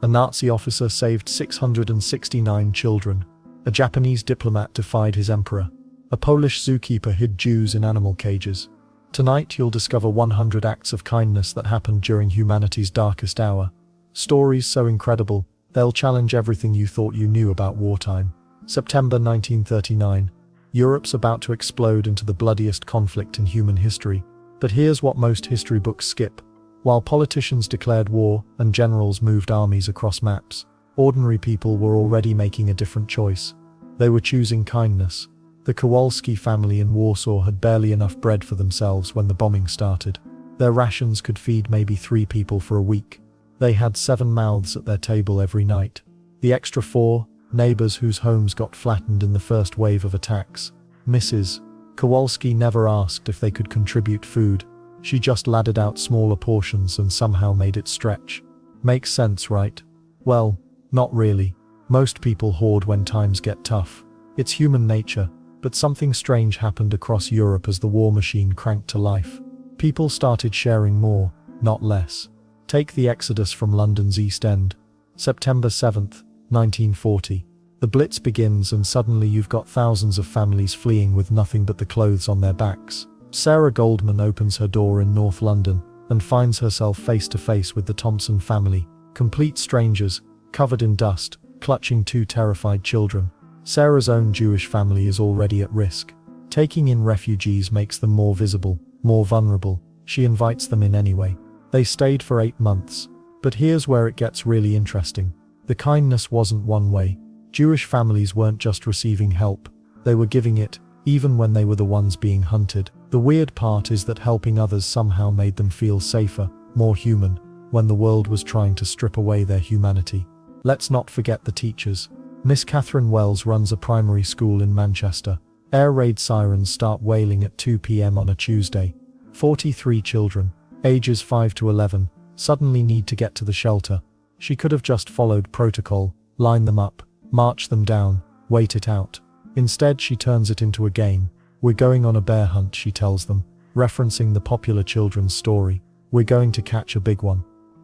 A Nazi officer saved 669 children. A Japanese diplomat defied his emperor. A Polish zookeeper hid Jews in animal cages. Tonight you'll discover 100 acts of kindness that happened during humanity's darkest hour. Stories so incredible, they'll challenge everything you thought you knew about wartime. September 1939. Europe's about to explode into the bloodiest conflict in human history. But here's what most history books skip. While politicians declared war and generals moved armies across maps, ordinary people were already making a different choice. They were choosing kindness. The Kowalski family in Warsaw had barely enough bread for themselves when the bombing started. Their rations could feed maybe 3 people for a week. They had 7 mouths at their table every night. The extra 4, neighbors whose homes got flattened in the first wave of attacks. Mrs. Kowalski never asked if they could contribute food. She just laddered out smaller portions and somehow made it stretch. Makes sense, right? Well, not really. Most people hoard when times get tough. It's human nature. But something strange happened across Europe as the war machine cranked to life. People started sharing more, not less. Take the exodus from London's East End. September 7th, 1940. The Blitz begins and suddenly you've got thousands of families fleeing with nothing but the clothes on their backs. Sarah Goldman opens her door in North London and finds herself face to face with the Thompson family, complete strangers, covered in dust, clutching 2 terrified children. Sarah's own Jewish family is already at risk. Taking in refugees makes them more visible, more vulnerable. She invites them in anyway. They stayed for 8 months. But here's where it gets really interesting. The kindness wasn't one way. Jewish families weren't just receiving help, they were giving it, even when they were the ones being hunted. The weird part is that helping others somehow made them feel safer, more human, when the world was trying to strip away their humanity. Let's not forget the teachers. Miss Catherine Wells runs a primary school in Manchester. Air raid sirens start wailing at 2 p.m. on a Tuesday. 43 children, ages 5 to 11, suddenly need to get to the shelter. She could have just followed protocol, line them up, march them down, wait it out. Instead she turns it into a game. We're going on a bear hunt, she tells them, referencing the popular children's story. We're going to catch a big one.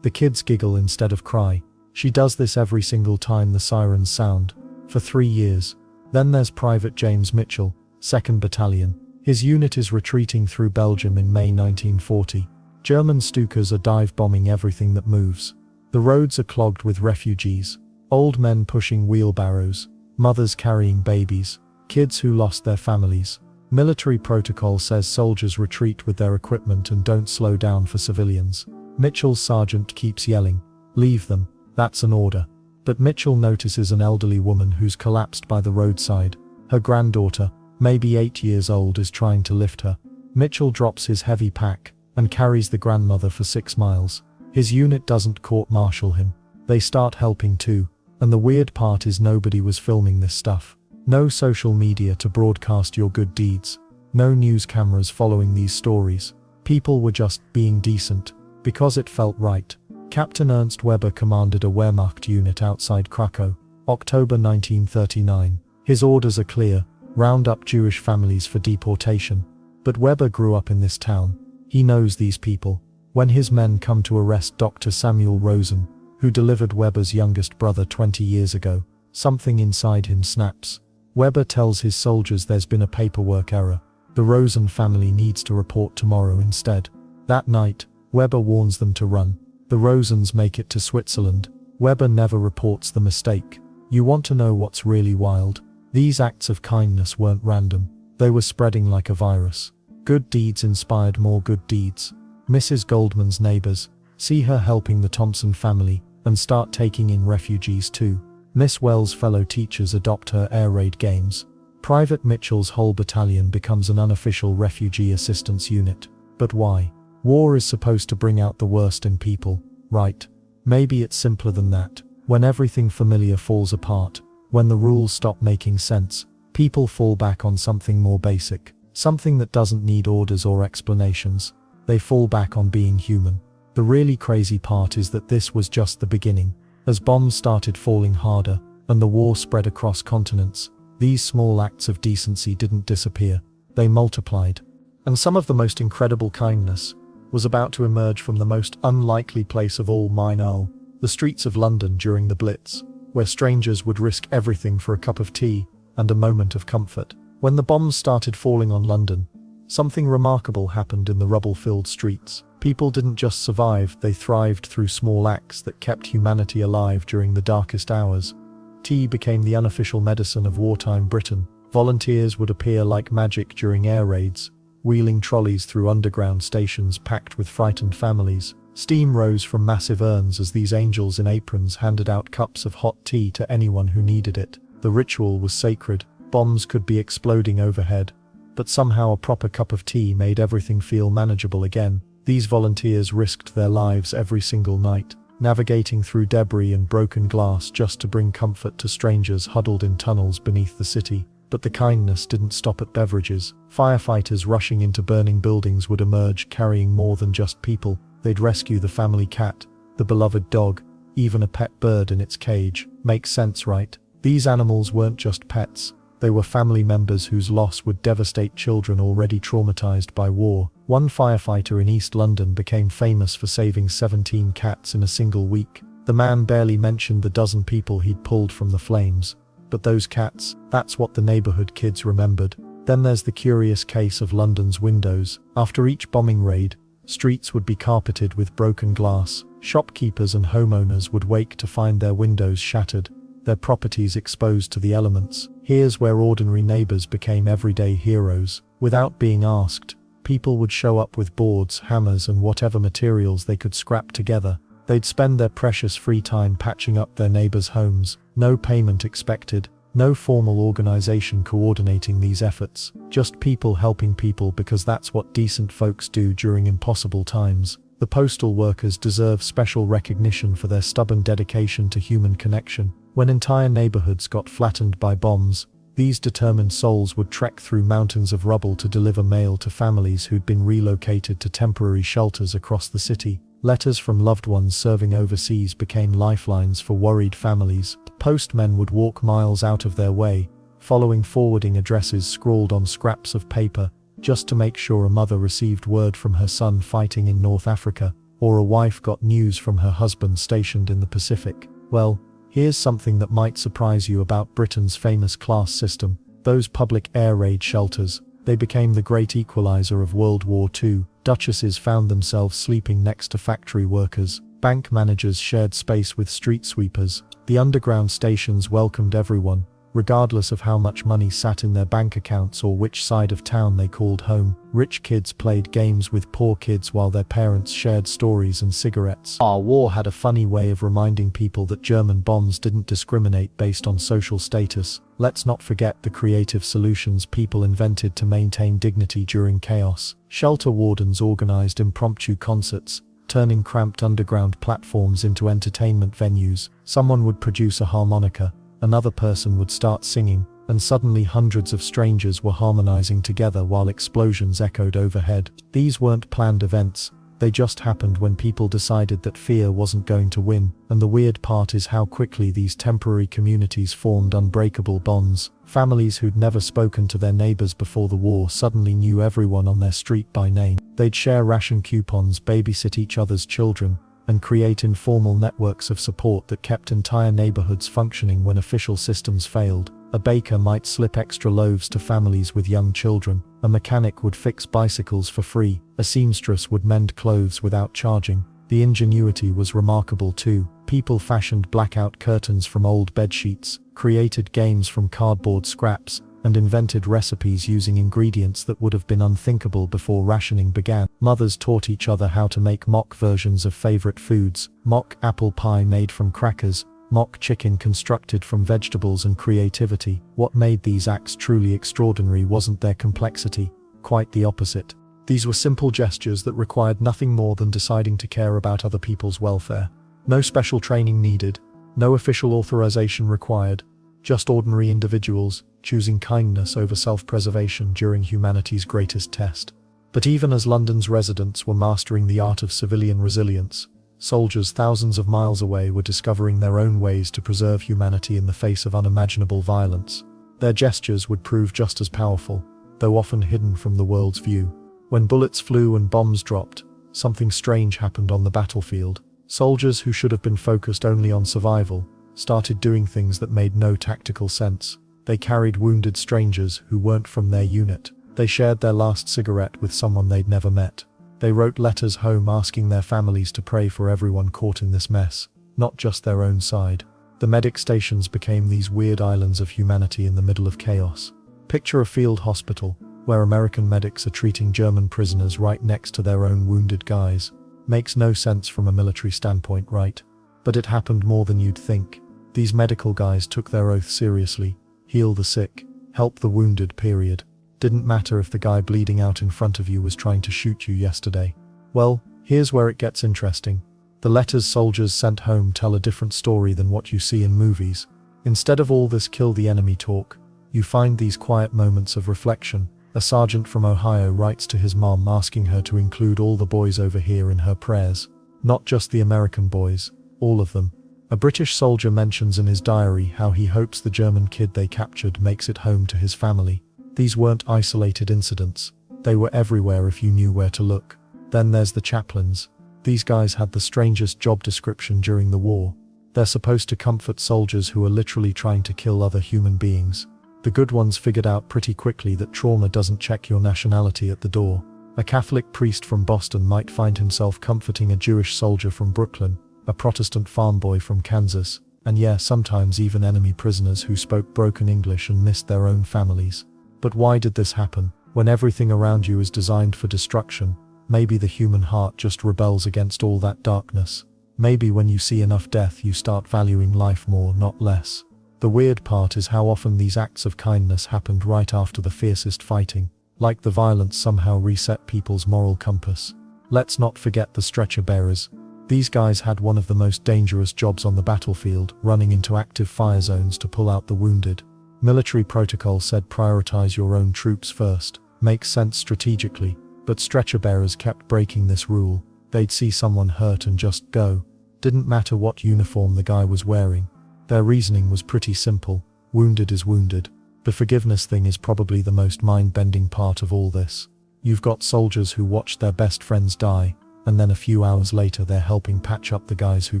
The kids giggle instead of cry. She does this every single time the sirens sound, for 3 years. Then there's Private James Mitchell, 2nd Battalion. His unit is retreating through Belgium in May 1940. German Stukas are dive-bombing everything that moves. The roads are clogged with refugees, old men pushing wheelbarrows, mothers carrying babies, kids who lost their families. Military protocol says soldiers retreat with their equipment and don't slow down for civilians. Mitchell's sergeant keeps yelling, "Leave them. That's an order." But Mitchell notices an elderly woman who's collapsed by the roadside. Her granddaughter, maybe 8 years old, is trying to lift her. Mitchell drops his heavy pack and carries the grandmother for 6 miles. His unit doesn't court-martial him. They start helping too. And the weird part is nobody was filming this stuff. No social media to broadcast your good deeds. No news cameras following these stories. People were just being decent, because it felt right. Captain Ernst Weber commanded a Wehrmacht unit outside Krakow, October 1939. His orders are clear: round up Jewish families for deportation. But Weber grew up in this town. He knows these people. When his men come to arrest Dr. Samuel Rosen, who delivered Weber's youngest brother 20 years ago, something inside him snaps. Weber tells his soldiers there's been a paperwork error. The Rosen family needs to report tomorrow instead. That night, Weber warns them to run. The Rosens make it to Switzerland. Weber never reports the mistake. You want to know what's really wild? These acts of kindness weren't random. They were spreading like a virus. Good deeds inspired more good deeds. Mrs. Goldman's neighbors see her helping the Thompson family and start taking in refugees too. Miss Wells' fellow teachers adopt her air raid games. Private Mitchell's whole battalion becomes an unofficial refugee assistance unit. But why? War is supposed to bring out the worst in people, right? Maybe it's simpler than that. When everything familiar falls apart, when the rules stop making sense, people fall back on something more basic, something that doesn't need orders or explanations. They fall back on being human. The really crazy part is that this was just the beginning. As bombs started falling harder, and the war spread across continents, these small acts of decency didn't disappear. They multiplied. And some of the most incredible kindness was about to emerge from the most unlikely place of all, Mainau, The streets of London during the Blitz, where strangers would risk everything for a cup of tea and a moment of comfort. When the bombs started falling on London, something remarkable happened in the rubble-filled streets. People didn't just survive, they thrived through small acts that kept humanity alive during the darkest hours. Tea became the unofficial medicine of wartime Britain. Volunteers would appear like magic during air raids, wheeling trolleys through underground stations packed with frightened families. Steam rose from massive urns as these angels in aprons handed out cups of hot tea to anyone who needed it. The ritual was sacred. Bombs could be exploding overhead, but somehow a proper cup of tea made everything feel manageable again. These volunteers risked their lives every single night, navigating through debris and broken glass just to bring comfort to strangers huddled in tunnels beneath the city. But the kindness didn't stop at beverages. Firefighters rushing into burning buildings would emerge carrying more than just people. They'd rescue the family cat, the beloved dog, even a pet bird in its cage. Makes sense, right? These animals weren't just pets. They were family members whose loss would devastate children already traumatized by war. One firefighter in East London became famous for saving 17 cats in a single week. The man barely mentioned the dozen people he'd pulled from the flames. But those cats, that's what the neighborhood kids remembered. Then there's the curious case of London's windows. After each bombing raid, streets would be carpeted with broken glass. Shopkeepers and homeowners would wake to find their windows shattered, their properties exposed to the elements. Here's where ordinary neighbors became everyday heroes. Without being asked, people would show up with boards, hammers, and whatever materials they could scrap together. They'd spend their precious free time patching up their neighbors' homes. No payment expected, no formal organization coordinating these efforts. Just people helping people because that's what decent folks do during impossible times. The postal workers deserve special recognition for their stubborn dedication to human connection. When entire neighborhoods got flattened by bombs, these determined souls would trek through mountains of rubble to deliver mail to families who'd been relocated to temporary shelters across the city. Letters from loved ones serving overseas became lifelines for worried families. Postmen would walk miles out of their way, following forwarding addresses scrawled on scraps of paper, just to make sure a mother received word from her son fighting in North Africa, or a wife got news from her husband stationed in the Pacific. Well, here's something that might surprise you about Britain's famous class system. Those public air raid shelters, they became the great equalizer of World War II. Duchesses found themselves sleeping next to factory workers. Bank managers shared space with street sweepers. The underground stations welcomed everyone, regardless of how much money sat in their bank accounts or which side of town they called home. Rich kids played games with poor kids while their parents shared stories and cigarettes. Our war had a funny way of reminding people that German bombs didn't discriminate based on social status. Let's not forget the creative solutions people invented to maintain dignity during chaos. Shelter wardens organized impromptu concerts, turning cramped underground platforms into entertainment venues. Someone would produce a harmonica, another person would start singing, and suddenly hundreds of strangers were harmonizing together while explosions echoed overhead. These weren't planned events, they just happened when people decided that fear wasn't going to win. And the weird part is how quickly these temporary communities formed unbreakable bonds. Families who'd never spoken to their neighbors before the war suddenly knew everyone on their street by name. They'd share ration coupons, babysit each other's children, and create informal networks of support that kept entire neighborhoods functioning when official systems failed. A baker might slip extra loaves to families with young children. A mechanic would fix bicycles for free. A seamstress would mend clothes without charging. The ingenuity was remarkable too. People fashioned blackout curtains from old bedsheets, created games from cardboard scraps, and invented recipes using ingredients that would have been unthinkable before rationing began. Mothers taught each other how to make mock versions of favorite foods. Mock apple pie made from crackers, mock chicken constructed from vegetables and creativity. What made these acts truly extraordinary wasn't their complexity, quite the opposite. These were simple gestures that required nothing more than deciding to care about other people's welfare. No special training needed, no official authorization required, just ordinary individuals choosing kindness over self-preservation during humanity's greatest test. But even as London's residents were mastering the art of civilian resilience, soldiers thousands of miles away were discovering their own ways to preserve humanity in the face of unimaginable violence. Their gestures would prove just as powerful, though often hidden from the world's view. When bullets flew and bombs dropped, something strange happened on the battlefield. Soldiers who should have been focused only on survival started doing things that made no tactical sense. They carried wounded strangers who weren't from their unit. They shared their last cigarette with someone they'd never met. They wrote letters home asking their families to pray for everyone caught in this mess, not just their own side. The medic stations became these weird islands of humanity in the middle of chaos. Picture a field hospital, where American medics are treating German prisoners right next to their own wounded guys. Makes no sense from a military standpoint, right? But it happened more than you'd think. These medical guys took their oath seriously. Heal the sick, help the wounded, period. Didn't matter if the guy bleeding out in front of you was trying to shoot you yesterday. Well, here's where it gets interesting. The letters soldiers sent home tell a different story than what you see in movies. Instead of all this kill the enemy talk, you find these quiet moments of reflection. A sergeant from Ohio writes to his mom asking her to include all the boys over here in her prayers. Not just the American boys, all of them. A British soldier mentions in his diary how he hopes the German kid they captured makes it home to his family. These weren't isolated incidents. They were everywhere if you knew where to look. Then there's the chaplains. These guys had the strangest job description during the war. They're supposed to comfort soldiers who are literally trying to kill other human beings. The good ones figured out pretty quickly that trauma doesn't check your nationality at the door. A Catholic priest from Boston might find himself comforting a Jewish soldier from Brooklyn, a Protestant farm boy from Kansas, and yeah, sometimes even enemy prisoners who spoke broken English and missed their own families. But why did this happen? When everything around you is designed for destruction, maybe the human heart just rebels against all that darkness. Maybe when you see enough death you start valuing life more, not less. The weird part is how often these acts of kindness happened right after the fiercest fighting, like the violence somehow reset people's moral compass. Let's not forget the stretcher bearers. These guys had one of the most dangerous jobs on the battlefield, running into active fire zones to pull out the wounded. Military protocol said prioritize your own troops first. Makes sense strategically, but stretcher bearers kept breaking this rule. They'd see someone hurt and just go. Didn't matter what uniform the guy was wearing. Their reasoning was pretty simple. Wounded is wounded. The forgiveness thing is probably the most mind-bending part of all this. You've got soldiers who watched their best friends die, and then a few hours later they're helping patch up the guys who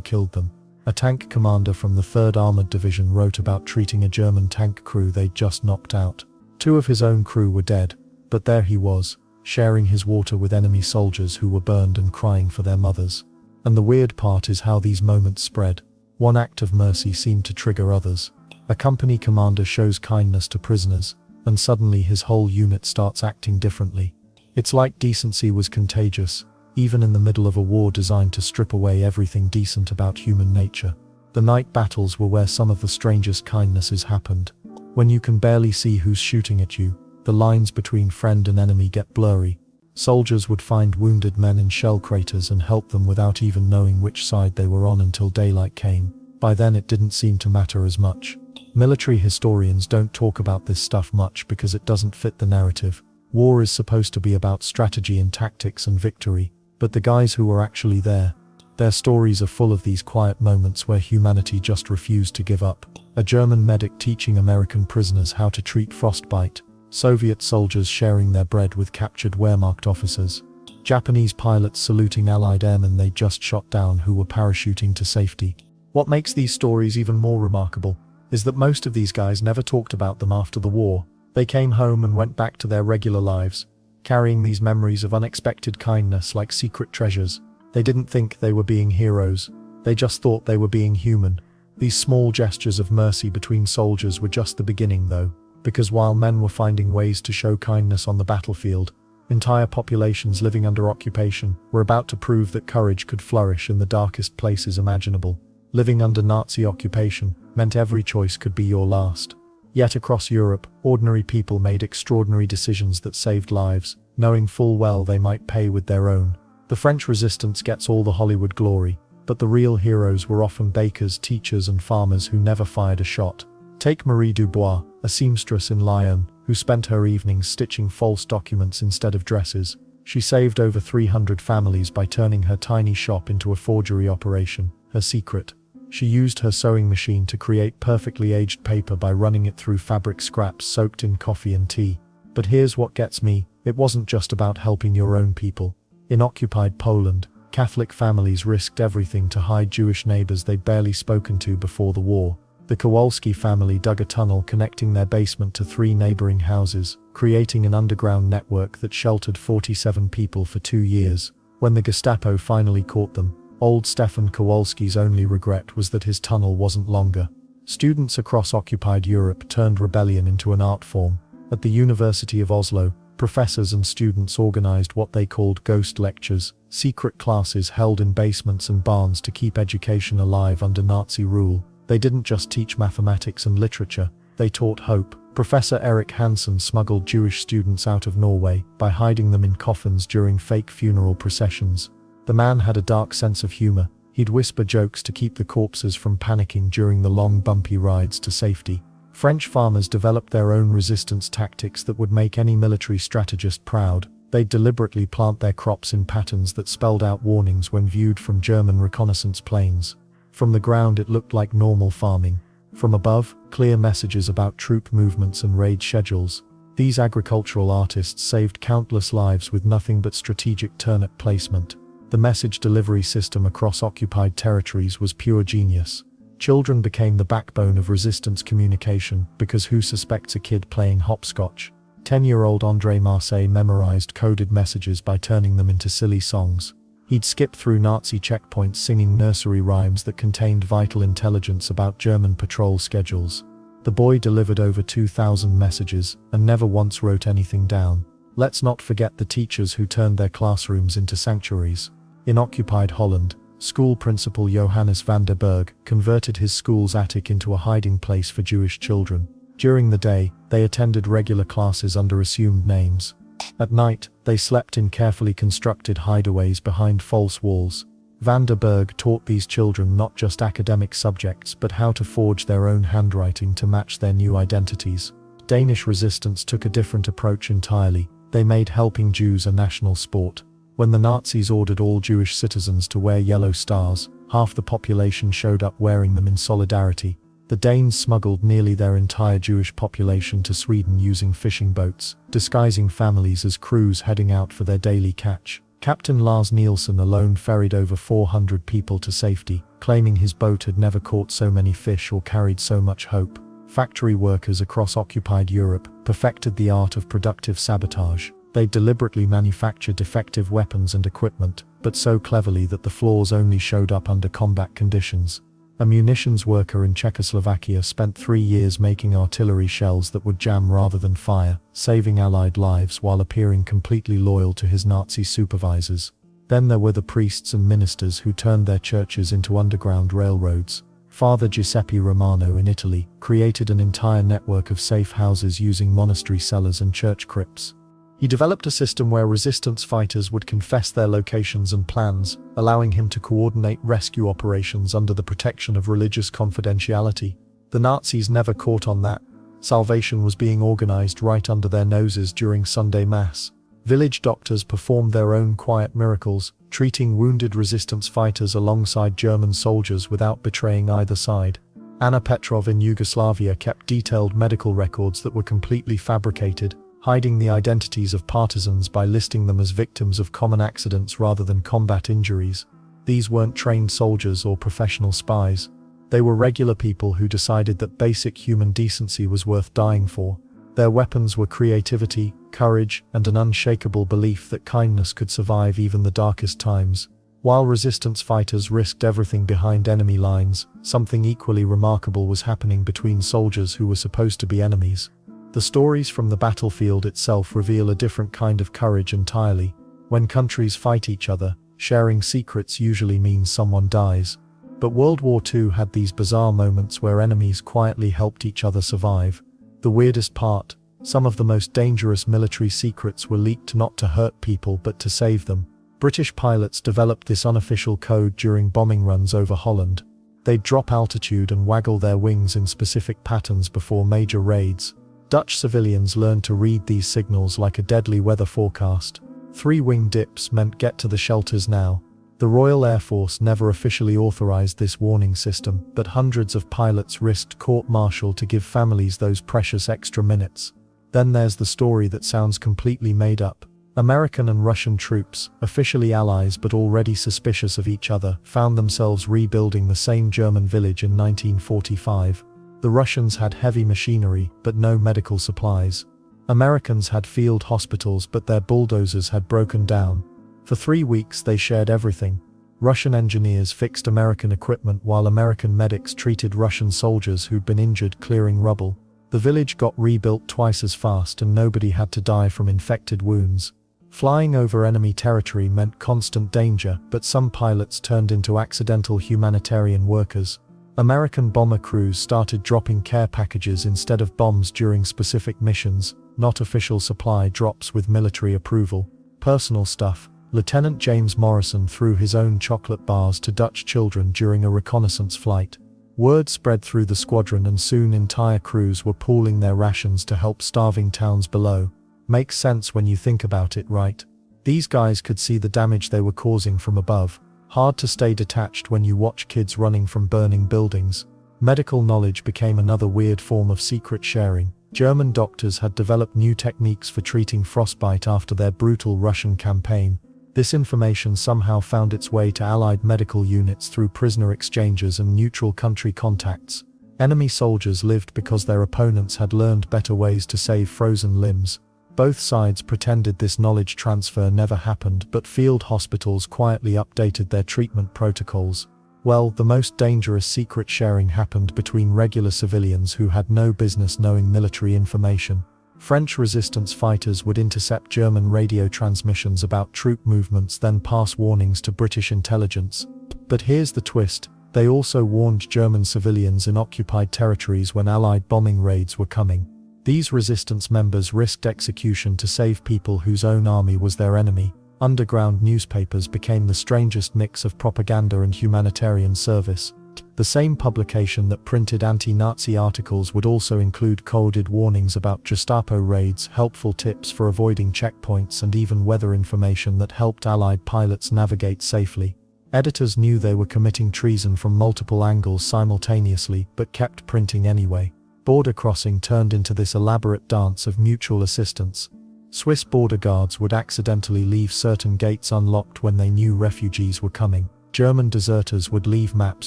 killed them. A tank commander from the 3rd Armored Division wrote about treating a German tank crew they'd just knocked out. 2 of his own crew were dead, but there he was, sharing his water with enemy soldiers who were burned and crying for their mothers. And the weird part is how these moments spread. One act of mercy seemed to trigger others. A company commander shows kindness to prisoners, and suddenly his whole unit starts acting differently. It's like decency was contagious, even in the middle of a war designed to strip away everything decent about human nature. The night battles were where some of the strangest kindnesses happened. When you can barely see who's shooting at you, the lines between friend and enemy get blurry. Soldiers would find wounded men in shell craters and help them without even knowing which side they were on until daylight came. By then it didn't seem to matter as much. Military historians don't talk about this stuff much because it doesn't fit the narrative. War is supposed to be about strategy and tactics and victory, but the guys who were actually there, their stories are full of these quiet moments where humanity just refused to give up. A German medic teaching American prisoners how to treat frostbite. Soviet soldiers sharing their bread with captured Wehrmacht officers. Japanese pilots saluting Allied airmen they just shot down who were parachuting to safety. What makes these stories even more remarkable is that most of these guys never talked about them after the war. They came home and went back to their regular lives, carrying these memories of unexpected kindness like secret treasures. They didn't think they were being heroes. They just thought they were being human. These small gestures of mercy between soldiers were just the beginning though, because while men were finding ways to show kindness on the battlefield, entire populations living under occupation were about to prove that courage could flourish in the darkest places imaginable. Living under Nazi occupation meant every choice could be your last. Yet across Europe, ordinary people made extraordinary decisions that saved lives, knowing full well they might pay with their own. The French resistance gets all the Hollywood glory, but the real heroes were often bakers, teachers and farmers who never fired a shot. Take Marie Dubois, a seamstress in Lyon, who spent her evenings stitching false documents instead of dresses. She saved over 300 families by turning her tiny shop into a forgery operation. Her secret: she used her sewing machine to create perfectly aged paper by running it through fabric scraps soaked in coffee and tea. But here's what gets me: it wasn't just about helping your own people. In occupied Poland, Catholic families risked everything to hide Jewish neighbors they'd barely spoken to before the war. The Kowalski family dug a tunnel connecting their basement to 3 neighboring houses, creating an underground network that sheltered 47 people for 2 years. When the Gestapo finally caught them, old Stefan Kowalski's only regret was that his tunnel wasn't longer. Students across occupied Europe turned rebellion into an art form. At the University of Oslo, professors and students organized what they called ghost lectures, secret classes held in basements and barns to keep education alive under Nazi rule. They didn't just teach mathematics and literature, they taught hope. Professor Erik Hansen smuggled Jewish students out of Norway by hiding them in coffins during fake funeral processions. The man had a dark sense of humor. He'd whisper jokes to keep the corpses from panicking during the long bumpy rides to safety. French farmers developed their own resistance tactics that would make any military strategist proud. They'd deliberately plant their crops in patterns that spelled out warnings when viewed from German reconnaissance planes. From the ground it looked like normal farming. From above, clear messages about troop movements and raid schedules. These agricultural artists saved countless lives with nothing but strategic turnip placement. The message delivery system across occupied territories was pure genius. Children became the backbone of resistance communication because who suspects a kid playing hopscotch? 10-year-old André Marseille memorized coded messages by turning them into silly songs. He'd skip through Nazi checkpoints singing nursery rhymes that contained vital intelligence about German patrol schedules. The boy delivered over 2,000 messages and never once wrote anything down. Let's not forget the teachers who turned their classrooms into sanctuaries. In occupied Holland, school principal Johannes van der Berg converted his school's attic into a hiding place for Jewish children. During the day, they attended regular classes under assumed names. At night, they slept in carefully constructed hideaways behind false walls. Van der Berg taught these children not just academic subjects but how to forge their own handwriting to match their new identities. Danish resistance took a different approach entirely. They made helping Jews a national sport. When the Nazis ordered all Jewish citizens to wear yellow stars, half the population showed up wearing them in solidarity. The Danes smuggled nearly their entire Jewish population to Sweden using fishing boats, disguising families as crews heading out for their daily catch. Captain Lars Nielsen alone ferried over 400 people to safety, claiming his boat had never caught so many fish or carried so much hope. Factory workers across occupied Europe perfected the art of productive sabotage. They deliberately manufactured defective weapons and equipment, but so cleverly that the flaws only showed up under combat conditions. A munitions worker in Czechoslovakia spent 3 years making artillery shells that would jam rather than fire, saving Allied lives while appearing completely loyal to his Nazi supervisors. Then there were the priests and ministers who turned their churches into underground railroads. Father Giuseppe Romano in Italy created an entire network of safe houses using monastery cellars and church crypts. He developed a system where resistance fighters would confess their locations and plans, allowing him to coordinate rescue operations under the protection of religious confidentiality. The Nazis never caught on that. Salvation was being organized right under their noses during Sunday Mass. Village doctors performed their own quiet miracles, treating wounded resistance fighters alongside German soldiers without betraying either side. Anna Petrov in Yugoslavia kept detailed medical records that were completely fabricated, hiding the identities of partisans by listing them as victims of common accidents rather than combat injuries. These weren't trained soldiers or professional spies. They were regular people who decided that basic human decency was worth dying for. Their weapons were creativity, courage, and an unshakable belief that kindness could survive even the darkest times. While resistance fighters risked everything behind enemy lines, something equally remarkable was happening between soldiers who were supposed to be enemies. The stories from the battlefield itself reveal a different kind of courage entirely. When countries fight each other, sharing secrets usually means someone dies. But World War II had these bizarre moments where enemies quietly helped each other survive. The weirdest part, some of the most dangerous military secrets were leaked not to hurt people but to save them. British pilots developed this unofficial code during bombing runs over Holland. They'd drop altitude and waggle their wings in specific patterns before major raids. Dutch civilians learned to read these signals like a deadly weather forecast. 3 wing dips meant get to the shelters now. The Royal Air Force never officially authorized this warning system, but hundreds of pilots risked court-martial to give families those precious extra minutes. Then there's the story that sounds completely made up. American and Russian troops, officially allies but already suspicious of each other, found themselves rebuilding the same German village in 1945. The Russians had heavy machinery, but no medical supplies. Americans had field hospitals, but their bulldozers had broken down. For 3 weeks they shared everything. Russian engineers fixed American equipment while American medics treated Russian soldiers who'd been injured clearing rubble. The village got rebuilt twice as fast and nobody had to die from infected wounds. Flying over enemy territory meant constant danger, but some pilots turned into accidental humanitarian workers. American bomber crews started dropping care packages instead of bombs during specific missions, not official supply drops with military approval. Personal stuff. Lieutenant James Morrison threw his own chocolate bars to Dutch children during a reconnaissance flight. Word spread through the squadron and soon entire crews were pooling their rations to help starving towns below. Makes sense when you think about it, right? These guys could see the damage they were causing from above. Hard to stay detached when you watch kids running from burning buildings. Medical knowledge became another weird form of secret sharing. German doctors had developed new techniques for treating frostbite after their brutal Russian campaign. This information somehow found its way to Allied medical units through prisoner exchanges and neutral country contacts. Enemy soldiers lived because their opponents had learned better ways to save frozen limbs. Both sides pretended this knowledge transfer never happened, but field hospitals quietly updated their treatment protocols. Well, the most dangerous secret sharing happened between regular civilians who had no business knowing military information. French resistance fighters would intercept German radio transmissions about troop movements, then pass warnings to British intelligence. But here's the twist: they also warned German civilians in occupied territories when Allied bombing raids were coming. These resistance members risked execution to save people whose own army was their enemy. Underground newspapers became the strangest mix of propaganda and humanitarian service. The same publication that printed anti-Nazi articles would also include coded warnings about Gestapo raids, helpful tips for avoiding checkpoints, and even weather information that helped Allied pilots navigate safely. Editors knew they were committing treason from multiple angles simultaneously, but kept printing anyway. Border crossing turned into this elaborate dance of mutual assistance. Swiss border guards would accidentally leave certain gates unlocked when they knew refugees were coming. German deserters would leave maps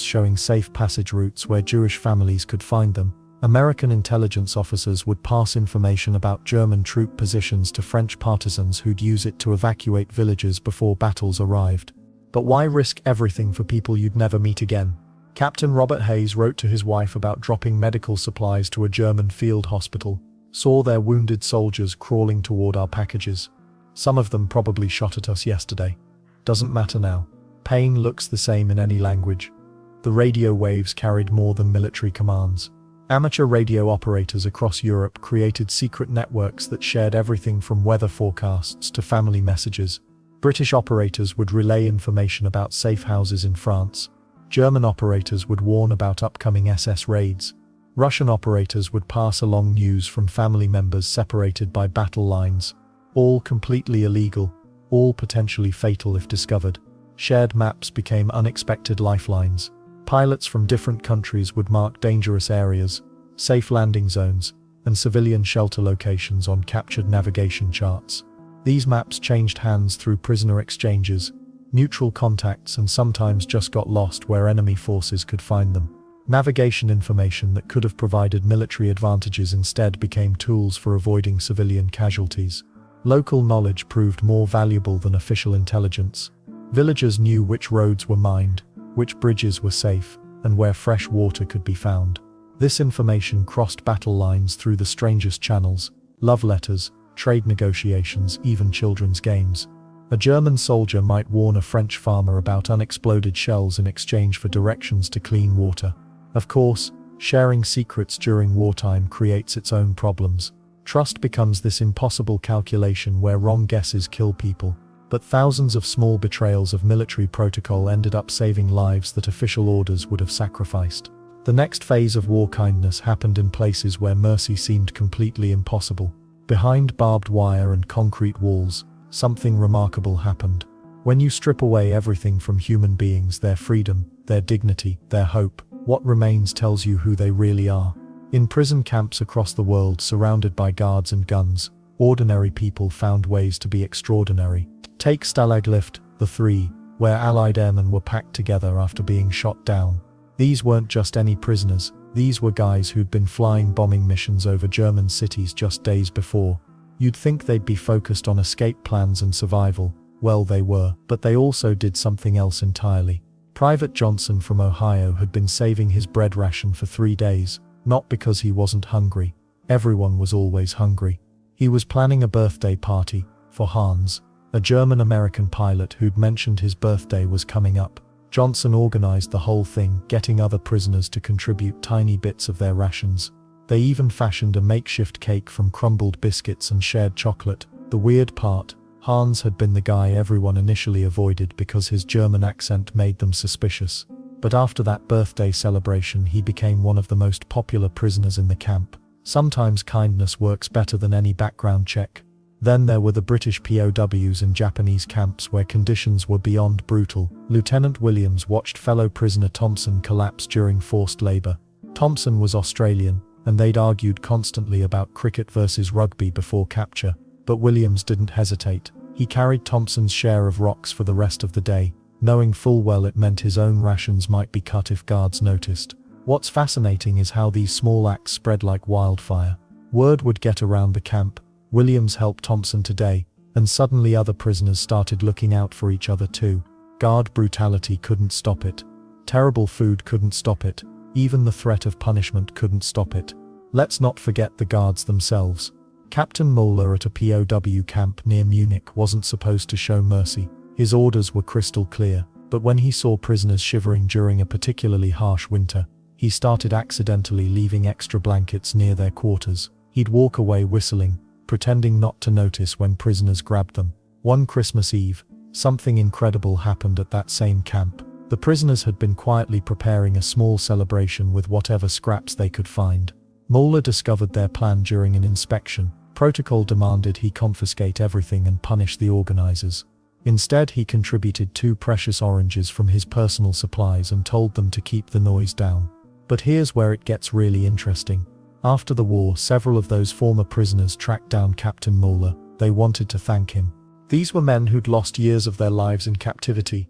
showing safe passage routes where Jewish families could find them. American intelligence officers would pass information about German troop positions to French partisans who'd use it to evacuate villages before battles arrived. But why risk everything for people you'd never meet again? Captain Robert Hayes wrote to his wife about dropping medical supplies to a German field hospital. Saw their wounded soldiers crawling toward our packages. Some of them probably shot at us yesterday. Doesn't matter now. Pain looks the same in any language. The radio waves carried more than military commands. Amateur radio operators across Europe created secret networks that shared everything from weather forecasts to family messages. British operators would relay information about safe houses in France. German operators would warn about upcoming SS raids. Russian operators would pass along news from family members separated by battle lines. All completely illegal, all potentially fatal if discovered. Shared maps became unexpected lifelines. Pilots from different countries would mark dangerous areas, safe landing zones, and civilian shelter locations on captured navigation charts. These maps changed hands through prisoner exchanges, mutual contacts, and sometimes just got lost where enemy forces could find them. Navigation information that could have provided military advantages instead became tools for avoiding civilian casualties. Local knowledge proved more valuable than official intelligence. Villagers knew which roads were mined, which bridges were safe, and where fresh water could be found. This information crossed battle lines through the strangest channels: love letters, trade negotiations, even children's games. A German soldier might warn a French farmer about unexploded shells in exchange for directions to clean water. Of course, sharing secrets during wartime creates its own problems. Trust becomes this impossible calculation where wrong guesses kill people. But thousands of small betrayals of military protocol ended up saving lives that official orders would have sacrificed. The next phase of war kindness happened in places where mercy seemed completely impossible. Behind barbed wire and concrete walls, something remarkable happened. When you strip away everything from human beings, their freedom, their dignity, their hope, what remains tells you who they really are. In prison camps across the world surrounded by guards and guns, ordinary people found ways to be extraordinary. Take Stalag Lift, the 3, where Allied airmen were packed together after being shot down. These weren't just any prisoners, these were guys who'd been flying bombing missions over German cities just days before. You'd think they'd be focused on escape plans and survival. Well, they were, but they also did something else entirely. Private Johnson from Ohio had been saving his bread ration for 3 days, not because he wasn't hungry. Everyone was always hungry. He was planning a birthday party for Hans, a German-American pilot who'd mentioned his birthday was coming up. Johnson organized the whole thing, getting other prisoners to contribute tiny bits of their rations. They even fashioned a makeshift cake from crumbled biscuits and shared chocolate. The weird part, Hans had been the guy everyone initially avoided because his German accent made them suspicious. But after that birthday celebration, he became one of the most popular prisoners in the camp. Sometimes kindness works better than any background check. Then there were the British POWs in Japanese camps where conditions were beyond brutal. Lieutenant Williams watched fellow prisoner Thompson collapse during forced labor. Thompson was Australian, and they'd argued constantly about cricket versus rugby before capture. But Williams didn't hesitate. He carried Thompson's share of rocks for the rest of the day, knowing full well it meant his own rations might be cut if guards noticed. What's fascinating is how these small acts spread like wildfire. Word would get around the camp, Williams helped Thompson today, and suddenly other prisoners started looking out for each other too. Guard brutality couldn't stop it. Terrible food couldn't stop it. Even the threat of punishment couldn't stop it. Let's not forget the guards themselves. Captain Moeller at a POW camp near Munich wasn't supposed to show mercy. His orders were crystal clear, but when he saw prisoners shivering during a particularly harsh winter, he started accidentally leaving extra blankets near their quarters. He'd walk away whistling, pretending not to notice when prisoners grabbed them. One Christmas Eve, something incredible happened at that same camp. The prisoners had been quietly preparing a small celebration with whatever scraps they could find. Moeller discovered their plan during an inspection. Protocol demanded he confiscate everything and punish the organizers. Instead, he contributed 2 precious oranges from his personal supplies and told them to keep the noise down. But here's where it gets really interesting. After the war, several of those former prisoners tracked down Captain Moeller. They wanted to thank him. These were men who'd lost years of their lives in captivity.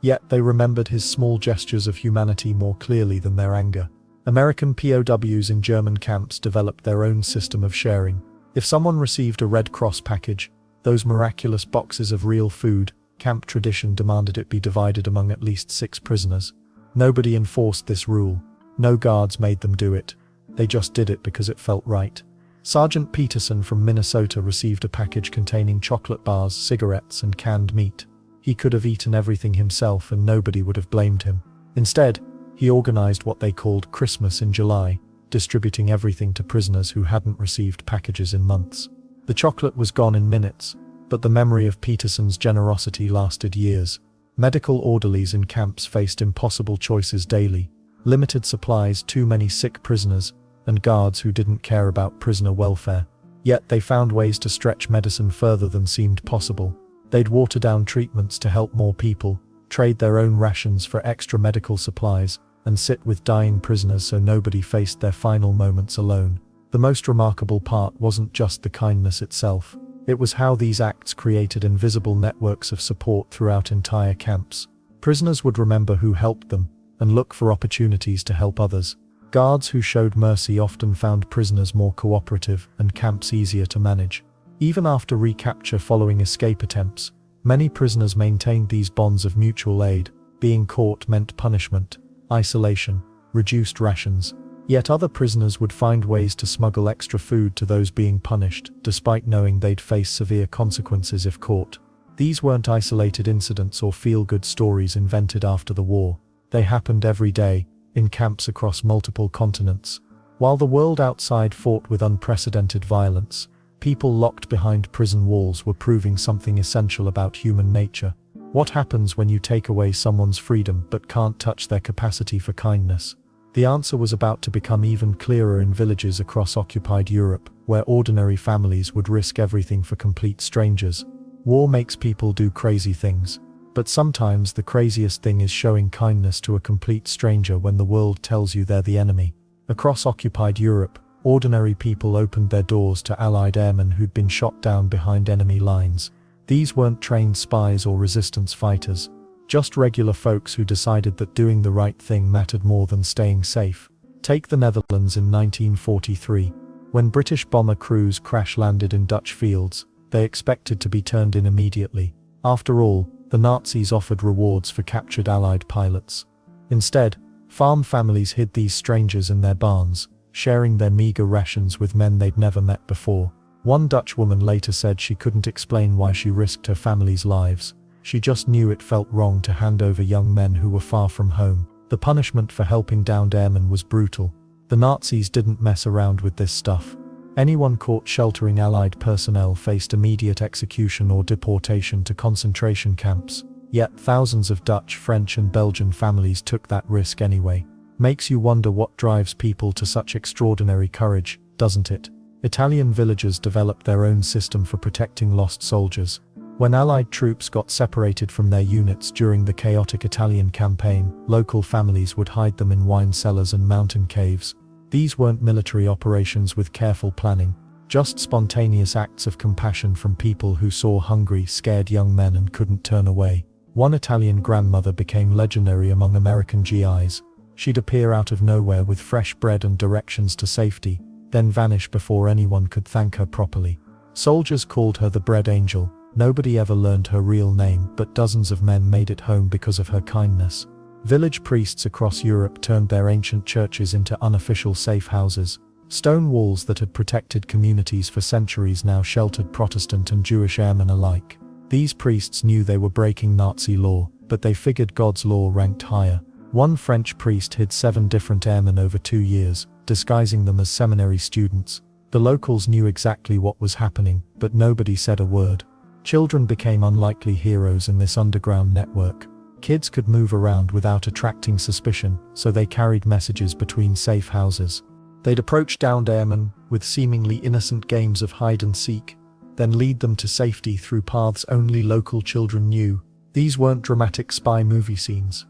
Yet they remembered his small gestures of humanity more clearly than their anger. American POWs in German camps developed their own system of sharing. If someone received a Red Cross package, those miraculous boxes of real food, camp tradition demanded it be divided among at least 6 prisoners. Nobody enforced this rule. No guards made them do it. They just did it because it felt right. Sergeant Peterson from Minnesota received a package containing chocolate bars, cigarettes, and canned meat. He could have eaten everything himself and nobody would have blamed him. Instead, he organized what they called Christmas in July, distributing everything to prisoners who hadn't received packages in months. The chocolate was gone in minutes, but the memory of Peterson's generosity lasted years. Medical orderlies in camps faced impossible choices daily: limited supplies, too many sick prisoners, and guards who didn't care about prisoner welfare. Yet they found ways to stretch medicine further than seemed possible. They'd water down treatments to help more people, trade their own rations for extra medical supplies, and sit with dying prisoners so nobody faced their final moments alone. The most remarkable part wasn't just the kindness itself. It was how these acts created invisible networks of support throughout entire camps. Prisoners would remember who helped them, and look for opportunities to help others. Guards who showed mercy often found prisoners more cooperative and camps easier to manage. Even after recapture following escape attempts, many prisoners maintained these bonds of mutual aid. Being caught meant punishment, isolation, reduced rations. Yet other prisoners would find ways to smuggle extra food to those being punished, despite knowing they'd face severe consequences if caught. These weren't isolated incidents or feel-good stories invented after the war. They happened every day, in camps across multiple continents. While the world outside fought with unprecedented violence, people locked behind prison walls were proving something essential about human nature. What happens when you take away someone's freedom but can't touch their capacity for kindness? The answer was about to become even clearer in villages across occupied Europe, where ordinary families would risk everything for complete strangers. War makes people do crazy things. But sometimes the craziest thing is showing kindness to a complete stranger when the world tells you they're the enemy. Across occupied Europe, ordinary people opened their doors to Allied airmen who'd been shot down behind enemy lines. These weren't trained spies or resistance fighters, just regular folks who decided that doing the right thing mattered more than staying safe. Take the Netherlands in 1943. When British bomber crews crash-landed in Dutch fields, they expected to be turned in immediately. After all, the Nazis offered rewards for captured Allied pilots. Instead, farm families hid these strangers in their barns, sharing their meager rations with men they'd never met before. One Dutch woman later said she couldn't explain why she risked her family's lives. She just knew it felt wrong to hand over young men who were far from home. The punishment for helping downed airmen was brutal. The Nazis didn't mess around with this stuff. Anyone caught sheltering Allied personnel faced immediate execution or deportation to concentration camps. Yet thousands of Dutch, French and Belgian families took that risk anyway. Makes you wonder what drives people to such extraordinary courage, doesn't it? Italian villagers developed their own system for protecting lost soldiers. When Allied troops got separated from their units during the chaotic Italian campaign, local families would hide them in wine cellars and mountain caves. These weren't military operations with careful planning, just spontaneous acts of compassion from people who saw hungry, scared young men and couldn't turn away. One Italian grandmother became legendary among American GIs. She'd appear out of nowhere with fresh bread and directions to safety, then vanish before anyone could thank her properly. Soldiers called her the Bread Angel. Nobody ever learned her real name, but dozens of men made it home because of her kindness. Village priests across Europe turned their ancient churches into unofficial safe houses. Stone walls that had protected communities for centuries now sheltered Protestant and Jewish airmen alike. These priests knew they were breaking Nazi law, but they figured God's law ranked higher. One French priest hid 7 different airmen over 2 years, disguising them as seminary students. The locals knew exactly what was happening, but nobody said a word. Children became unlikely heroes in this underground network. Kids could move around without attracting suspicion, so they carried messages between safe houses. They'd approach downed airmen with seemingly innocent games of hide and seek, then lead them to safety through paths only local children knew. These weren't dramatic spy movie scenes.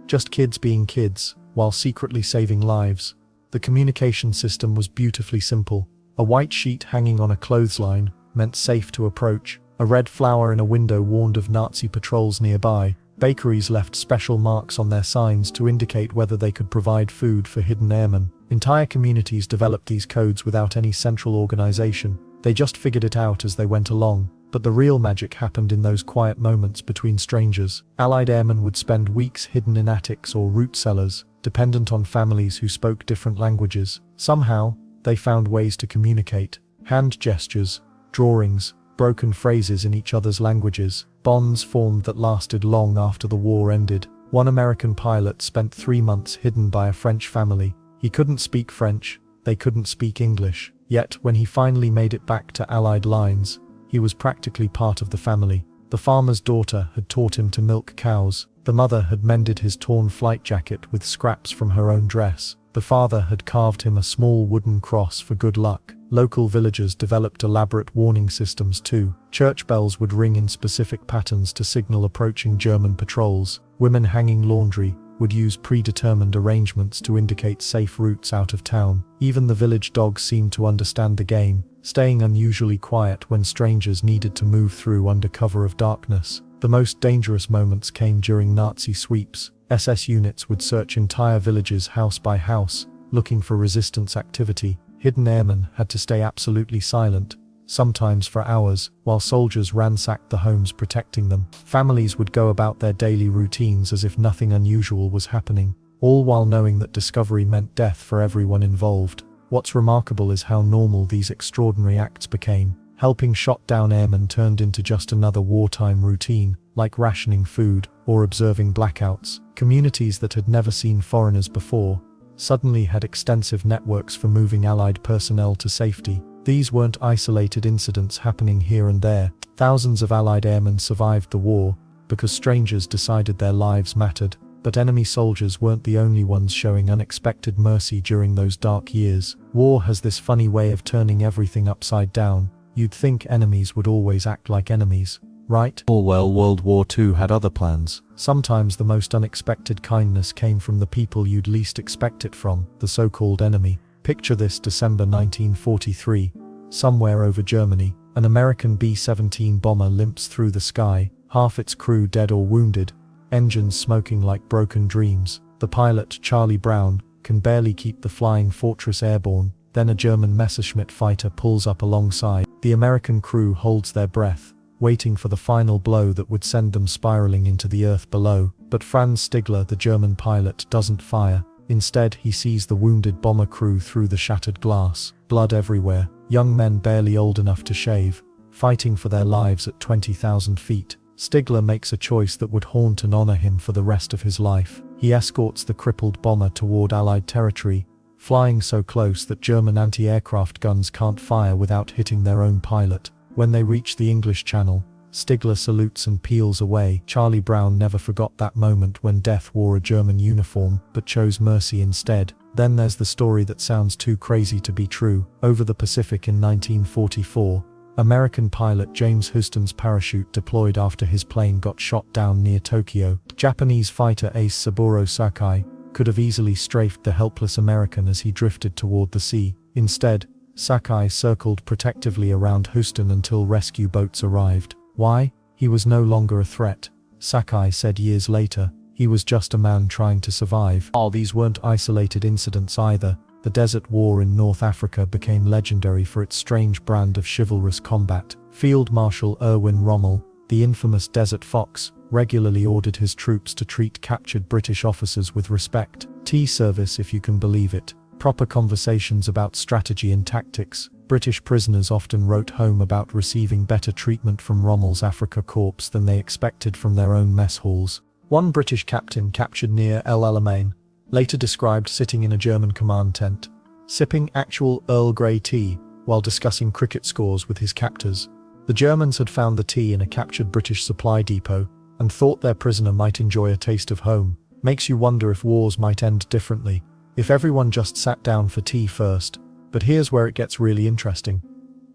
Just kids being kids, while secretly saving lives. The communication system was beautifully simple. A white sheet hanging on a clothesline meant safe to approach. A red flower in a window warned of Nazi patrols nearby. Bakeries left special marks on their signs to indicate whether they could provide food for hidden airmen. Entire communities developed these codes without any central organization. They just figured it out as they went along. But the real magic happened in those quiet moments between strangers. Allied airmen would spend weeks hidden in attics or root cellars, dependent on families who spoke different languages. Somehow, they found ways to communicate. Hand gestures, drawings, broken phrases in each other's languages. Bonds formed that lasted long after the war ended. One American pilot spent 3 months hidden by a French family. He couldn't speak French, they couldn't speak English. Yet, when he finally made it back to Allied lines, he was practically part of the family. The farmer's daughter had taught him to milk cows. The mother had mended his torn flight jacket with scraps from her own dress. The father had carved him a small wooden cross for good luck. Local villagers developed elaborate warning systems too. Church bells would ring in specific patterns to signal approaching German patrols. Women hanging laundry would use predetermined arrangements to indicate safe routes out of town. Even the village dogs seemed to understand the game, staying unusually quiet when strangers needed to move through under cover of darkness. The most dangerous moments came during Nazi sweeps. SS units would search entire villages house by house, looking for resistance activity. Hidden airmen had to stay absolutely silent, sometimes for hours, while soldiers ransacked the homes protecting them. Families would go about their daily routines as if nothing unusual was happening, all while knowing that discovery meant death for everyone involved. What's remarkable is how normal these extraordinary acts became. Helping shot-down airmen turned into just another wartime routine, like rationing food or observing blackouts. Communities that had never seen foreigners before suddenly had extensive networks for moving Allied personnel to safety. These weren't isolated incidents happening here and there. Thousands of Allied airmen survived the war because strangers decided their lives mattered. But enemy soldiers weren't the only ones showing unexpected mercy during those dark years. War has this funny way of turning everything upside down. You'd think enemies would always act like enemies, right? Well, World War II had other plans. Sometimes the most unexpected kindness came from the people you'd least expect it from, the so-called enemy. Picture this: December 1943. Somewhere over Germany, an American B-17 bomber limps through the sky, half its crew dead or wounded, engines smoking like broken dreams. The pilot, Charlie Brown, can barely keep the flying fortress airborne. Then a German Messerschmitt fighter pulls up alongside. The American crew holds their breath, waiting for the final blow that would send them spiraling into the earth below. But Franz Stigler, the German pilot, doesn't fire. Instead, he sees the wounded bomber crew through the shattered glass. Blood everywhere, young men barely old enough to shave, fighting for their lives at 20,000 feet. Stigler makes a choice that would haunt and honor him for the rest of his life. He escorts the crippled bomber toward Allied territory, flying so close that German anti-aircraft guns can't fire without hitting their own pilot. When they reach the English Channel, Stigler salutes and peels away. Charlie Brown never forgot that moment when death wore a German uniform, but chose mercy instead. Then there's the story that sounds too crazy to be true. Over the Pacific in 1944, American pilot James Houston's parachute deployed after his plane got shot down near Tokyo. Japanese fighter ace Saburo Sakai could have easily strafed the helpless American as he drifted toward the sea. Instead, Sakai circled protectively around Houston until rescue boats arrived. Why? He was no longer a threat, Sakai said years later. He was just a man trying to survive. These weren't isolated incidents either. The Desert War in North Africa became legendary for its strange brand of chivalrous combat. Field Marshal Erwin Rommel, the infamous Desert Fox, regularly ordered his troops to treat captured British officers with respect. Tea service, if you can believe it. Proper conversations about strategy and tactics. British prisoners often wrote home about receiving better treatment from Rommel's Afrika Korps than they expected from their own mess halls. One British captain captured near El Alamein later described sitting in a German command tent, sipping actual Earl Grey tea while discussing cricket scores with his captors. The Germans had found the tea in a captured British supply depot and thought their prisoner might enjoy a taste of home. Makes you wonder if wars might end differently, if everyone just sat down for tea first. But here's where it gets really interesting.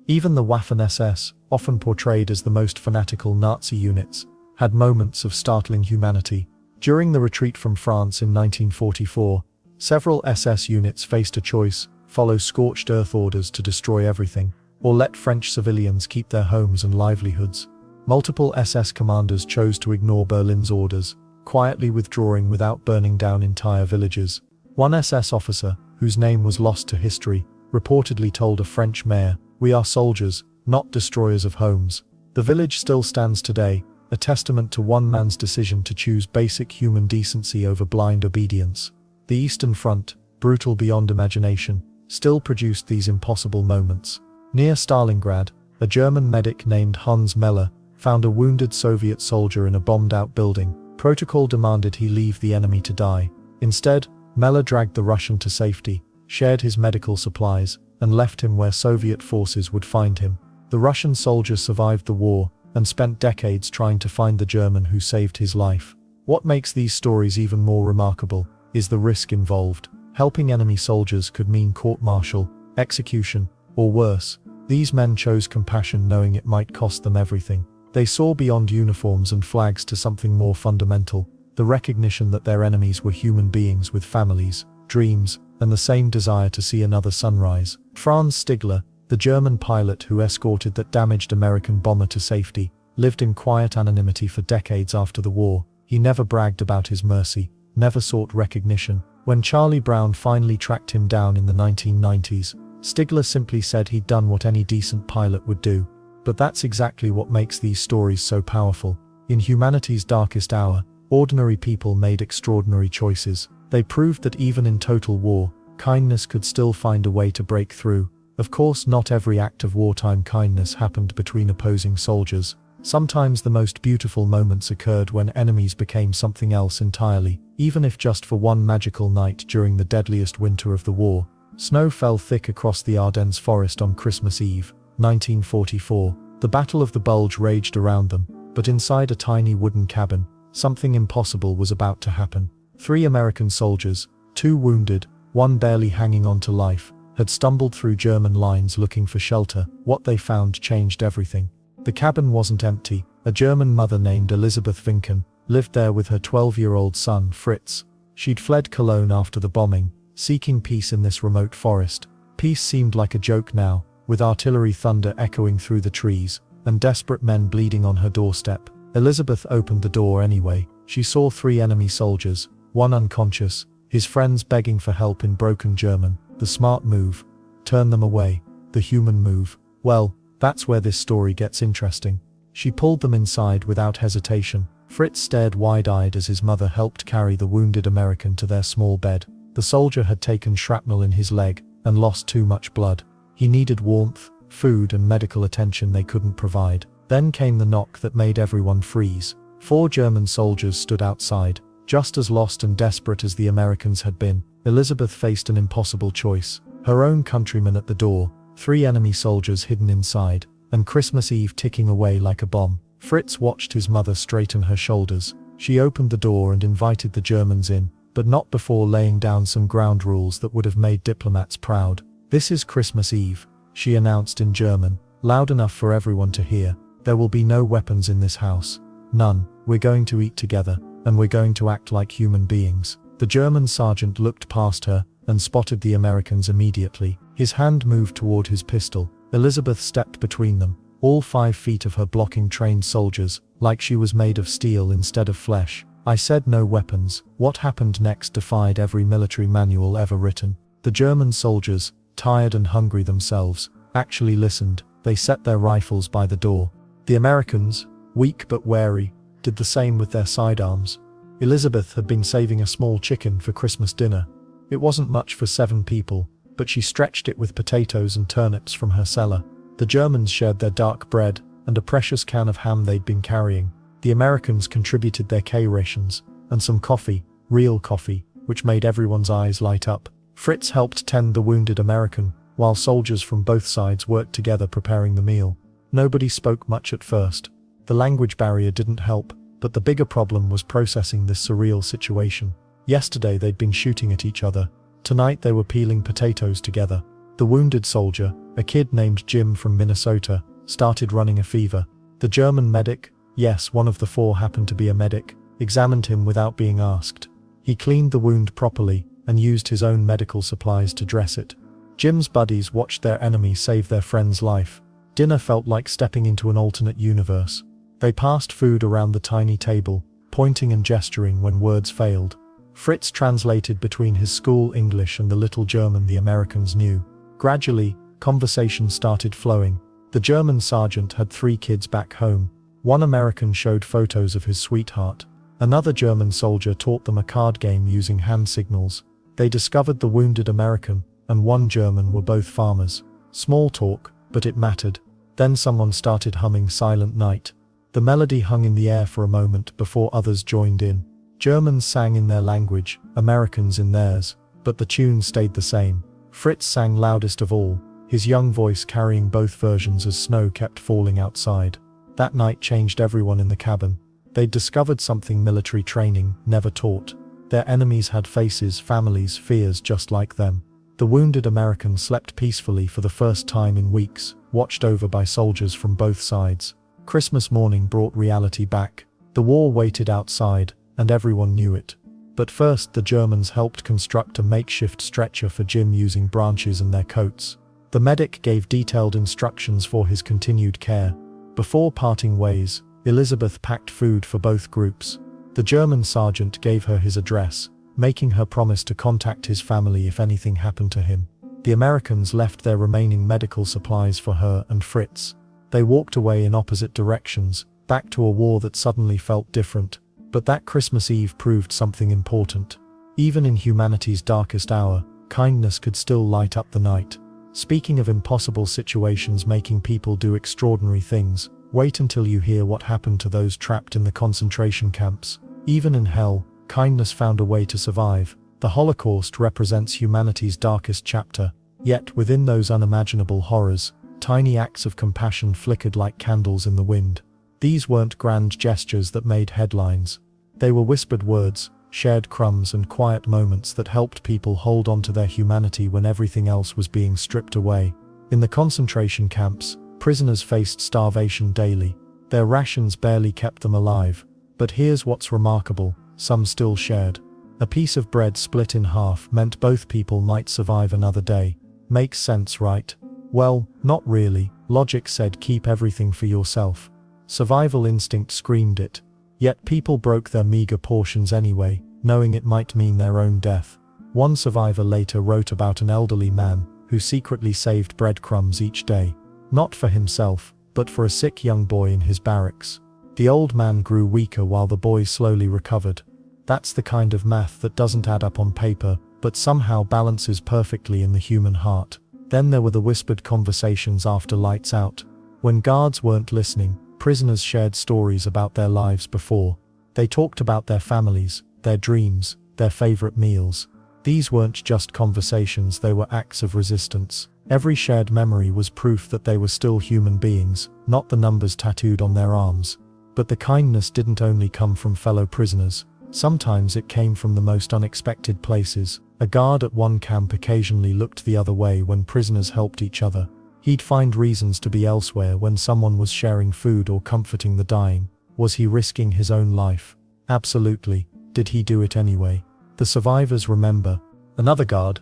Even the Waffen-SS, often portrayed as the most fanatical Nazi units, had moments of startling humanity. During the retreat from France in 1944, several SS units faced a choice: follow scorched earth orders to destroy everything, or let French civilians keep their homes and livelihoods. Multiple SS commanders chose to ignore Berlin's orders, quietly withdrawing without burning down entire villages. One SS officer, whose name was lost to history, reportedly told a French mayor, "We are soldiers, not destroyers of homes." The village still stands today, a testament to one man's decision to choose basic human decency over blind obedience. The Eastern Front, brutal beyond imagination, still produced these impossible moments. Near Stalingrad, a German medic named Hans Meller found a wounded Soviet soldier in a bombed-out building. Protocol demanded he leave the enemy to die. Instead, Meller dragged the Russian to safety, shared his medical supplies, and left him where Soviet forces would find him. The Russian soldier survived the war and spent decades trying to find the German who saved his life. What makes these stories even more remarkable is the risk involved. Helping enemy soldiers could mean court-martial, execution, or worse. These men chose compassion knowing it might cost them everything. They saw beyond uniforms and flags to something more fundamental: the recognition that their enemies were human beings with families, dreams, and the same desire to see another sunrise. Franz Stigler, the German pilot who escorted that damaged American bomber to safety, lived in quiet anonymity for decades after the war. He never bragged about his mercy, never sought recognition. When Charlie Brown finally tracked him down in the 1990s, Stigler simply said he'd done what any decent pilot would do. But that's exactly what makes these stories so powerful. In humanity's darkest hour, ordinary people made extraordinary choices. They proved that even in total war, kindness could still find a way to break through. Of course, not every act of wartime kindness happened between opposing soldiers. Sometimes the most beautiful moments occurred when enemies became something else entirely, even if just for one magical night during the deadliest winter of the war. Snow fell thick across the Ardennes forest on Christmas Eve, 1944. The Battle of the Bulge raged around them, but inside a tiny wooden cabin, something impossible was about to happen. 3 American soldiers, 2 wounded, 1 barely hanging on to life, had stumbled through German lines looking for shelter. What they found changed everything. The cabin wasn't empty. A German mother named Elisabeth Winken lived there with her 12-year-old son, Fritz. She'd fled Cologne after the bombing, seeking peace in this remote forest. Peace seemed like a joke now, with artillery thunder echoing through the trees, and desperate men bleeding on her doorstep. Elizabeth opened the door anyway. She saw 3 enemy soldiers, one unconscious, his friends begging for help in broken German. The smart move. Turn them away. The human move. Well, that's where this story gets interesting. She pulled them inside without hesitation. Fritz stared wide-eyed as his mother helped carry the wounded American to their small bed. The soldier had taken shrapnel in his leg and lost too much blood. He needed warmth, food and medical attention they couldn't provide. Then came the knock that made everyone freeze. 4 German soldiers stood outside, just as lost and desperate as the Americans had been. Elizabeth faced an impossible choice. Her own countrymen at the door, 3 enemy soldiers hidden inside, and Christmas Eve ticking away like a bomb. Fritz watched his mother straighten her shoulders. She opened the door and invited the Germans in, but not before laying down some ground rules that would have made diplomats proud. "This is Christmas Eve," she announced in German, loud enough for everyone to hear. "There will be no weapons in this house. None. We're going to eat together, and we're going to act like human beings." The German sergeant looked past her and spotted the Americans immediately. His hand moved toward his pistol. Elizabeth stepped between them, all 5 feet of her blocking trained soldiers, like she was made of steel instead of flesh. "I said no weapons." What happened next defied every military manual ever written. The German soldiers, tired and hungry themselves, actually listened. They set their rifles by the door. The Americans, weak but wary, did the same with their sidearms. Elizabeth had been saving a small chicken for Christmas dinner. It wasn't much for 7 people, but she stretched it with potatoes and turnips from her cellar. The Germans shared their dark bread and a precious can of ham they'd been carrying. The Americans contributed their K-rations and some coffee, real coffee, which made everyone's eyes light up. Fritz helped tend the wounded American, while soldiers from both sides worked together preparing the meal. Nobody spoke much at first. The language barrier didn't help, but the bigger problem was processing this surreal situation. Yesterday they'd been shooting at each other. Tonight they were peeling potatoes together. The wounded soldier, a kid named Jim from Minnesota, started running a fever. The German medic, yes, one of the 4 happened to be a medic, examined him without being asked. He cleaned the wound properly and used his own medical supplies to dress it. Jim's buddies watched their enemy save their friend's life. Dinner felt like stepping into an alternate universe. They passed food around the tiny table, pointing and gesturing when words failed. Fritz translated between his school English and the little German the Americans knew. Gradually, conversation started flowing. The German sergeant had 3 kids back home. One American showed photos of his sweetheart. Another German soldier taught them a card game using hand signals. They discovered the wounded American and one German were both farmers. Small talk, but it mattered. Then someone started humming Silent Night. The melody hung in the air for a moment before others joined in. Germans sang in their language, Americans in theirs, but the tune stayed the same. Fritz sang loudest of all, his young voice carrying both versions as snow kept falling outside. That night changed everyone in the cabin. They'd discovered something military training never taught. Their enemies had faces, families, fears just like them. The wounded American slept peacefully for the first time in weeks, watched over by soldiers from both sides. Christmas morning brought reality back. The war waited outside, and everyone knew it. But first the Germans helped construct a makeshift stretcher for Jim using branches and their coats. The medic gave detailed instructions for his continued care. Before parting ways, Elizabeth packed food for both groups. The German sergeant gave her his address, making her promise to contact his family if anything happened to him. The Americans left their remaining medical supplies for her and Fritz. They walked away in opposite directions, back to a war that suddenly felt different. But that Christmas Eve proved something important. Even in humanity's darkest hour, kindness could still light up the night. Speaking of impossible situations making people do extraordinary things, wait until you hear what happened to those trapped in the concentration camps. Even in hell, kindness found a way to survive. The Holocaust represents humanity's darkest chapter, yet within those unimaginable horrors, tiny acts of compassion flickered like candles in the wind. These weren't grand gestures that made headlines. They were whispered words, shared crumbs and quiet moments that helped people hold on to their humanity when everything else was being stripped away. In the concentration camps, prisoners faced starvation daily. Their rations barely kept them alive. But here's what's remarkable, some still shared. A piece of bread split in half meant both people might survive another day. Makes sense, right? Well, not really. Logic said keep everything for yourself. Survival instinct screamed it. Yet people broke their meager portions anyway, knowing it might mean their own death. One survivor later wrote about an elderly man who secretly saved breadcrumbs each day. Not for himself, but for a sick young boy in his barracks. The old man grew weaker while the boy slowly recovered. That's the kind of math that doesn't add up on paper, but somehow balances perfectly in the human heart. Then there were the whispered conversations after lights out. When guards weren't listening, prisoners shared stories about their lives before. They talked about their families, their dreams, their favorite meals. These weren't just conversations, they were acts of resistance. Every shared memory was proof that they were still human beings, not the numbers tattooed on their arms. But the kindness didn't only come from fellow prisoners. Sometimes it came from the most unexpected places. A guard at one camp occasionally looked the other way when prisoners helped each other. He'd find reasons to be elsewhere when someone was sharing food or comforting the dying. Was he risking his own life? Absolutely. Did he do it anyway? The survivors remember. Another guard,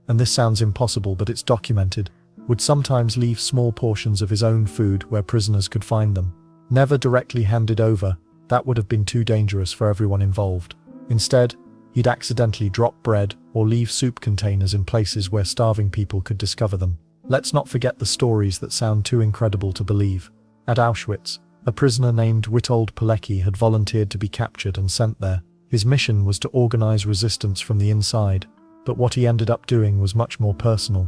and this sounds impossible but it's documented, would sometimes leave small portions of his own food where prisoners could find them. Never directly handed over, that would have been too dangerous for everyone involved. Instead, he'd accidentally drop bread or leave soup containers in places where starving people could discover them. Let's not forget the stories that sound too incredible to believe. At Auschwitz, a prisoner named Witold Pilecki had volunteered to be captured and sent there. His mission was to organize resistance from the inside, but what he ended up doing was much more personal.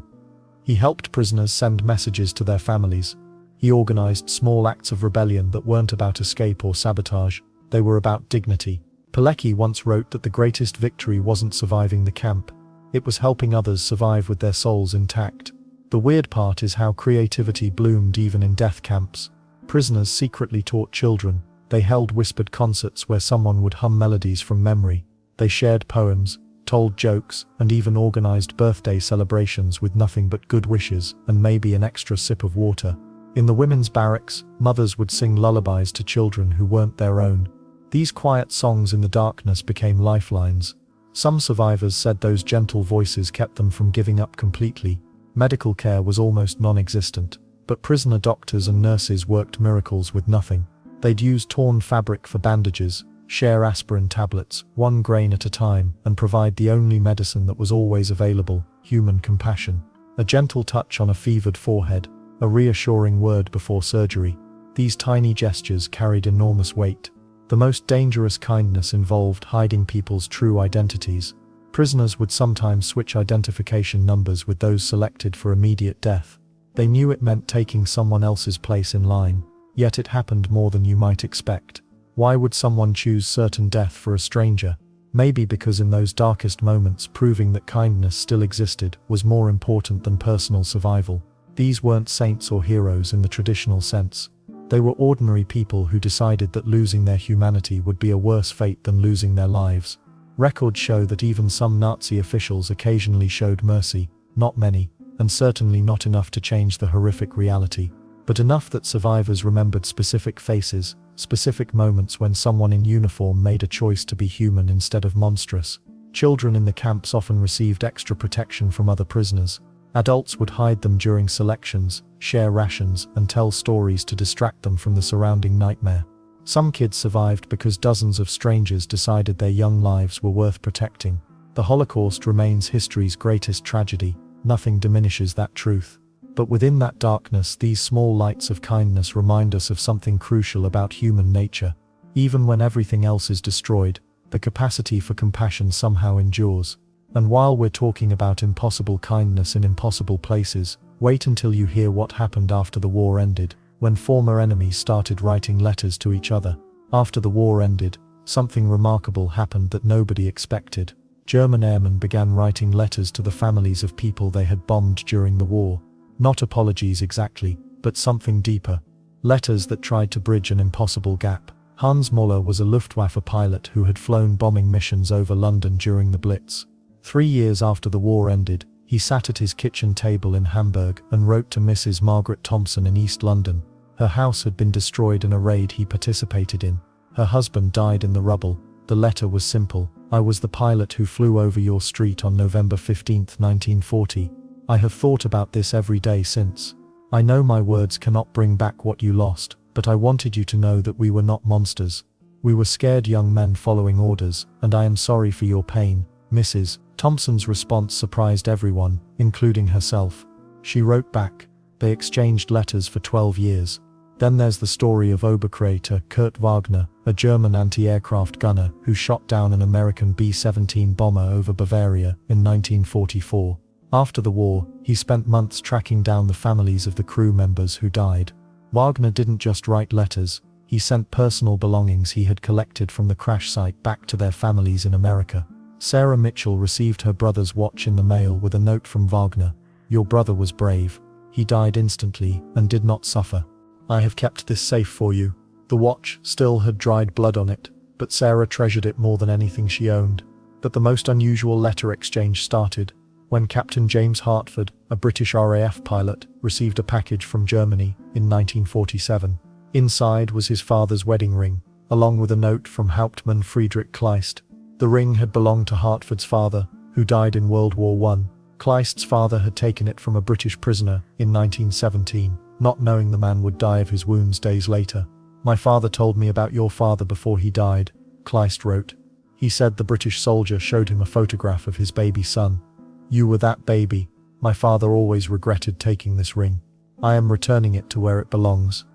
He helped prisoners send messages to their families. He organized small acts of rebellion that weren't about escape or sabotage, they were about dignity. Pilecki once wrote that the greatest victory wasn't surviving the camp, it was helping others survive with their souls intact. The weird part is how creativity bloomed even in death camps. Prisoners secretly taught children. They held whispered concerts where someone would hum melodies from memory. They shared poems, told jokes, and even organized birthday celebrations with nothing but good wishes and maybe an extra sip of water. In the women's barracks, mothers would sing lullabies to children who weren't their own. These quiet songs in the darkness became lifelines. Some survivors said those gentle voices kept them from giving up completely. Medical care was almost non-existent, but prisoner doctors and nurses worked miracles with nothing. They'd use torn fabric for bandages, share aspirin tablets, 1 grain at a time, and provide the only medicine that was always available, human compassion. A gentle touch on a fevered forehead, a reassuring word before surgery. These tiny gestures carried enormous weight. The most dangerous kindness involved hiding people's true identities. Prisoners would sometimes switch identification numbers with those selected for immediate death. They knew it meant taking someone else's place in line, yet it happened more than you might expect. Why would someone choose certain death for a stranger? Maybe because in those darkest moments proving that kindness still existed was more important than personal survival. These weren't saints or heroes in the traditional sense. They were ordinary people who decided that losing their humanity would be a worse fate than losing their lives. Records show that even some Nazi officials occasionally showed mercy, not many, and certainly not enough to change the horrific reality, but enough that survivors remembered specific faces, specific moments when someone in uniform made a choice to be human instead of monstrous. Children in the camps often received extra protection from other prisoners. Adults would hide them during selections, share rations, and tell stories to distract them from the surrounding nightmare. Some kids survived because dozens of strangers decided their young lives were worth protecting. The Holocaust remains history's greatest tragedy. Nothing diminishes that truth. But within that darkness, these small lights of kindness remind us of something crucial about human nature. Even when everything else is destroyed, the capacity for compassion somehow endures. And while we're talking about impossible kindness in impossible places, wait until you hear what happened after the war ended, when former enemies started writing letters to each other. After the war ended, something remarkable happened that nobody expected. German airmen began writing letters to the families of people they had bombed during the war. Not apologies exactly, but something deeper. Letters that tried to bridge an impossible gap. Hans Moller was a Luftwaffe pilot who had flown bombing missions over London during the Blitz. 3 years after the war ended, he sat at his kitchen table in Hamburg and wrote to Mrs. Margaret Thompson in East London. Her house had been destroyed in a raid he participated in. Her husband died in the rubble. The letter was simple: I was the pilot who flew over your street on November 15, 1940. I have thought about this every day since. I know my words cannot bring back what you lost, but I wanted you to know that we were not monsters. We were scared young men following orders, and I am sorry for your pain, Mrs. Thompson's response surprised everyone, including herself. She wrote back. They exchanged letters for 12 years. Then there's the story of Oberkreiter Kurt Wagner, a German anti-aircraft gunner who shot down an American B-17 bomber over Bavaria in 1944. After the war, he spent months tracking down the families of the crew members who died. Wagner didn't just write letters, he sent personal belongings he had collected from the crash site back to their families in America. Sarah Mitchell received her brother's watch in the mail with a note from Wagner. Your brother was brave. He died instantly and did not suffer. I have kept this safe for you. The watch still had dried blood on it, but Sarah treasured it more than anything she owned. But the most unusual letter exchange started when Captain James Hartford, a British RAF pilot, received a package from Germany in 1947. Inside was his father's wedding ring, along with a note from Hauptmann Friedrich Kleist. The ring had belonged to Hartford's father, who died in World War I. Kleist's father had taken it from a British prisoner in 1917, not knowing the man would die of his wounds days later. My father told me about your father before he died, Kleist wrote. He said the British soldier showed him a photograph of his baby son. You were that baby. My father always regretted taking this ring. I am returning it to where it belongs.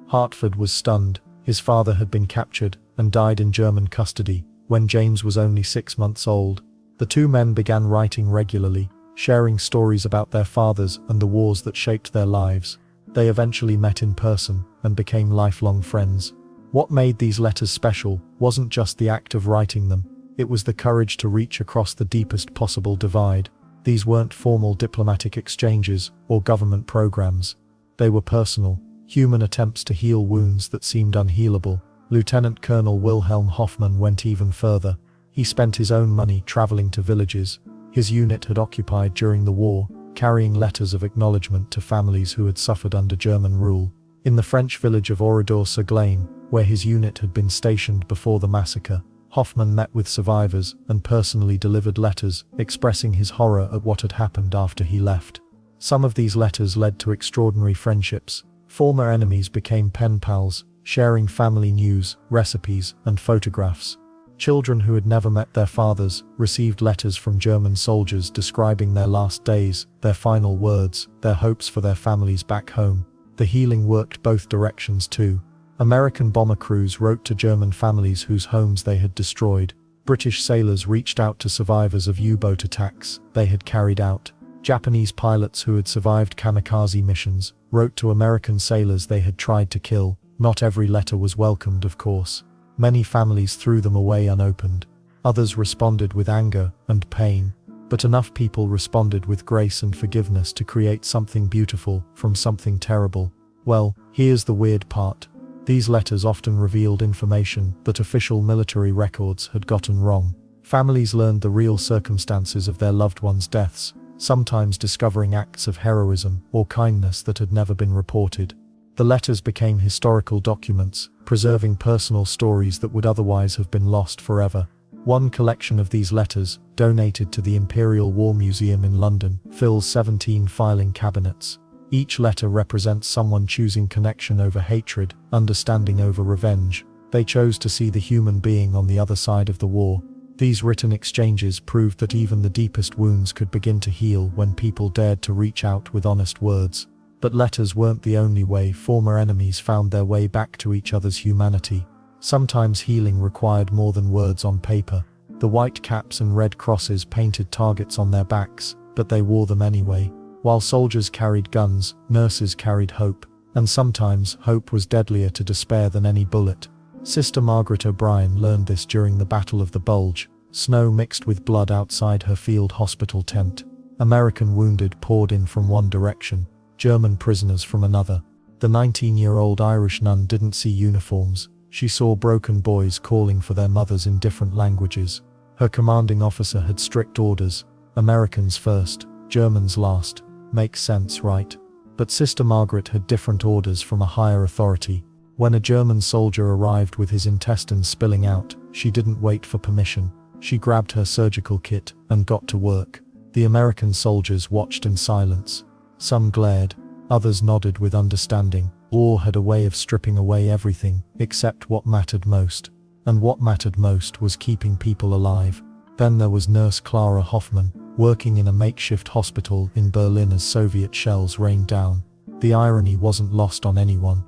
Hartford was stunned. His father had been captured and died in German custody when James was only 6 months old. The two men began writing regularly, sharing stories about their fathers and the wars that shaped their lives. They eventually met in person and became lifelong friends. What made these letters special wasn't just the act of writing them, it was the courage to reach across the deepest possible divide. These weren't formal diplomatic exchanges or government programs. They were personal, human attempts to heal wounds that seemed unhealable. Lieutenant Colonel Wilhelm Hoffmann went even further. He spent his own money traveling to villages his unit had occupied during the war, carrying letters of acknowledgement to families who had suffered under German rule. In the French village of Oradour-sur-Glane, where his unit had been stationed before the massacre, Hoffmann met with survivors and personally delivered letters expressing his horror at what had happened after he left. Some of these letters led to extraordinary friendships. Former enemies became pen pals, sharing family news, recipes, and photographs. Children who had never met their fathers received letters from German soldiers describing their last days, their final words, their hopes for their families back home. The healing worked both directions too. American bomber crews wrote to German families whose homes they had destroyed. British sailors reached out to survivors of U-boat attacks they had carried out. Japanese pilots who had survived kamikaze missions wrote to American sailors they had tried to kill. Not every letter was welcomed, of course. Many families threw them away unopened. Others responded with anger and pain. But enough people responded with grace and forgiveness to create something beautiful from something terrible. Well, here's the weird part. These letters often revealed information that official military records had gotten wrong. Families learned the real circumstances of their loved ones' deaths, sometimes discovering acts of heroism or kindness that had never been reported. The letters became historical documents, preserving personal stories that would otherwise have been lost forever. One collection of these letters, donated to the Imperial War Museum in London, fills 17 filing cabinets. Each letter represents someone choosing connection over hatred, understanding over revenge. They chose to see the human being on the other side of the war. These written exchanges proved that even the deepest wounds could begin to heal when people dared to reach out with honest words. But letters weren't the only way former enemies found their way back to each other's humanity. Sometimes healing required more than words on paper. The white caps and red crosses painted targets on their backs, but they wore them anyway. While soldiers carried guns, nurses carried hope, and sometimes hope was deadlier to despair than any bullet. Sister Margaret O'Brien learned this during the Battle of the Bulge. Snow mixed with blood outside her field hospital tent. American wounded poured in from one direction, German prisoners from another. The 19-year-old Irish nun didn't see uniforms. She saw broken boys calling for their mothers in different languages. Her commanding officer had strict orders: Americans first, Germans last. Makes sense, right? But Sister Margaret had different orders from a higher authority. When a German soldier arrived with his intestines spilling out, she didn't wait for permission. She grabbed her surgical kit and got to work. The American soldiers watched in silence. Some glared, others nodded with understanding. War had a way of stripping away everything except what mattered most. And what mattered most was keeping people alive. Then there was Nurse Clara Hoffman, working in a makeshift hospital in Berlin as Soviet shells rained down. The irony wasn't lost on anyone.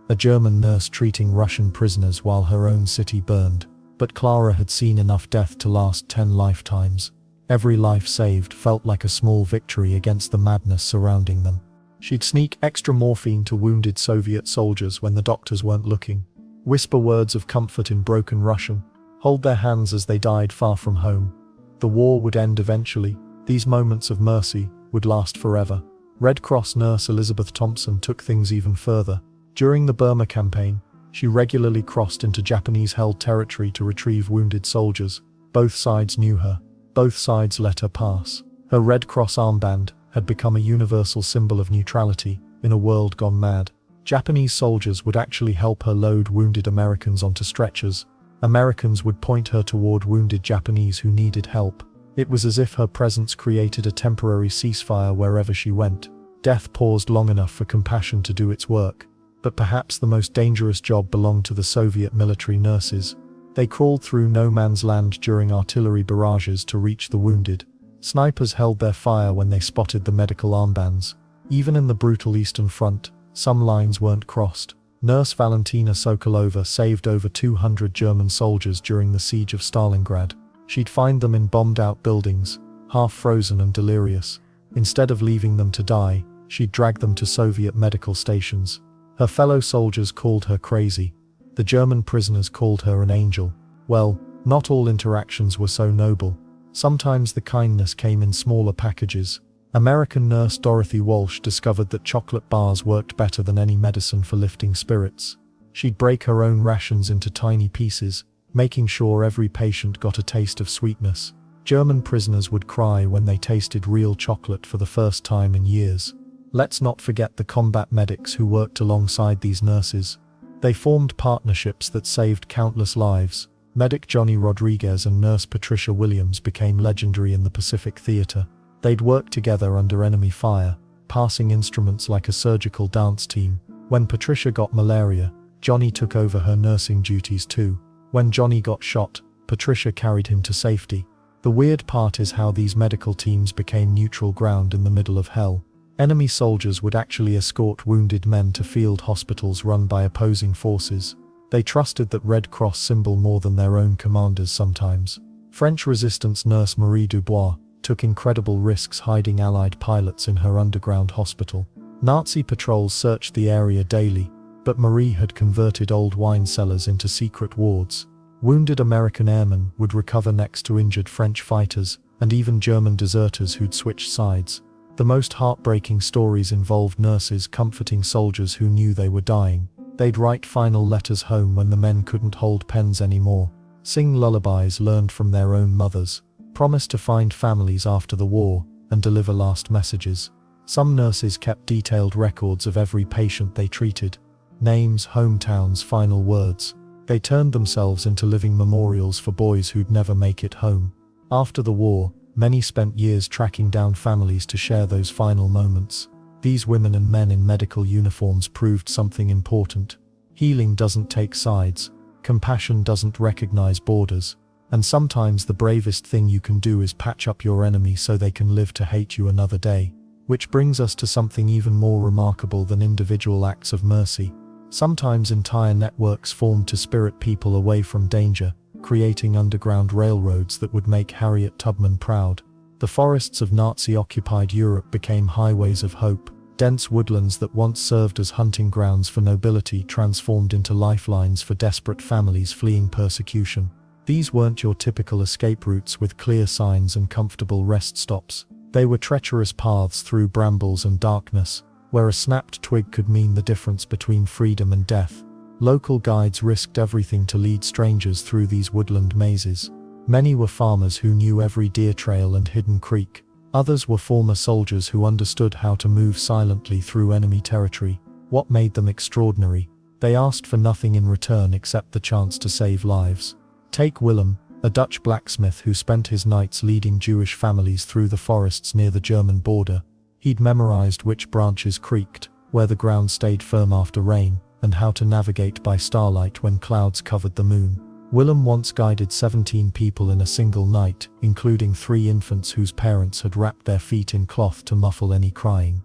A German nurse treating Russian prisoners while her own city burned. But Clara had seen enough death to last 10 lifetimes. Every life saved felt like a small victory against the madness surrounding them. She'd sneak extra morphine to wounded Soviet soldiers when the doctors weren't looking. Whisper words of comfort in broken Russian. Hold their hands as they died far from home. The war would end eventually. These moments of mercy would last forever. Red Cross nurse Elizabeth Thompson took things even further. During the Burma campaign, she regularly crossed into Japanese-held territory to retrieve wounded soldiers. Both sides knew her. Both sides let her pass. Her Red Cross armband had become a universal symbol of neutrality in a world gone mad. Japanese soldiers would actually help her load wounded Americans onto stretchers. Americans would point her toward wounded Japanese who needed help. It was as if her presence created a temporary ceasefire wherever she went. Death paused long enough for compassion to do its work. But perhaps the most dangerous job belonged to the Soviet military nurses. They crawled through no man's land during artillery barrages to reach the wounded. Snipers held their fire when they spotted the medical armbands. Even in the brutal Eastern Front, some lines weren't crossed. Nurse Valentina Sokolova saved over 200 German soldiers during the siege of Stalingrad. She'd find them in bombed-out buildings, half frozen and delirious. Instead of leaving them to die, she'd drag them to Soviet medical stations. Her fellow soldiers called her crazy. The German prisoners called her an angel. Well, not all interactions were so noble. Sometimes the kindness came in smaller packages. American nurse Dorothy Walsh discovered that chocolate bars worked better than any medicine for lifting spirits. She'd break her own rations into tiny pieces, making sure every patient got a taste of sweetness. German prisoners would cry when they tasted real chocolate for the first time in years. Let's not forget the combat medics who worked alongside these nurses. They formed partnerships that saved countless lives. Medic Johnny Rodriguez and nurse Patricia Williams became legendary in the Pacific Theater. They'd work together under enemy fire, passing instruments like a surgical dance team. When Patricia got malaria, Johnny took over her nursing duties too. When Johnny got shot, Patricia carried him to safety. The weird part is how these medical teams became neutral ground in the middle of hell. Enemy soldiers would actually escort wounded men to field hospitals run by opposing forces. They trusted that Red Cross symbol more than their own commanders sometimes. French resistance nurse Marie Dubois took incredible risks hiding Allied pilots in her underground hospital. Nazi patrols searched the area daily, but Marie had converted old wine cellars into secret wards. Wounded American airmen would recover next to injured French fighters, and even German deserters who'd switched sides. The most heartbreaking stories involved nurses comforting soldiers who knew they were dying. They'd write final letters home when the men couldn't hold pens anymore, sing lullabies learned from their own mothers, promise to find families after the war, and deliver last messages. Some nurses kept detailed records of every patient they treated. Names, hometowns, final words. They turned themselves into living memorials for boys who'd never make it home. After the war, many spent years tracking down families to share those final moments. These women and men in medical uniforms proved something important. Healing doesn't take sides. Compassion doesn't recognize borders. And sometimes the bravest thing you can do is patch up your enemy so they can live to hate you another day. Which brings us to something even more remarkable than individual acts of mercy. Sometimes entire networks formed to spirit people away from danger, creating underground railroads that would make Harriet Tubman proud. The forests of Nazi-occupied Europe became highways of hope. Dense woodlands that once served as hunting grounds for nobility transformed into lifelines for desperate families fleeing persecution. These weren't your typical escape routes with clear signs and comfortable rest stops. They were treacherous paths through brambles and darkness, where a snapped twig could mean the difference between freedom and death. Local guides risked everything to lead strangers through these woodland mazes. Many were farmers who knew every deer trail and hidden creek. Others were former soldiers who understood how to move silently through enemy territory. What made them extraordinary? They asked for nothing in return except the chance to save lives. Take Willem, a Dutch blacksmith who spent his nights leading Jewish families through the forests near the German border. He'd memorized which branches creaked, where the ground stayed firm after rain, and how to navigate by starlight when clouds covered the moon. Willem once guided 17 people in a single night, including 3 infants whose parents had wrapped their feet in cloth to muffle any crying.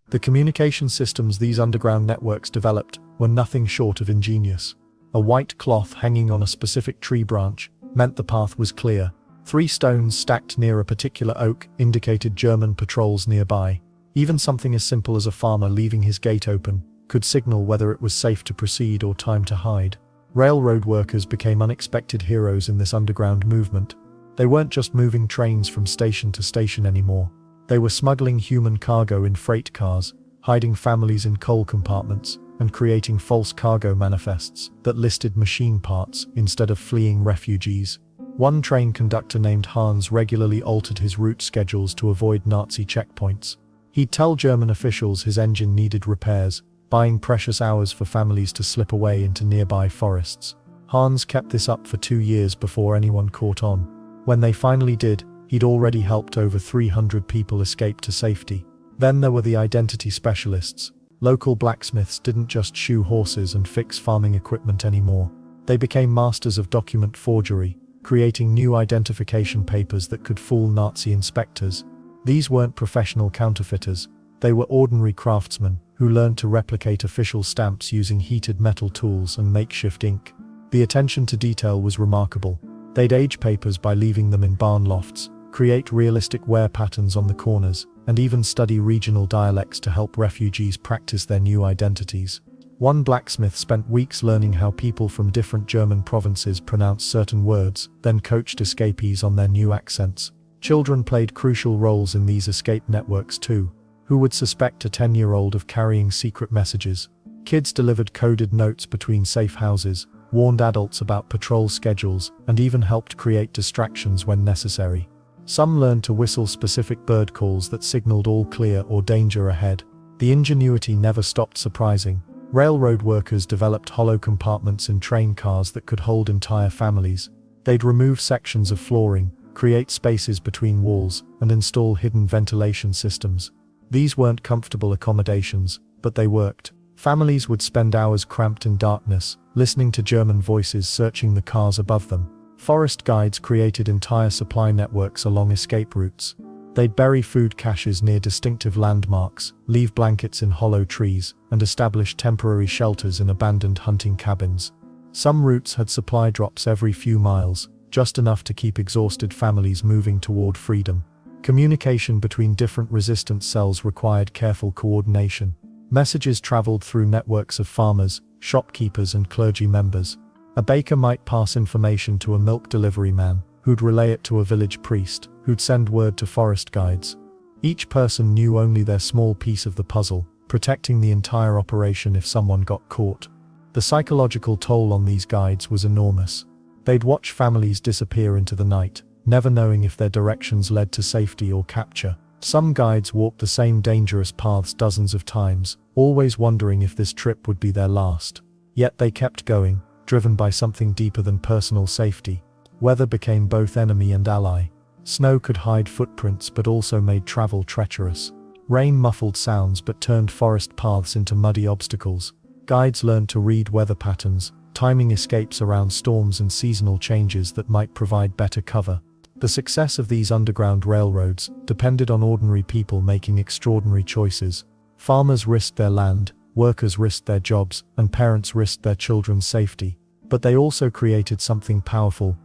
The communication systems these underground networks developed were nothing short of ingenious. A white cloth hanging on a specific tree branch meant the path was clear. 3 stones stacked near a particular oak indicated German patrols nearby. Even something as simple as a farmer leaving his gate open could signal whether it was safe to proceed or time to hide. Railroad workers became unexpected heroes in this underground movement. They weren't just moving trains from station to station anymore. They were smuggling human cargo in freight cars, hiding families in coal compartments, and creating false cargo manifests that listed machine parts instead of fleeing refugees. One train conductor named Hans regularly altered his route schedules to avoid Nazi checkpoints. He'd tell German officials his engine needed repairs, buying precious hours for families to slip away into nearby forests. Hans kept this up for 2 years before anyone caught on. When they finally did, he'd already helped over 300 people escape to safety. Then there were the identity specialists. Local blacksmiths didn't just shoe horses and fix farming equipment anymore. They became masters of document forgery, creating new identification papers that could fool Nazi inspectors. These weren't professional counterfeiters. They were ordinary craftsmen who learned to replicate official stamps using heated metal tools and makeshift ink. The attention to detail was remarkable. They'd age papers by leaving them in barn lofts, create realistic wear patterns on the corners, and even study regional dialects to help refugees practice their new identities. One blacksmith spent weeks learning how people from different German provinces pronounced certain words, then coached escapees on their new accents. Children played crucial roles in these escape networks too. Who would suspect a 10-year-old of carrying secret messages? Kids delivered coded notes between safe houses, warned adults about patrol schedules, and even helped create distractions when necessary. Some learned to whistle specific bird calls that signaled all clear or danger ahead. The ingenuity never stopped surprising. Railroad workers developed hollow compartments in train cars that could hold entire families. They'd remove sections of flooring, create spaces between walls, and install hidden ventilation systems. These weren't comfortable accommodations, but they worked. Families would spend hours cramped in darkness, listening to German voices searching the cars above them. Forest guides created entire supply networks along escape routes. They'd bury food caches near distinctive landmarks, leave blankets in hollow trees, and establish temporary shelters in abandoned hunting cabins. Some routes had supply drops every few miles, just enough to keep exhausted families moving toward freedom. Communication between different resistance cells required careful coordination. Messages traveled through networks of farmers, shopkeepers, and clergy members. A baker might pass information to a milk delivery man, who'd relay it to a village priest, who'd send word to forest guides. Each person knew only their small piece of the puzzle, protecting the entire operation if someone got caught. The psychological toll on these guides was enormous. They'd watch families disappear into the night, never knowing if their directions led to safety or capture. Some guides walked the same dangerous paths dozens of times, always wondering if this trip would be their last. Yet they kept going, driven by something deeper than personal safety. Weather became both enemy and ally. Snow could hide footprints but also made travel treacherous. Rain muffled sounds but turned forest paths into muddy obstacles. Guides learned to read weather patterns, timing escapes around storms and seasonal changes that might provide better cover. The success of these underground railroads depended on ordinary people making extraordinary choices. Farmers risked their land, workers risked their jobs, and parents risked their children's safety. But they also created something powerful,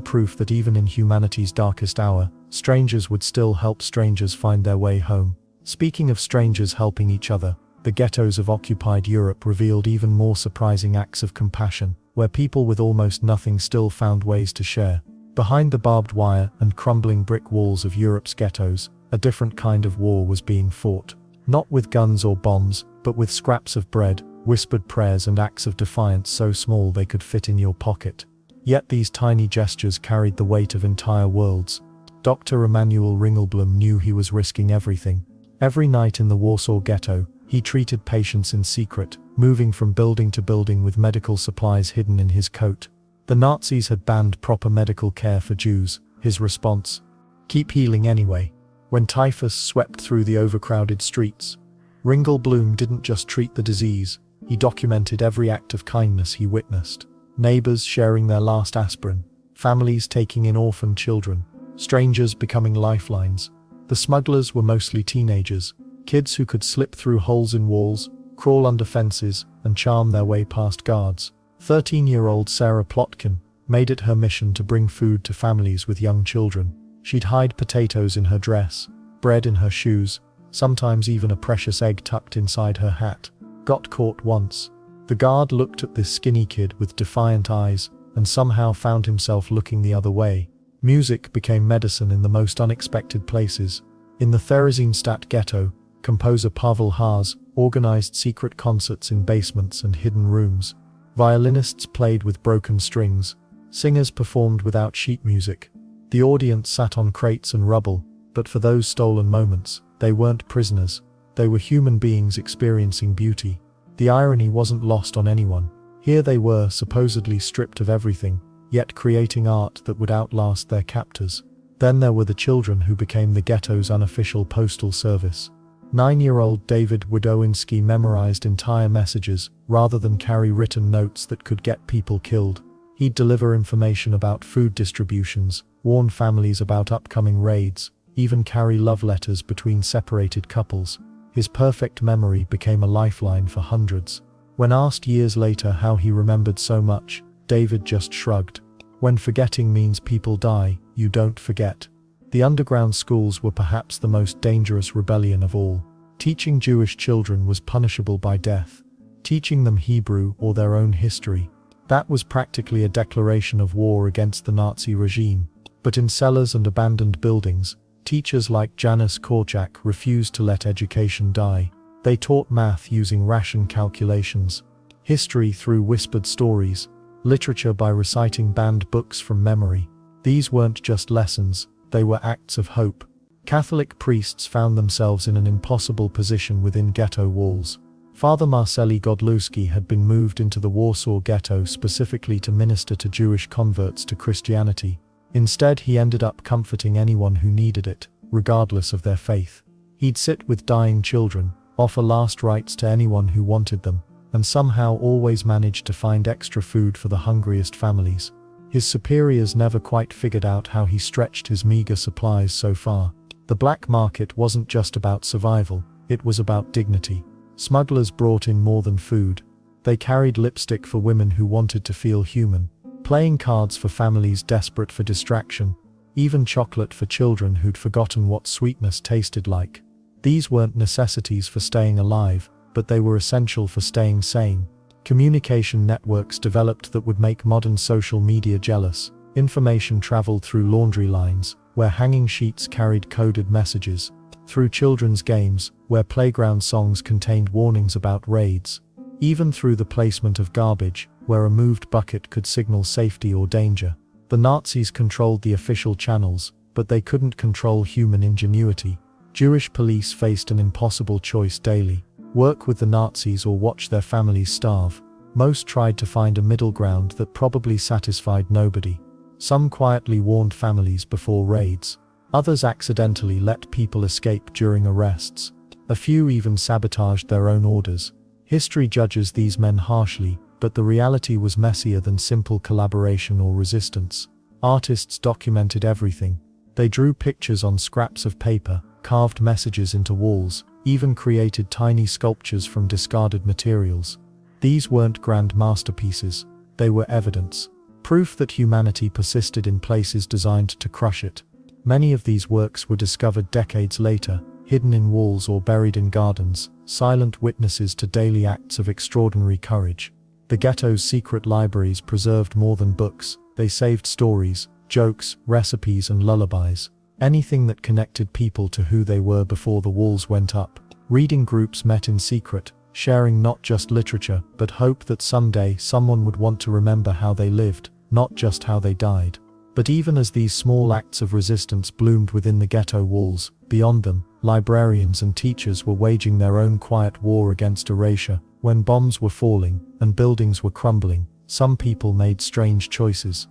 proof that even in humanity's darkest hour, strangers would still help strangers find their way home. Speaking of strangers helping each other, the ghettos of occupied Europe revealed even more surprising acts of compassion, where people with almost nothing still found ways to share. Behind the barbed wire and crumbling brick walls of Europe's ghettos, a different kind of war was being fought. Not with guns or bombs, but with scraps of bread, whispered prayers, and acts of defiance so small they could fit in your pocket. Yet these tiny gestures carried the weight of entire worlds. Dr. Emanuel Ringelblum knew he was risking everything. Every night in the Warsaw ghetto, he treated patients in secret, moving from building to building with medical supplies hidden in his coat. The Nazis had banned proper medical care for Jews. His response? Keep healing anyway. When typhus swept through the overcrowded streets, Ringelblum didn't just treat the disease, he documented every act of kindness he witnessed. Neighbors sharing their last aspirin, families taking in orphan children, strangers becoming lifelines. The smugglers were mostly teenagers, kids who could slip through holes in walls, crawl under fences, and charm their way past guards. 13-year-old Sarah Plotkin made it her mission to bring food to families with young children. She'd hide potatoes in her dress, bread in her shoes, sometimes even a precious egg tucked inside her hat. Got caught once. The guard looked at this skinny kid with defiant eyes, and somehow found himself looking the other way. Music became medicine in the most unexpected places. In the Theresienstadt ghetto, composer Pavel Haas organized secret concerts in basements and hidden rooms. Violinists played with broken strings. Singers performed without sheet music. The audience sat on crates and rubble, but for those stolen moments, they weren't prisoners. They were human beings experiencing beauty. The irony wasn't lost on anyone. Here they were, supposedly stripped of everything, yet creating art that would outlast their captors. Then there were the children who became the ghetto's unofficial postal service. 9-year-old David Widowinski memorized entire messages, rather than carry written notes that could get people killed. He'd deliver information about food distributions, warn families about upcoming raids, even carry love letters between separated couples. His perfect memory became a lifeline for hundreds. When asked years later how he remembered so much, David just shrugged. When forgetting means people die, you don't forget. The underground schools were perhaps the most dangerous rebellion of all. Teaching Jewish children was punishable by death. Teaching them Hebrew or their own history, that was practically a declaration of war against the Nazi regime. But in cellars and abandoned buildings, teachers like Janis Korczak refused to let education die. They taught math using ration calculations, history through whispered stories, literature by reciting banned books from memory. These weren't just lessons, they were acts of hope. Catholic priests found themselves in an impossible position within ghetto walls. Father Marceli Godlewski had been moved into the Warsaw ghetto specifically to minister to Jewish converts to Christianity. Instead, he ended up comforting anyone who needed it, regardless of their faith. He'd sit with dying children, offer last rites to anyone who wanted them, and somehow always managed to find extra food for the hungriest families. His superiors never quite figured out how he stretched his meager supplies so far. The black market wasn't just about survival, it was about dignity. Smugglers brought in more than food. They carried lipstick for women who wanted to feel human, playing cards for families desperate for distraction, even chocolate for children who'd forgotten what sweetness tasted like. These weren't necessities for staying alive, but they were essential for staying sane. Communication networks developed that would make modern social media jealous. Information traveled through laundry lines, where hanging sheets carried coded messages, through children's games, where playground songs contained warnings about raids, even through the placement of garbage, where a moved bucket could signal safety or danger. The Nazis controlled the official channels, but they couldn't control human ingenuity. Jewish police faced an impossible choice daily: work with the Nazis or watch their families starve. Most tried to find a middle ground that probably satisfied nobody. Some quietly warned families before raids. Others accidentally let people escape during arrests. A few even sabotaged their own orders. History judges these men harshly, but the reality was messier than simple collaboration or resistance. Artists documented everything. They drew pictures on scraps of paper, carved messages into walls, even created tiny sculptures from discarded materials. These weren't grand masterpieces, they were evidence. Proof that humanity persisted in places designed to crush it. Many of these works were discovered decades later, hidden in walls or buried in gardens, silent witnesses to daily acts of extraordinary courage. The ghetto's secret libraries preserved more than books. They saved stories, jokes, recipes, and lullabies. Anything that connected people to who they were before the walls went up. Reading groups met in secret, sharing not just literature, but hope that someday someone would want to remember how they lived, not just how they died. But even as these small acts of resistance bloomed within the ghetto walls, beyond them, librarians and teachers were waging their own quiet war against erasure. When bombs were falling and buildings were crumbling, Some people made strange choices,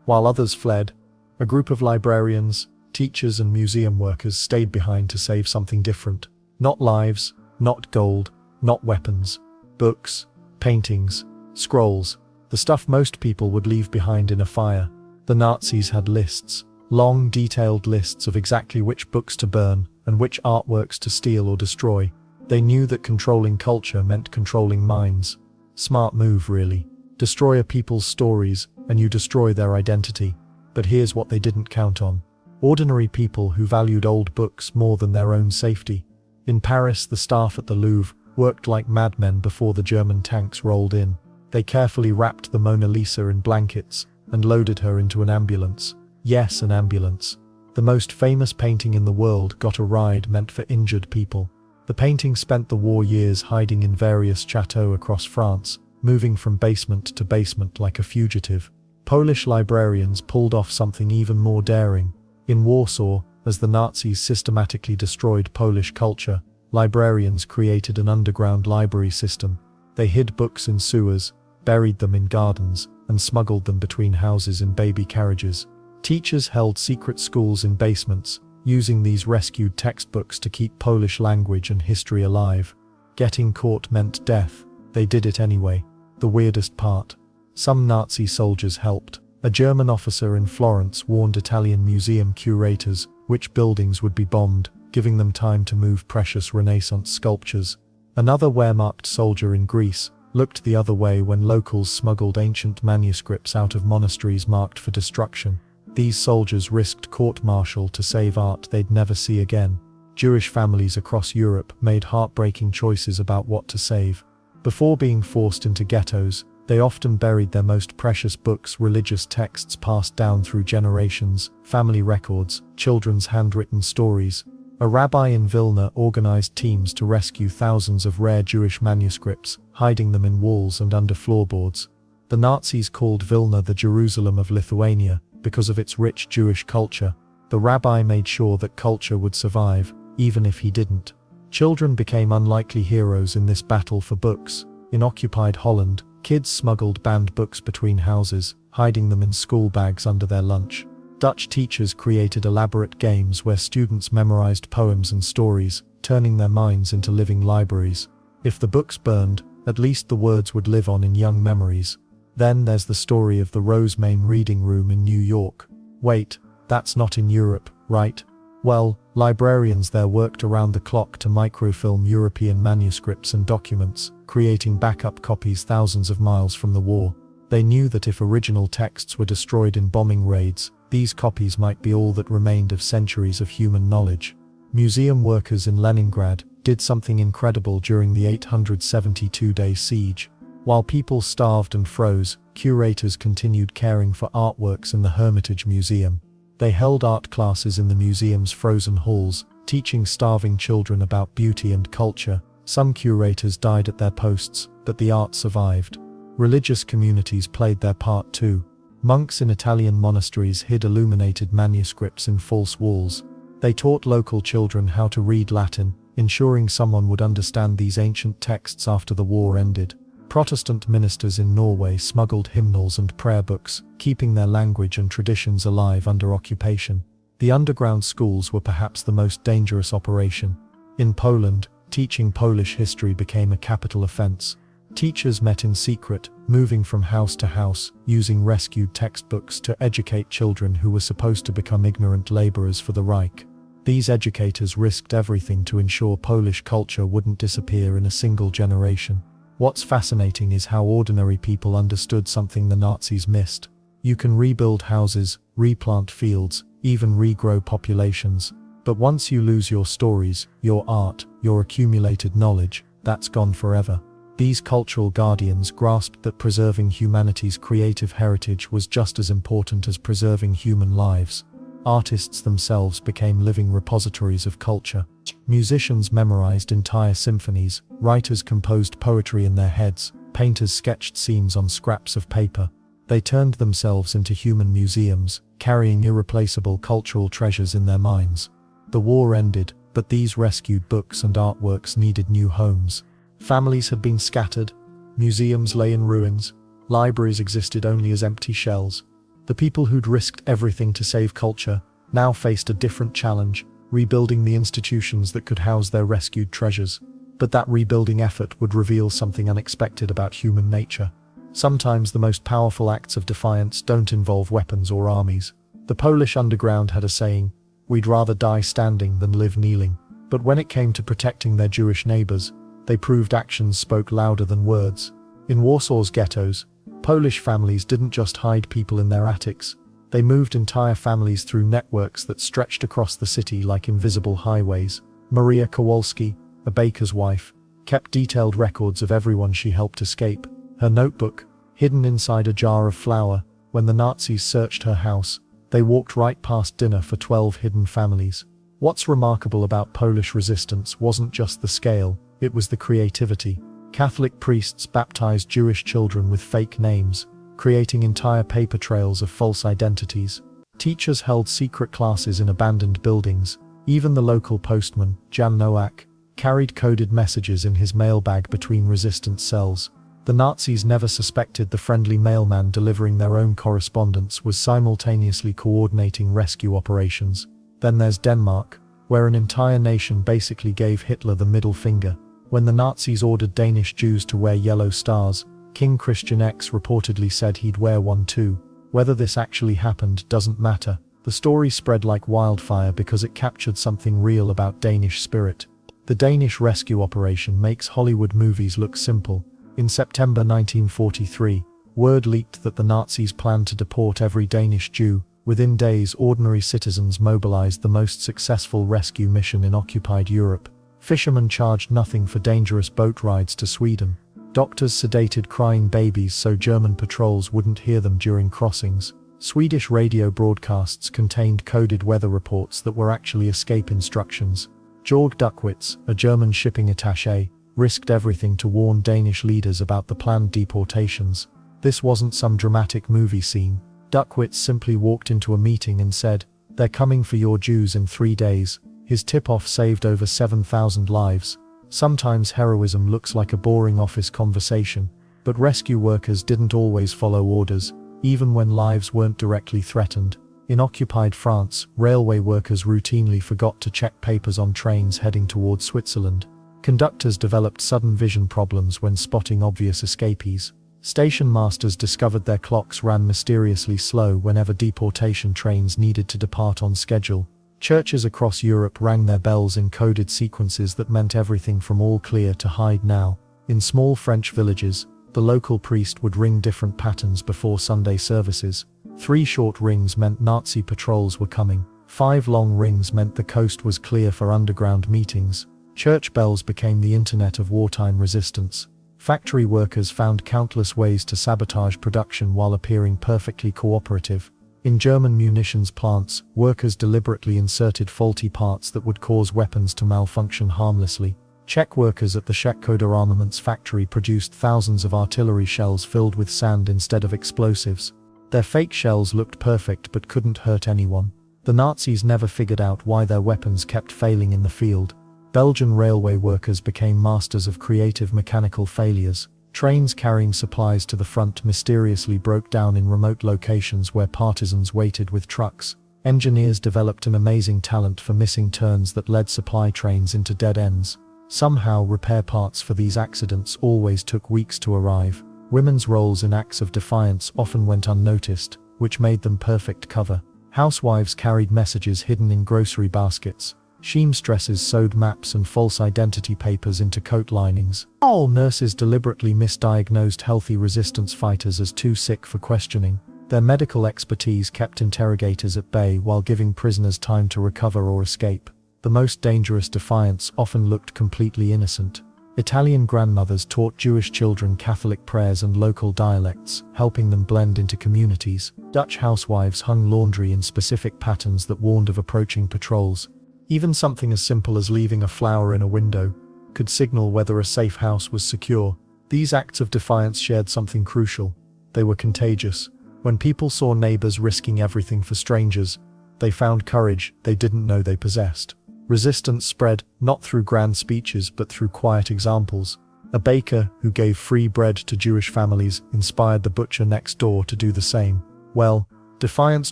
while others fled. A group of librarians, teachers and museum workers stayed behind to save something different. Not lives, not gold, not weapons. Books, paintings, scrolls, the stuff most people would leave behind in a fire. The Nazis had lists, long detailed lists of exactly which books to burn and which artworks to steal or destroy. They knew that controlling culture meant controlling minds. Smart move, really. Destroy a people's stories, and you destroy their identity. But here's what they didn't count on. Ordinary people who valued old books more than their own safety. In Paris, the staff at the Louvre worked like madmen before the German tanks rolled in. They carefully wrapped the Mona Lisa in blankets and loaded her into an ambulance. Yes, an ambulance. The most famous painting in the world got a ride meant for injured people. The painting spent the war years hiding in various chateaux across France, moving from basement to basement like a fugitive. Polish librarians pulled off something even more daring. In Warsaw, as the Nazis systematically destroyed Polish culture, librarians created an underground library system. They hid books in sewers, buried them in gardens, and smuggled them between houses in baby carriages. Teachers held secret schools in basements, using these rescued textbooks to keep Polish language and history alive. Getting caught meant death. They did it anyway. The weirdest part. Some Nazi soldiers helped. A German officer in Florence warned Italian museum curators which buildings would be bombed, giving them time to move precious Renaissance sculptures. Another Wehrmacht soldier in Greece looked the other way when locals smuggled ancient manuscripts out of monasteries marked for destruction. These soldiers risked court-martial to save art they'd never see again. Jewish families across Europe made heartbreaking choices about what to save. Before being forced into ghettos, they often buried their most precious books, religious texts passed down through generations, family records, children's handwritten stories. A rabbi in Vilna organized teams to rescue thousands of rare Jewish manuscripts, hiding them in walls and under floorboards. The Nazis called Vilna the Jerusalem of Lithuania because of its rich Jewish culture. The rabbi made sure that culture would survive, even if he didn't. Children became unlikely heroes in this battle for books. In occupied Holland, kids smuggled banned books between houses, hiding them in school bags under their lunch. Dutch teachers created elaborate games where students memorized poems and stories, turning their minds into living libraries. If the books burned, at least the words would live on in young memories. Then there's the story of the Rosemain Reading Room in New York. Wait, that's not in Europe, right? Well, librarians there worked around the clock to microfilm European manuscripts and documents, creating backup copies thousands of miles from the war. They knew that if original texts were destroyed in bombing raids, these copies might be all that remained of centuries of human knowledge. Museum workers in Leningrad did something incredible during the 872-day siege. While people starved and froze, curators continued caring for artworks in the Hermitage Museum. They held art classes in the museum's frozen halls, teaching starving children about beauty and culture. Some curators died at their posts, but the art survived. Religious communities played their part too. Monks in Italian monasteries hid illuminated manuscripts in false walls. They taught local children how to read Latin, ensuring someone would understand these ancient texts after the war ended. Protestant ministers in Norway smuggled hymnals and prayer books, keeping their language and traditions alive under occupation. The underground schools were perhaps the most dangerous operation. In Poland, teaching Polish history became a capital offense. Teachers met in secret, moving from house to house, using rescued textbooks to educate children who were supposed to become ignorant laborers for the Reich. These educators risked everything to ensure Polish culture wouldn't disappear in a single generation. What's fascinating is how ordinary people understood something the Nazis missed. You can rebuild houses, replant fields, even regrow populations. But once you lose your stories, your art, your accumulated knowledge, that's gone forever. These cultural guardians grasped that preserving humanity's creative heritage was just as important as preserving human lives. Artists themselves became living repositories of culture. Musicians memorized entire symphonies, writers composed poetry in their heads, painters sketched scenes on scraps of paper. They turned themselves into human museums, carrying irreplaceable cultural treasures in their minds. The war ended, but these rescued books and artworks needed new homes. Families had been scattered, museums lay in ruins, libraries existed only as empty shells. The people who'd risked everything to save culture now faced a different challenge, rebuilding the institutions that could house their rescued treasures. But that rebuilding effort would reveal something unexpected about human nature. Sometimes the most powerful acts of defiance don't involve weapons or armies. The Polish underground had a saying, "We'd rather die standing than live kneeling." But when it came to protecting their Jewish neighbors, they proved actions spoke louder than words. In Warsaw's ghettos, Polish families didn't just hide people in their attics. They moved entire families through networks that stretched across the city like invisible highways. Maria Kowalski, a baker's wife, kept detailed records of everyone she helped escape. Her notebook, hidden inside a jar of flour, when the Nazis searched her house, they walked right past dinner for 12 hidden families. What's remarkable about Polish resistance wasn't just the scale, it was the creativity. Catholic priests baptized Jewish children with fake names, creating entire paper trails of false identities. Teachers held secret classes in abandoned buildings. Even the local postman, Jan Nowak, carried coded messages in his mailbag between resistance cells. The Nazis never suspected the friendly mailman delivering their own correspondence was simultaneously coordinating rescue operations. Then there's Denmark, where an entire nation basically gave Hitler the middle finger. When the Nazis ordered Danish Jews to wear yellow stars, King Christian X reportedly said he'd wear one too. Whether this actually happened doesn't matter. The story spread like wildfire because it captured something real about Danish spirit. The Danish rescue operation makes Hollywood movies look simple. In September 1943, word leaked that the Nazis planned to deport every Danish Jew. Within days, ordinary citizens mobilized the most successful rescue mission in occupied Europe. Fishermen charged nothing for dangerous boat rides to Sweden. Doctors sedated crying babies so German patrols wouldn't hear them during crossings. Swedish radio broadcasts contained coded weather reports that were actually escape instructions. Jörg Duckwitz, a German shipping attaché, risked everything to warn Danish leaders about the planned deportations. This wasn't some dramatic movie scene. Duckwitz simply walked into a meeting and said, "They're coming for your Jews in 3 days. His tip-off saved over 7,000 lives. Sometimes heroism looks like a boring office conversation, but rescue workers didn't always follow orders, even when lives weren't directly threatened. In occupied France, railway workers routinely forgot to check papers on trains heading towards Switzerland. Conductors developed sudden vision problems when spotting obvious escapees. Station masters discovered their clocks ran mysteriously slow whenever deportation trains needed to depart on schedule. Churches across Europe rang their bells in coded sequences that meant everything from all clear to hide now. In small French villages, the local priest would ring different patterns before Sunday services. 3 short rings meant Nazi patrols were coming. 5 long rings meant the coast was clear for underground meetings. Church bells became the internet of wartime resistance. Factory workers found countless ways to sabotage production while appearing perfectly cooperative. In German munitions plants, workers deliberately inserted faulty parts that would cause weapons to malfunction harmlessly. Czech workers at the Szkoda armaments factory produced thousands of artillery shells filled with sand instead of explosives. Their fake shells looked perfect but couldn't hurt anyone. The Nazis never figured out why their weapons kept failing in the field. Belgian railway workers became masters of creative mechanical failures. Trains carrying supplies to the front mysteriously broke down in remote locations where partisans waited with trucks. Engineers developed an amazing talent for missing turns that led supply trains into dead ends. Somehow, repair parts for these accidents always took weeks to arrive. Women's roles in acts of defiance often went unnoticed, which made them perfect cover. Housewives carried messages hidden in grocery baskets. Seamstresses sewed maps and false identity papers into coat linings. All nurses deliberately misdiagnosed healthy resistance fighters as too sick for questioning. Their medical expertise kept interrogators at bay while giving prisoners time to recover or escape. The most dangerous defiance often looked completely innocent. Italian grandmothers taught Jewish children Catholic prayers and local dialects, helping them blend into communities. Dutch housewives hung laundry in specific patterns that warned of approaching patrols. Even something as simple as leaving a flower in a window could signal whether a safe house was secure. These acts of defiance shared something crucial. They were contagious. When people saw neighbors risking everything for strangers, they found courage they didn't know they possessed. Resistance spread, not through grand speeches but through quiet examples. A baker who gave free bread to Jewish families inspired the butcher next door to do the same. Well, defiance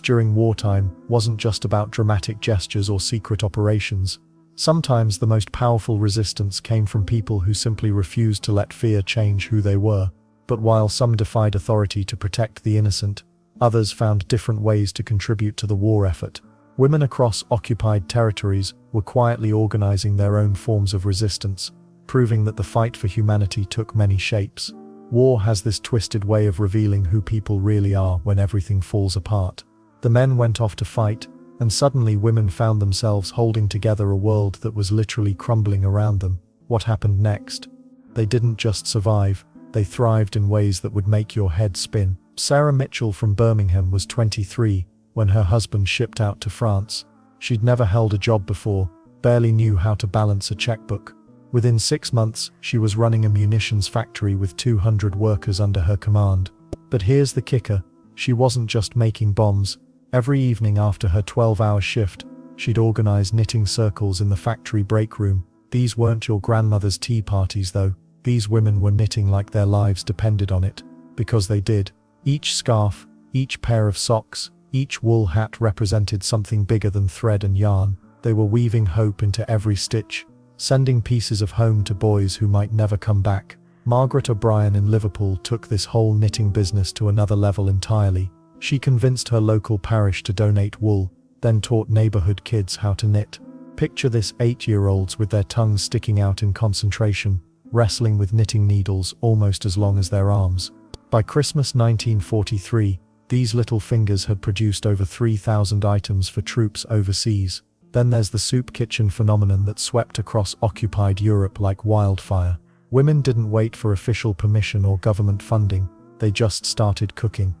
during wartime wasn't just about dramatic gestures or secret operations. Sometimes the most powerful resistance came from people who simply refused to let fear change who they were. But while some defied authority to protect the innocent, others found different ways to contribute to the war effort. Women across occupied territories were quietly organizing their own forms of resistance, proving that the fight for humanity took many shapes. War has this twisted way of revealing who people really are when everything falls apart. The men went off to fight, and suddenly women found themselves holding together a world that was literally crumbling around them. What happened next? They didn't just survive, they thrived in ways that would make your head spin. Sarah Mitchell from Birmingham was 23 when her husband shipped out to France. She'd never held a job before, barely knew how to balance a checkbook. Within 6 months, she was running a munitions factory with 200 workers under her command. But here's the kicker, she wasn't just making bombs. Every evening after her 12-hour shift, she'd organize knitting circles in the factory break room. These weren't your grandmother's tea parties though. These women were knitting like their lives depended on it. Because they did. Each scarf, each pair of socks, each wool hat represented something bigger than thread and yarn. They were weaving hope into every stitch, sending pieces of home to boys who might never come back. Margaret O'Brien in Liverpool took this whole knitting business to another level entirely. She convinced her local parish to donate wool, then taught neighborhood kids how to knit. Picture this: 8-year-olds with their tongues sticking out in concentration, wrestling with knitting needles almost as long as their arms. By Christmas 1943, these little fingers had produced over 3,000 items for troops overseas. Then there's the soup kitchen phenomenon that swept across occupied Europe like wildfire. Women didn't wait for official permission or government funding, they just started cooking.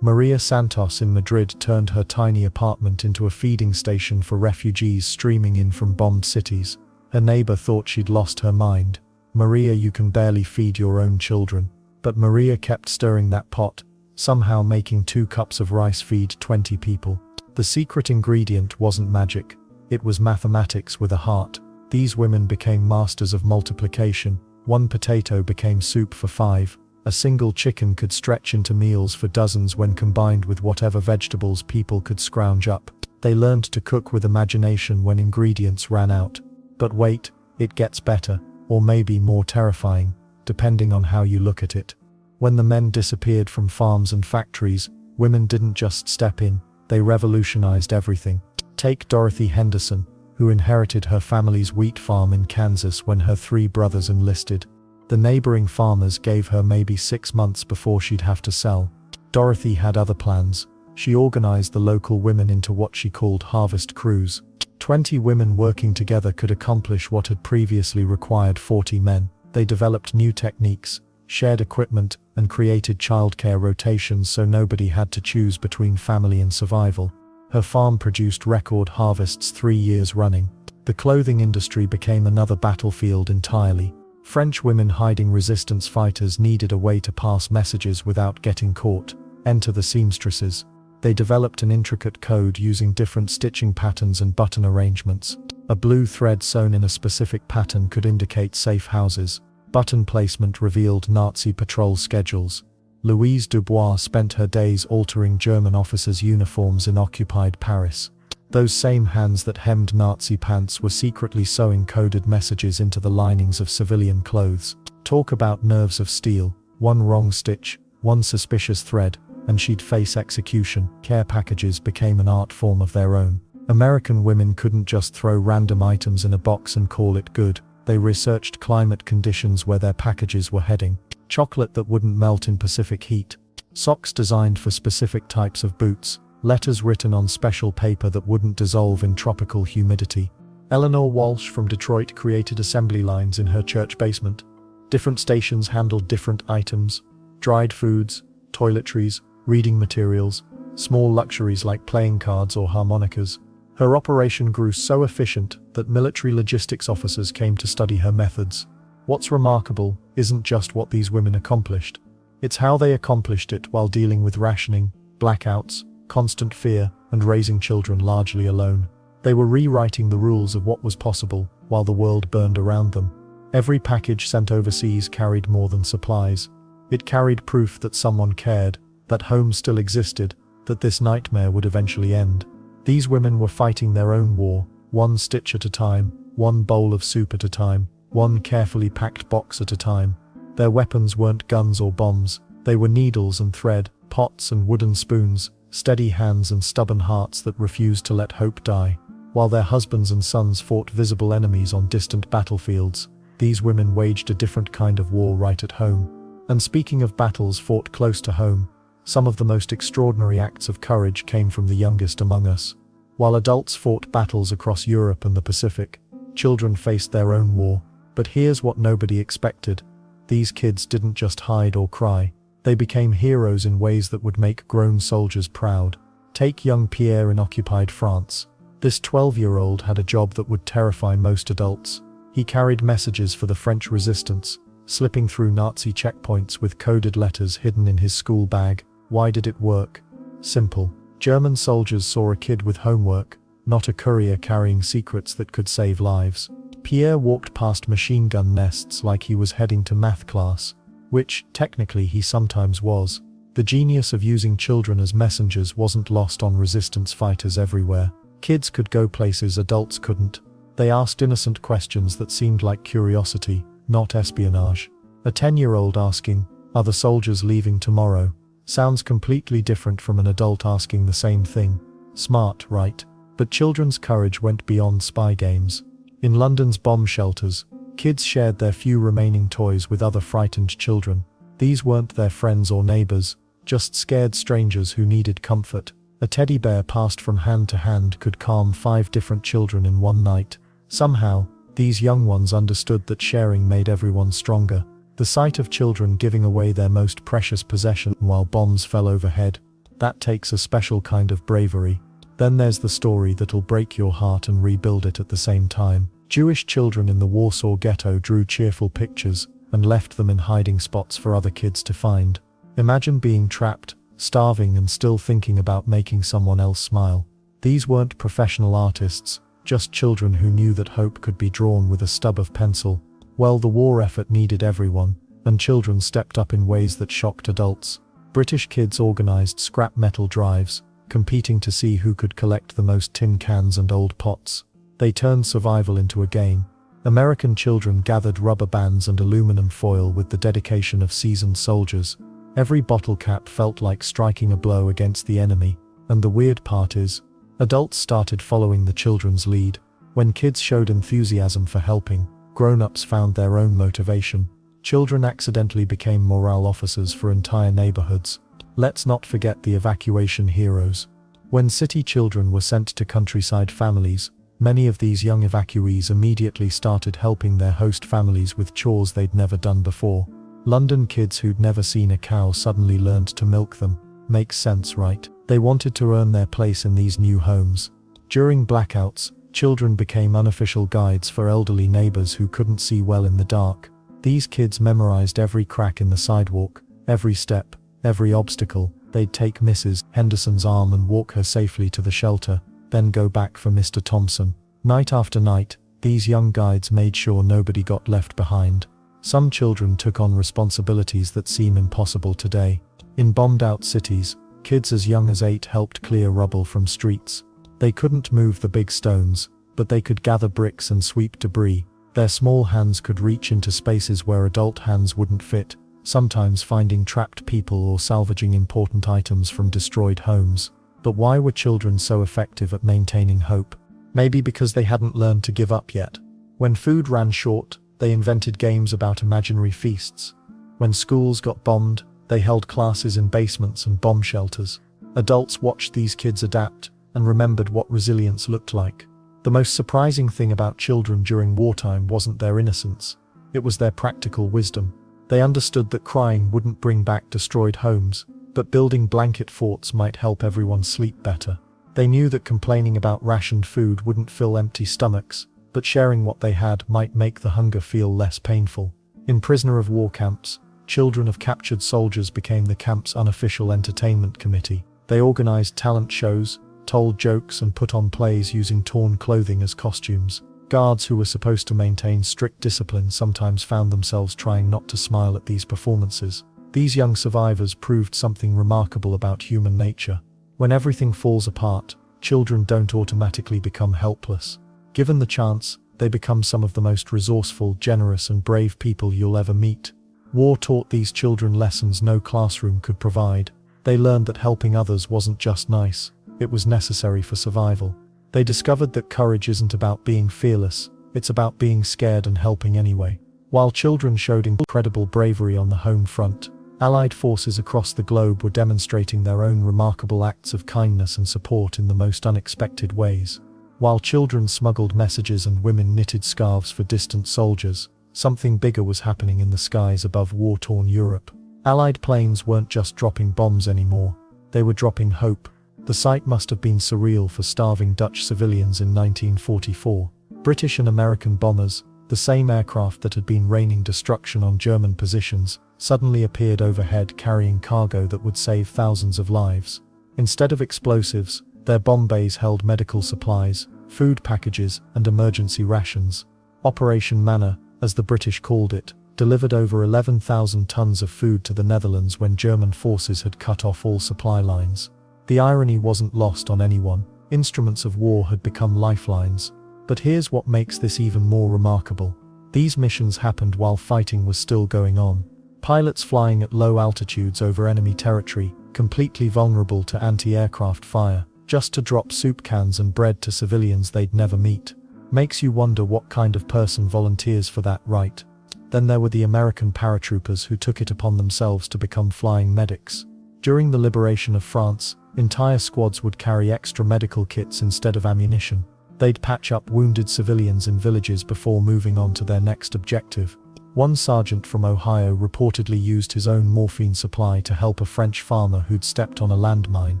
Maria Santos in Madrid turned her tiny apartment into a feeding station for refugees streaming in from bombed cities. Her neighbor thought she'd lost her mind. "Maria, you can barely feed your own children." But Maria kept stirring that pot, somehow making 2 cups of rice feed 20 people. The secret ingredient wasn't magic, it was mathematics with a heart. These women became masters of multiplication. 1 potato became soup for 5. A single chicken could stretch into meals for dozens when combined with whatever vegetables people could scrounge up. They learned to cook with imagination when ingredients ran out. But wait, it gets better, or maybe more terrifying, depending on how you look at it. When the men disappeared from farms and factories, women didn't just step in, they revolutionized everything. Take Dorothy Henderson, who inherited her family's wheat farm in Kansas when her 3 brothers enlisted. The neighboring farmers gave her maybe 6 months before she'd have to sell. Dorothy had other plans. She organized the local women into what she called harvest crews. 20 women working together could accomplish what had previously required 40 men. They developed new techniques, shared equipment, and created childcare rotations so nobody had to choose between family and survival. Her farm produced record harvests 3 years running. The clothing industry became another battlefield entirely. French women hiding resistance fighters needed a way to pass messages without getting caught. Enter the seamstresses. They developed an intricate code using different stitching patterns and button arrangements. A blue thread sewn in a specific pattern could indicate safe houses. Button placement revealed Nazi patrol schedules. Louise Dubois spent her days altering German officers' uniforms in occupied Paris. Those same hands that hemmed Nazi pants were secretly sewing coded messages into the linings of civilian clothes. Talk about nerves of steel. 1 wrong stitch, 1 suspicious thread, and she'd face execution. Care packages became an art form of their own. American women couldn't just throw random items in a box and call it good. They researched climate conditions where their packages were heading. Chocolate that wouldn't melt in Pacific heat. Socks designed for specific types of boots. Letters written on special paper that wouldn't dissolve in tropical humidity. Eleanor Walsh from Detroit created assembly lines in her church basement. Different stations handled different items: dried foods, toiletries, reading materials, small luxuries like playing cards or harmonicas. Her operation grew so efficient that military logistics officers came to study her methods. What's remarkable isn't just what these women accomplished. It's how they accomplished it while dealing with rationing, blackouts, constant fear, and raising children largely alone. They were rewriting the rules of what was possible while the world burned around them. Every package sent overseas carried more than supplies. It carried proof that someone cared, that home still existed, that this nightmare would eventually end. These women were fighting their own war, one stitch at a time, one bowl of soup at a time, one carefully packed box at a time. Their weapons weren't guns or bombs, they were needles and thread, pots and wooden spoons, steady hands and stubborn hearts that refused to let hope die. While their husbands and sons fought visible enemies on distant battlefields, these women waged a different kind of war right at home. And speaking of battles fought close to home, some of the most extraordinary acts of courage came from the youngest among us. While adults fought battles across Europe and the Pacific, children faced their own war. But here's what nobody expected. These kids didn't just hide or cry. They became heroes in ways that would make grown soldiers proud. Take young Pierre in occupied France. This 12-year-old had a job that would terrify most adults. He carried messages for the French resistance, slipping through Nazi checkpoints with coded letters hidden in his school bag. Why did it work? Simple. German soldiers saw a kid with homework, not a courier carrying secrets that could save lives. Pierre walked past machine gun nests like he was heading to math class, which, technically, he sometimes was. The genius of using children as messengers wasn't lost on resistance fighters everywhere. Kids could go places adults couldn't. They asked innocent questions that seemed like curiosity, not espionage. A 10-year-old asking, "Are the soldiers leaving tomorrow?" sounds completely different from an adult asking the same thing. Smart, right? But children's courage went beyond spy games. In London's bomb shelters, kids shared their few remaining toys with other frightened children. These weren't their friends or neighbors, just scared strangers who needed comfort. A teddy bear passed from hand to hand could calm 5 different children in one night. Somehow, these young ones understood that sharing made everyone stronger. The sight of children giving away their most precious possession while bombs fell overhead, that takes a special kind of bravery. Then there's the story that'll break your heart and rebuild it at the same time. Jewish children in the Warsaw Ghetto drew cheerful pictures and left them in hiding spots for other kids to find. Imagine being trapped, starving and still thinking about making someone else smile. These weren't professional artists, just children who knew that hope could be drawn with a stub of pencil. Well, the war effort needed everyone, and children stepped up in ways that shocked adults. British kids organized scrap metal drives, competing to see who could collect the most tin cans and old pots. They turned survival into a game. American children gathered rubber bands and aluminum foil with the dedication of seasoned soldiers. Every bottle cap felt like striking a blow against the enemy, and the weird part is, adults started following the children's lead. When kids showed enthusiasm for helping, grown-ups found their own motivation. Children accidentally became morale officers for entire neighborhoods. Let's not forget the evacuation heroes. When city children were sent to countryside families, many of these young evacuees immediately started helping their host families with chores they'd never done before. London kids who'd never seen a cow suddenly learned to milk them. Makes sense, right? They wanted to earn their place in these new homes. During blackouts, children became unofficial guides for elderly neighbors who couldn't see well in the dark. These kids memorized every crack in the sidewalk, every step, every obstacle. They'd take Mrs. Henderson's arm and walk her safely to the shelter, then go back for Mr. Thompson. Night after night, these young guides made sure nobody got left behind. Some children took on responsibilities that seem impossible today. In bombed-out cities, kids as young as 8 helped clear rubble from streets. They couldn't move the big stones, but they could gather bricks and sweep debris. Their small hands could reach into spaces where adult hands wouldn't fit, sometimes finding trapped people or salvaging important items from destroyed homes. But why were children so effective at maintaining hope? Maybe because they hadn't learned to give up yet. When food ran short, they invented games about imaginary feasts. When schools got bombed, they held classes in basements and bomb shelters. Adults watched these kids adapt and remembered what resilience looked like. The most surprising thing about children during wartime wasn't their innocence. It was their practical wisdom. They understood that crying wouldn't bring back destroyed homes, but building blanket forts might help everyone sleep better. They knew that complaining about rationed food wouldn't fill empty stomachs, but sharing what they had might make the hunger feel less painful. In prisoner of war camps, children of captured soldiers became the camp's unofficial entertainment committee. They organized talent shows, told jokes and put on plays using torn clothing as costumes. Guards who were supposed to maintain strict discipline sometimes found themselves trying not to smile at these performances. These young survivors proved something remarkable about human nature. When everything falls apart, children don't automatically become helpless. Given the chance, they become some of the most resourceful, generous, and brave people you'll ever meet. War taught these children lessons no classroom could provide. They learned that helping others wasn't just nice, it was necessary for survival. They discovered that courage isn't about being fearless, it's about being scared and helping anyway. While children showed incredible bravery on the home front, Allied forces across the globe were demonstrating their own remarkable acts of kindness and support in the most unexpected ways. While children smuggled messages and women knitted scarves for distant soldiers, something bigger was happening in the skies above war-torn Europe. Allied planes weren't just dropping bombs anymore, they were dropping hope. The sight must have been surreal for starving Dutch civilians in 1944. British and American bombers, the same aircraft that had been raining destruction on German positions, suddenly appeared overhead carrying cargo that would save thousands of lives. Instead of explosives, their bomb bays held medical supplies, food packages, and emergency rations. Operation Manna, as the British called it, delivered over 11,000 tons of food to the Netherlands when German forces had cut off all supply lines. The irony wasn't lost on anyone. Instruments of war had become lifelines. But here's what makes this even more remarkable. These missions happened while fighting was still going on. Pilots flying at low altitudes over enemy territory, completely vulnerable to anti-aircraft fire, just to drop soup cans and bread to civilians they'd never meet. Makes you wonder what kind of person volunteers for that, right? Then there were the American paratroopers who took it upon themselves to become flying medics. During the liberation of France, entire squads would carry extra medical kits instead of ammunition. They'd patch up wounded civilians in villages before moving on to their next objective. One sergeant from Ohio reportedly used his own morphine supply to help a French farmer who'd stepped on a landmine.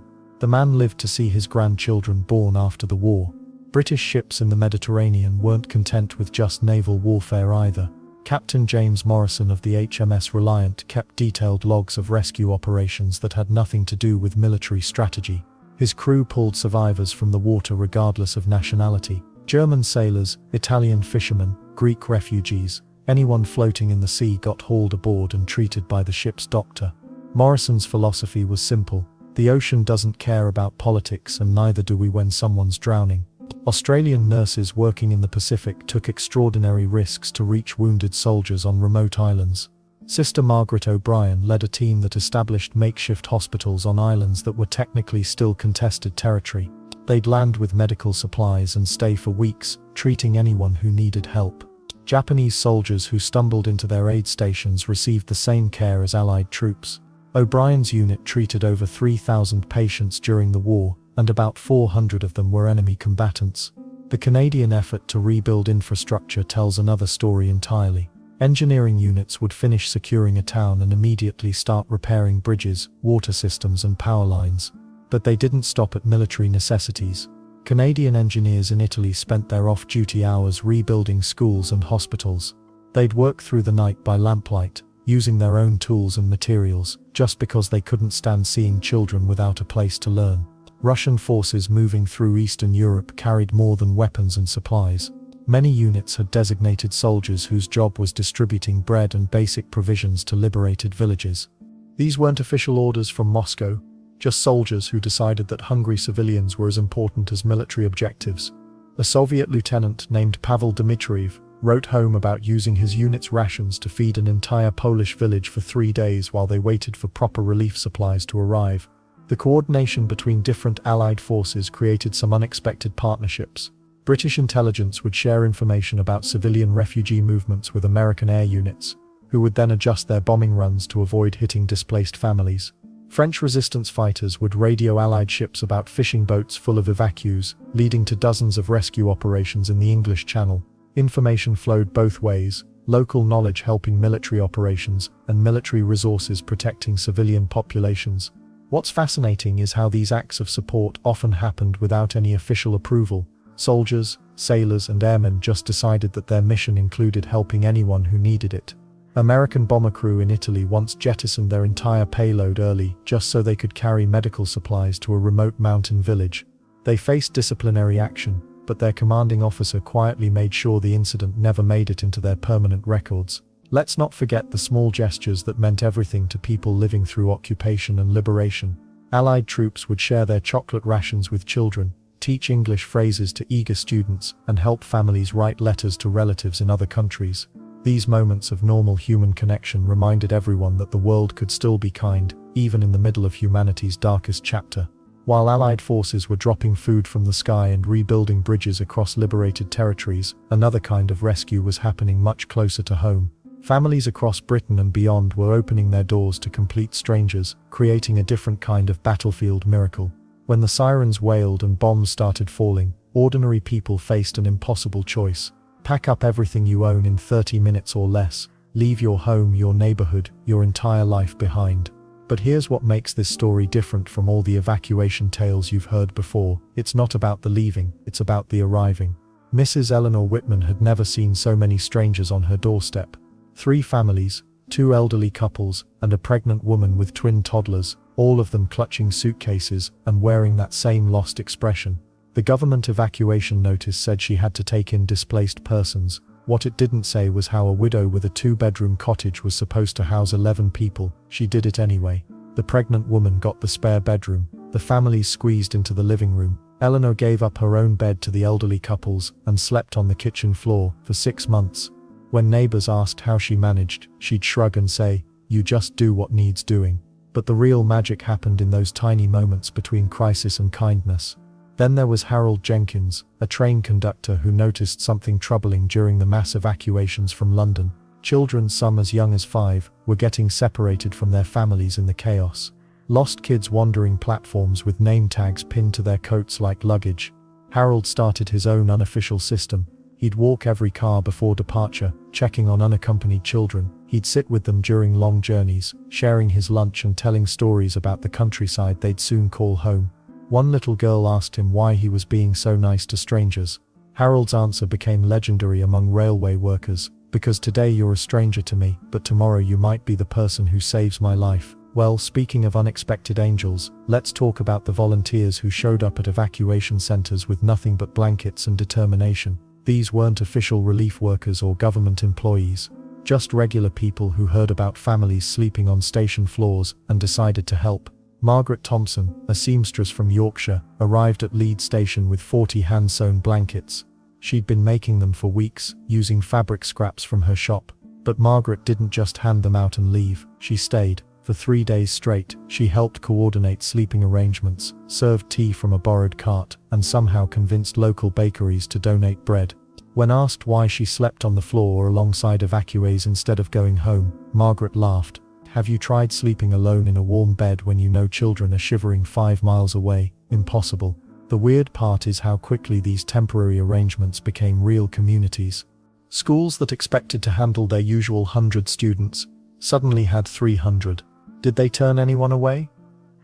The man lived to see his grandchildren born after the war. British ships in the Mediterranean weren't content with just naval warfare either. Captain James Morrison of the HMS Reliant kept detailed logs of rescue operations that had nothing to do with military strategy. His crew pulled survivors from the water regardless of nationality. German sailors, Italian fishermen, Greek refugees, anyone floating in the sea got hauled aboard and treated by the ship's doctor. Morrison's philosophy was simple: the ocean doesn't care about politics, and neither do we when someone's drowning. Australian nurses working in the Pacific took extraordinary risks to reach wounded soldiers on remote islands. Sister Margaret O'Brien led a team that established makeshift hospitals on islands that were technically still contested territory. They'd land with medical supplies and stay for weeks, treating anyone who needed help. Japanese soldiers who stumbled into their aid stations received the same care as Allied troops. O'Brien's unit treated over 3,000 patients during the war, and about 400 of them were enemy combatants. The Canadian effort to rebuild infrastructure tells another story entirely. Engineering units would finish securing a town and immediately start repairing bridges, water systems, and power lines. But they didn't stop at military necessities. Canadian engineers in Italy spent their off-duty hours rebuilding schools and hospitals. They'd work through the night by lamplight, using their own tools and materials, just because they couldn't stand seeing children without a place to learn. Russian forces moving through Eastern Europe carried more than weapons and supplies. Many units had designated soldiers whose job was distributing bread and basic provisions to liberated villages. These weren't official orders from Moscow, just soldiers who decided that hungry civilians were as important as military objectives. A Soviet lieutenant named Pavel Dmitriev wrote home about using his unit's rations to feed an entire Polish village for 3 days while they waited for proper relief supplies to arrive. The coordination between different Allied forces created some unexpected partnerships. British intelligence would share information about civilian refugee movements with American air units, who would then adjust their bombing runs to avoid hitting displaced families. French resistance fighters would radio Allied ships about fishing boats full of evacuees, leading to dozens of rescue operations in the English Channel. Information flowed both ways, local knowledge helping military operations, and military resources protecting civilian populations. What's fascinating is how these acts of support often happened without any official approval. Soldiers, sailors, and airmen just decided that their mission included helping anyone who needed it. American bomber crew in Italy once jettisoned their entire payload early just so they could carry medical supplies to a remote mountain village. They faced disciplinary action, but their commanding officer quietly made sure the incident never made it into their permanent records. Let's not forget the small gestures that meant everything to people living through occupation and liberation. Allied troops would share their chocolate rations with children, teach English phrases to eager students, and help families write letters to relatives in other countries. These moments of normal human connection reminded everyone that the world could still be kind, even in the middle of humanity's darkest chapter. While Allied forces were dropping food from the sky and rebuilding bridges across liberated territories, another kind of rescue was happening much closer to home. Families across Britain and beyond were opening their doors to complete strangers, creating a different kind of battlefield miracle. When the sirens wailed and bombs started falling, ordinary people faced an impossible choice. Pack up everything you own in 30 minutes or less. Leave your home, your neighborhood, your entire life behind. But here's what makes this story different from all the evacuation tales you've heard before. It's not about the leaving, it's about the arriving. Mrs. Eleanor Whitman had never seen so many strangers on her doorstep. 3 families, 2 elderly couples, and a pregnant woman with twin toddlers, all of them clutching suitcases and wearing that same lost expression. The government evacuation notice said she had to take in displaced persons. What it didn't say was how a widow with a 2-bedroom cottage was supposed to house 11 people. She did it anyway. The pregnant woman got the spare bedroom. The families squeezed into the living room. Eleanor gave up her own bed to the elderly couples and slept on the kitchen floor for 6 months. When neighbors asked how she managed, she'd shrug and say, "You just do what needs doing." But the real magic happened in those tiny moments between crisis and kindness. Then there was Harold Jenkins, a train conductor who noticed something troubling during the mass evacuations from London. Children, some as young as 5, were getting separated from their families in the chaos. Lost kids wandering platforms with name tags pinned to their coats like luggage. Harold started his own unofficial system. He'd walk every car before departure, checking on unaccompanied children. He'd sit with them during long journeys, sharing his lunch and telling stories about the countryside they'd soon call home. One little girl asked him why he was being so nice to strangers. Harold's answer became legendary among railway workers. "Because today you're a stranger to me, but tomorrow you might be the person who saves my life." Well, speaking of unexpected angels, let's talk about the volunteers who showed up at evacuation centers with nothing but blankets and determination. These weren't official relief workers or government employees, just regular people who heard about families sleeping on station floors and decided to help. Margaret Thompson, a seamstress from Yorkshire, arrived at Leeds station with 40 hand-sewn blankets. She'd been making them for weeks, using fabric scraps from her shop. But Margaret didn't just hand them out and leave, she stayed. For 3 days straight, she helped coordinate sleeping arrangements, served tea from a borrowed cart, and somehow convinced local bakeries to donate bread. When asked why she slept on the floor alongside evacuees instead of going home, Margaret laughed. "Have you tried sleeping alone in a warm bed when you know children are shivering 5 miles away? Impossible." The weird part is how quickly these temporary arrangements became real communities. Schools that expected to handle their usual 100 students suddenly had 300. Did they turn anyone away?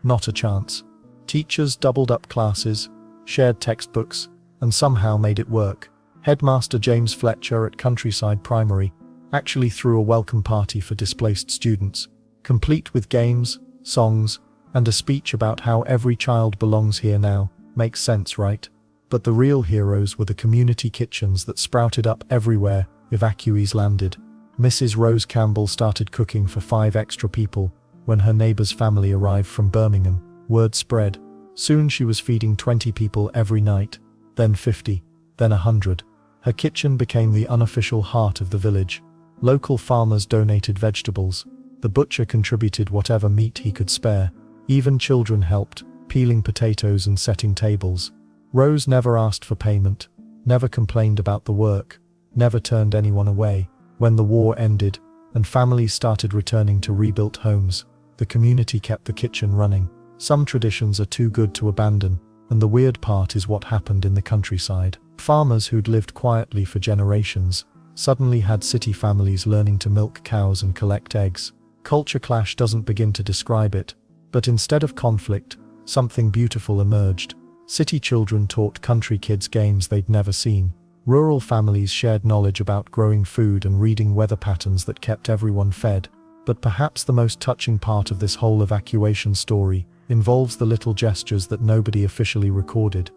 Not a chance. Teachers doubled up classes, shared textbooks, and somehow made it work. Headmaster James Fletcher at Countryside Primary actually threw a welcome party for displaced students, complete with games, songs, and a speech about how every child belongs here now. Makes sense, right? But the real heroes were the community kitchens that sprouted up everywhere evacuees landed. Mrs. Rose Campbell started cooking for 5 extra people when her neighbor's family arrived from Birmingham. Word spread. Soon she was feeding 20 people every night, then 50, then 100. Her kitchen became the unofficial heart of the village. Local farmers donated vegetables. The butcher contributed whatever meat he could spare. Even children helped, peeling potatoes and setting tables. Rose never asked for payment, never complained about the work, never turned anyone away. When the war ended, and families started returning to rebuilt homes, the community kept the kitchen running. Some traditions are too good to abandon, and the weird part is what happened in the countryside. Farmers who'd lived quietly for generations suddenly had city families learning to milk cows and collect eggs. Culture clash doesn't begin to describe it, but instead of conflict, something beautiful emerged. City children taught country kids games they'd never seen. Rural families shared knowledge about growing food and reading weather patterns that kept everyone fed. But perhaps the most touching part of this whole evacuation story involves the little gestures that nobody officially recorded.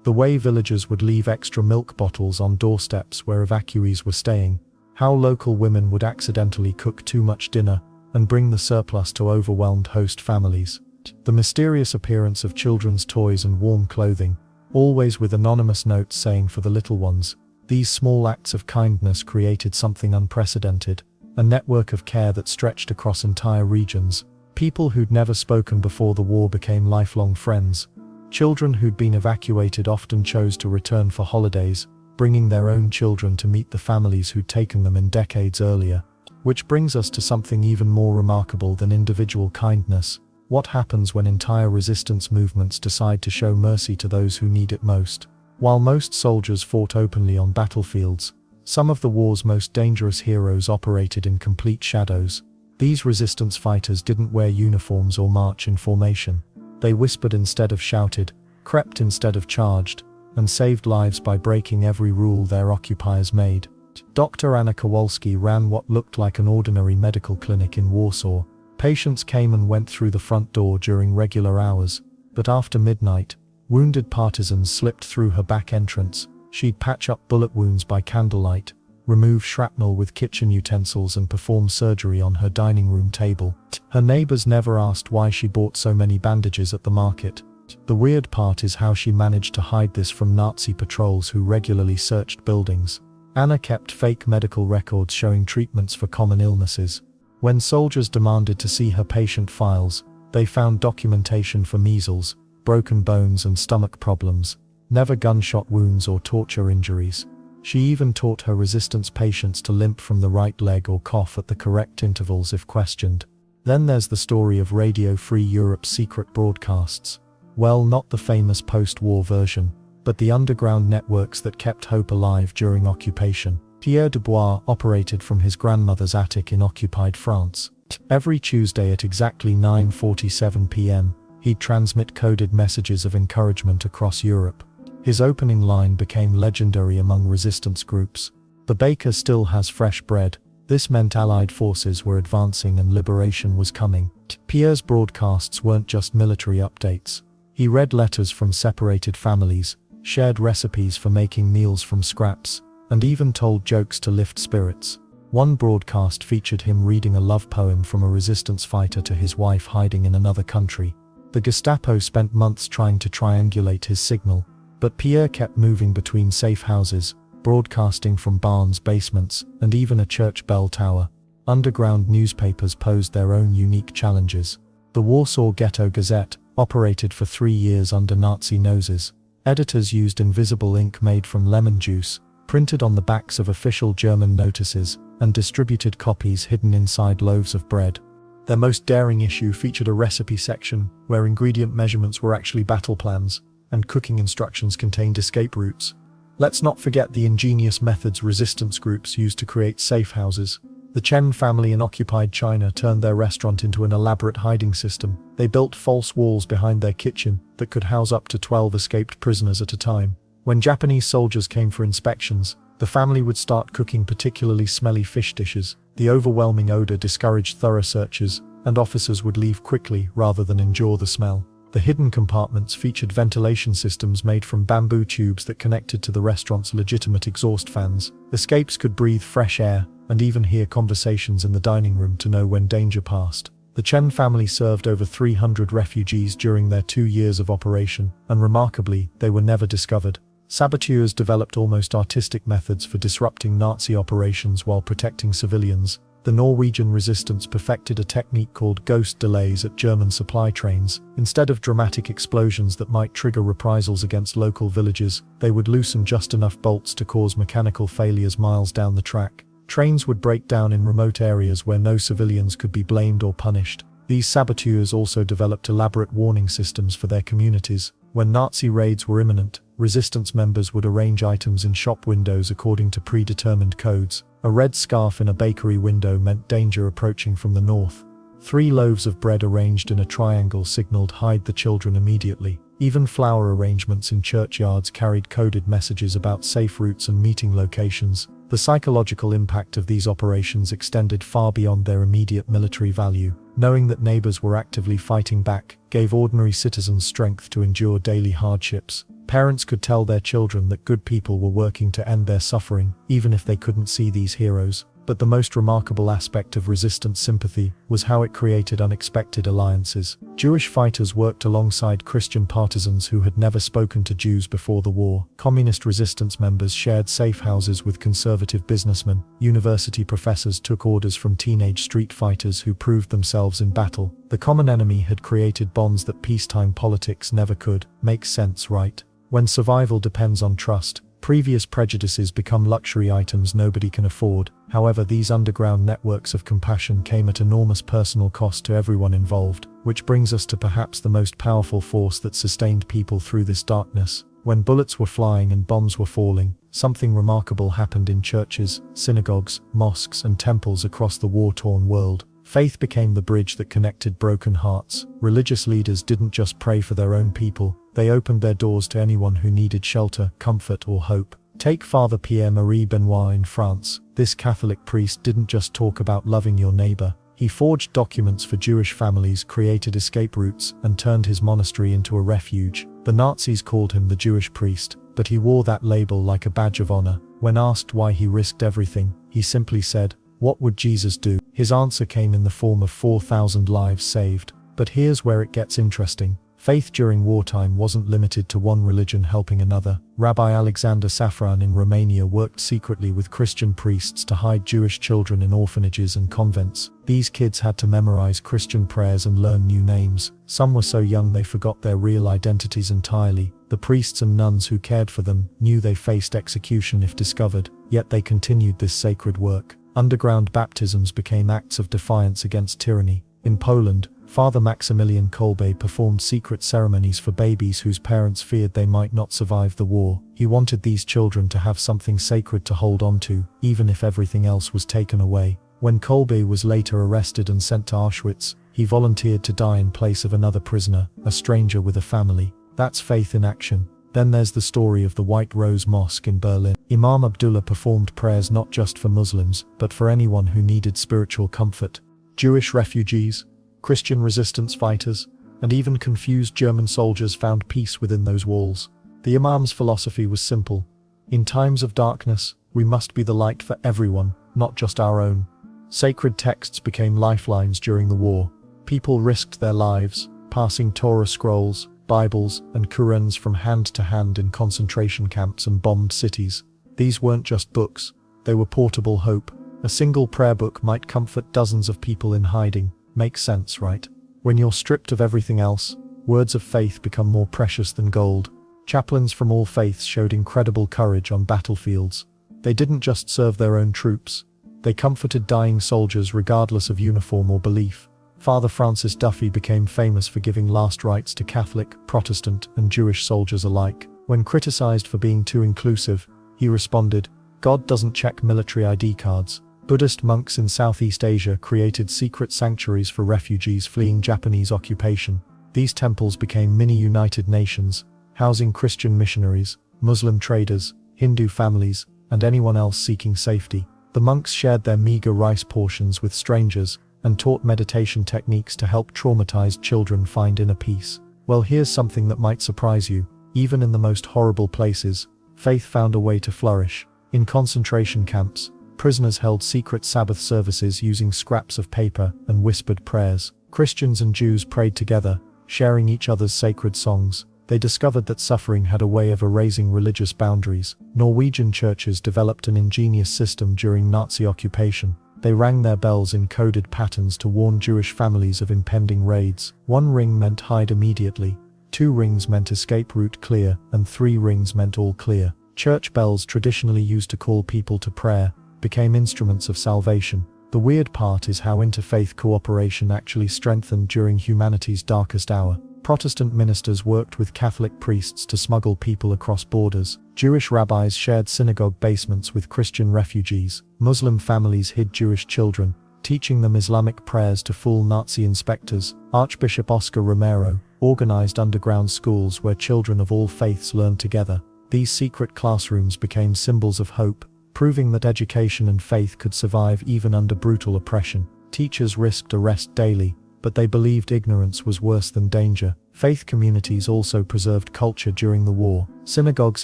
The way villagers would leave extra milk bottles on doorsteps where evacuees were staying, how local women would accidentally cook too much dinner and bring the surplus to overwhelmed host families. The mysterious appearance of children's toys and warm clothing, always with anonymous notes saying "for the little ones." These small acts of kindness created something unprecedented, a network of care that stretched across entire regions. People who'd never spoken before the war became lifelong friends. Children who'd been evacuated often chose to return for holidays, bringing their own children to meet the families who'd taken them in decades earlier. Which brings us to something even more remarkable than individual kindness. What happens when entire resistance movements decide to show mercy to those who need it most? While most soldiers fought openly on battlefields, some of the war's most dangerous heroes operated in complete shadows. These resistance fighters didn't wear uniforms or march in formation. They whispered instead of shouted, crept instead of charged, and saved lives by breaking every rule their occupiers made. Dr. Anna Kowalski ran what looked like an ordinary medical clinic in Warsaw. Patients came and went through the front door during regular hours, but after midnight, wounded partisans slipped through her back entrance. She'd patch up bullet wounds by candlelight, remove shrapnel with kitchen utensils, and perform surgery on her dining room table. Her neighbors never asked why she bought so many bandages at the market. The weird part is how she managed to hide this from Nazi patrols who regularly searched buildings. Anna kept fake medical records showing treatments for common illnesses. When soldiers demanded to see her patient files, they found documentation for measles, broken bones and stomach problems, never gunshot wounds or torture injuries. She even taught her resistance patients to limp from the right leg or cough at the correct intervals if questioned. Then there's the story of Radio Free Europe's secret broadcasts. Well, not the famous post-war version, but the underground networks that kept hope alive during occupation. Pierre Dubois operated from his grandmother's attic in occupied France. Every Tuesday at exactly 9:47 p.m., he'd transmit coded messages of encouragement across Europe. His opening line became legendary among resistance groups. "The baker still has fresh bread." This meant Allied forces were advancing and liberation was coming. Pierre's broadcasts weren't just military updates. He read letters from separated families, shared recipes for making meals from scraps, and even told jokes to lift spirits. One broadcast featured him reading a love poem from a resistance fighter to his wife hiding in another country. The Gestapo spent months trying to triangulate his signal, but Pierre kept moving between safe houses, broadcasting from barns, basements, and even a church bell tower. Underground newspapers posed their own unique challenges. The Warsaw Ghetto Gazette operated for 3 years under Nazi noses. Editors used invisible ink made from lemon juice, printed on the backs of official German notices, and distributed copies hidden inside loaves of bread. Their most daring issue featured a recipe section, where ingredient measurements were actually battle plans, and cooking instructions contained escape routes. Let's not forget the ingenious methods resistance groups used to create safe houses. The Chen family in occupied China turned their restaurant into an elaborate hiding system. They built false walls behind their kitchen that could house up to 12 escaped prisoners at a time. When Japanese soldiers came for inspections, the family would start cooking particularly smelly fish dishes. The overwhelming odor discouraged thorough searches, and officers would leave quickly rather than endure the smell. The hidden compartments featured ventilation systems made from bamboo tubes that connected to the restaurant's legitimate exhaust fans. Escapes could breathe fresh air and even hear conversations in the dining room to know when danger passed. The Chen family served over 300 refugees during their 2 years of operation, and remarkably, they were never discovered. Saboteurs developed almost artistic methods for disrupting Nazi operations while protecting civilians. The Norwegian resistance perfected a technique called ghost delays at German supply trains. Instead of dramatic explosions that might trigger reprisals against local villages, they would loosen just enough bolts to cause mechanical failures miles down the track. Trains would break down in remote areas where no civilians could be blamed or punished. These saboteurs also developed elaborate warning systems for their communities. When Nazi raids were imminent, resistance members would arrange items in shop windows according to predetermined codes. A red scarf in a bakery window meant danger approaching from the north. 3 loaves of bread arranged in a triangle signaled "hide the children immediately." Even flower arrangements in churchyards carried coded messages about safe routes and meeting locations. The psychological impact of these operations extended far beyond their immediate military value. Knowing that neighbors were actively fighting back gave ordinary citizens strength to endure daily hardships. Parents could tell their children that good people were working to end their suffering, even if they couldn't see these heroes. But the most remarkable aspect of resistant sympathy was how it created unexpected alliances. Jewish fighters worked alongside Christian partisans who had never spoken to Jews before the war. Communist resistance members shared safe houses with conservative businessmen. University professors took orders from teenage street fighters who proved themselves in battle. The common enemy had created bonds that peacetime politics never could. Makes sense, right? When survival depends on trust, previous prejudices become luxury items nobody can afford. However, these underground networks of compassion came at enormous personal cost to everyone involved, which brings us to perhaps the most powerful force that sustained people through this darkness. When bullets were flying and bombs were falling, something remarkable happened in churches, synagogues, mosques, and temples across the war-torn world. Faith became the bridge that connected broken hearts. Religious leaders didn't just pray for their own people, they opened their doors to anyone who needed shelter, comfort, or hope. Take Father Pierre-Marie Benoit in France. This Catholic priest didn't just talk about loving your neighbor. He forged documents for Jewish families, created escape routes, and turned his monastery into a refuge. The Nazis called him the Jewish priest, but he wore that label like a badge of honor. When asked why he risked everything, he simply said, "What would Jesus do?" His answer came in the form of 4,000 lives saved. But here's where it gets interesting. Faith during wartime wasn't limited to one religion helping another. Rabbi Alexander Safran in Romania worked secretly with Christian priests to hide Jewish children in orphanages and convents. These kids had to memorize Christian prayers and learn new names. Some were so young they forgot their real identities entirely. The priests and nuns who cared for them knew they faced execution if discovered, yet they continued this sacred work. Underground baptisms became acts of defiance against tyranny. In Poland, Father Maximilian Kolbe performed secret ceremonies for babies whose parents feared they might not survive the war. He wanted these children to have something sacred to hold on to, even if everything else was taken away. When Kolbe was later arrested and sent to Auschwitz, he volunteered to die in place of another prisoner, a stranger with a family. That's faith in action. Then there's the story of the White Rose Mosque in Berlin. Imam Abdullah performed prayers not just for Muslims, but for anyone who needed spiritual comfort. Jewish refugees, Christian resistance fighters, and even confused German soldiers found peace within those walls. The Imam's philosophy was simple. In times of darkness, we must be the light for everyone, not just our own. Sacred texts became lifelines during the war. People risked their lives, passing Torah scrolls, Bibles, and Qurans from hand to hand in concentration camps and bombed cities. These weren't just books, they were portable hope. A single prayer book might comfort dozens of people in hiding. Makes sense, right? When you're stripped of everything else, words of faith become more precious than gold. Chaplains from all faiths showed incredible courage on battlefields. They didn't just serve their own troops, they comforted dying soldiers regardless of uniform or belief. Father Francis Duffy became famous for giving last rites to Catholic, Protestant, and Jewish soldiers alike. When criticized for being too inclusive, he responded, "God doesn't check military ID cards." Buddhist monks in Southeast Asia created secret sanctuaries for refugees fleeing Japanese occupation. These temples became mini-United Nations, housing Christian missionaries, Muslim traders, Hindu families, and anyone else seeking safety. The monks shared their meager rice portions with strangers and taught meditation techniques to help traumatized children find inner peace. Well, here's something that might surprise you. Even in the most horrible places, faith found a way to flourish. In concentration camps, prisoners held secret Sabbath services using scraps of paper and whispered prayers. Christians and Jews prayed together, sharing each other's sacred songs. They discovered that suffering had a way of erasing religious boundaries. Norwegian churches developed an ingenious system during Nazi occupation. They rang their bells in coded patterns to warn Jewish families of impending raids. 1 ring meant hide immediately, 2 rings meant escape route clear, and 3 rings meant all clear. Church bells, traditionally used to call people to prayer, became instruments of salvation. The weird part is how interfaith cooperation actually strengthened during humanity's darkest hour. Protestant ministers worked with Catholic priests to smuggle people across borders. Jewish rabbis shared synagogue basements with Christian refugees. Muslim families hid Jewish children, teaching them Islamic prayers to fool Nazi inspectors. Archbishop Oscar Romero organized underground schools where children of all faiths learned together. These secret classrooms became symbols of hope, proving that education and faith could survive even under brutal oppression. Teachers risked arrest daily, but they believed ignorance was worse than danger. Faith communities also preserved culture during the war. Synagogues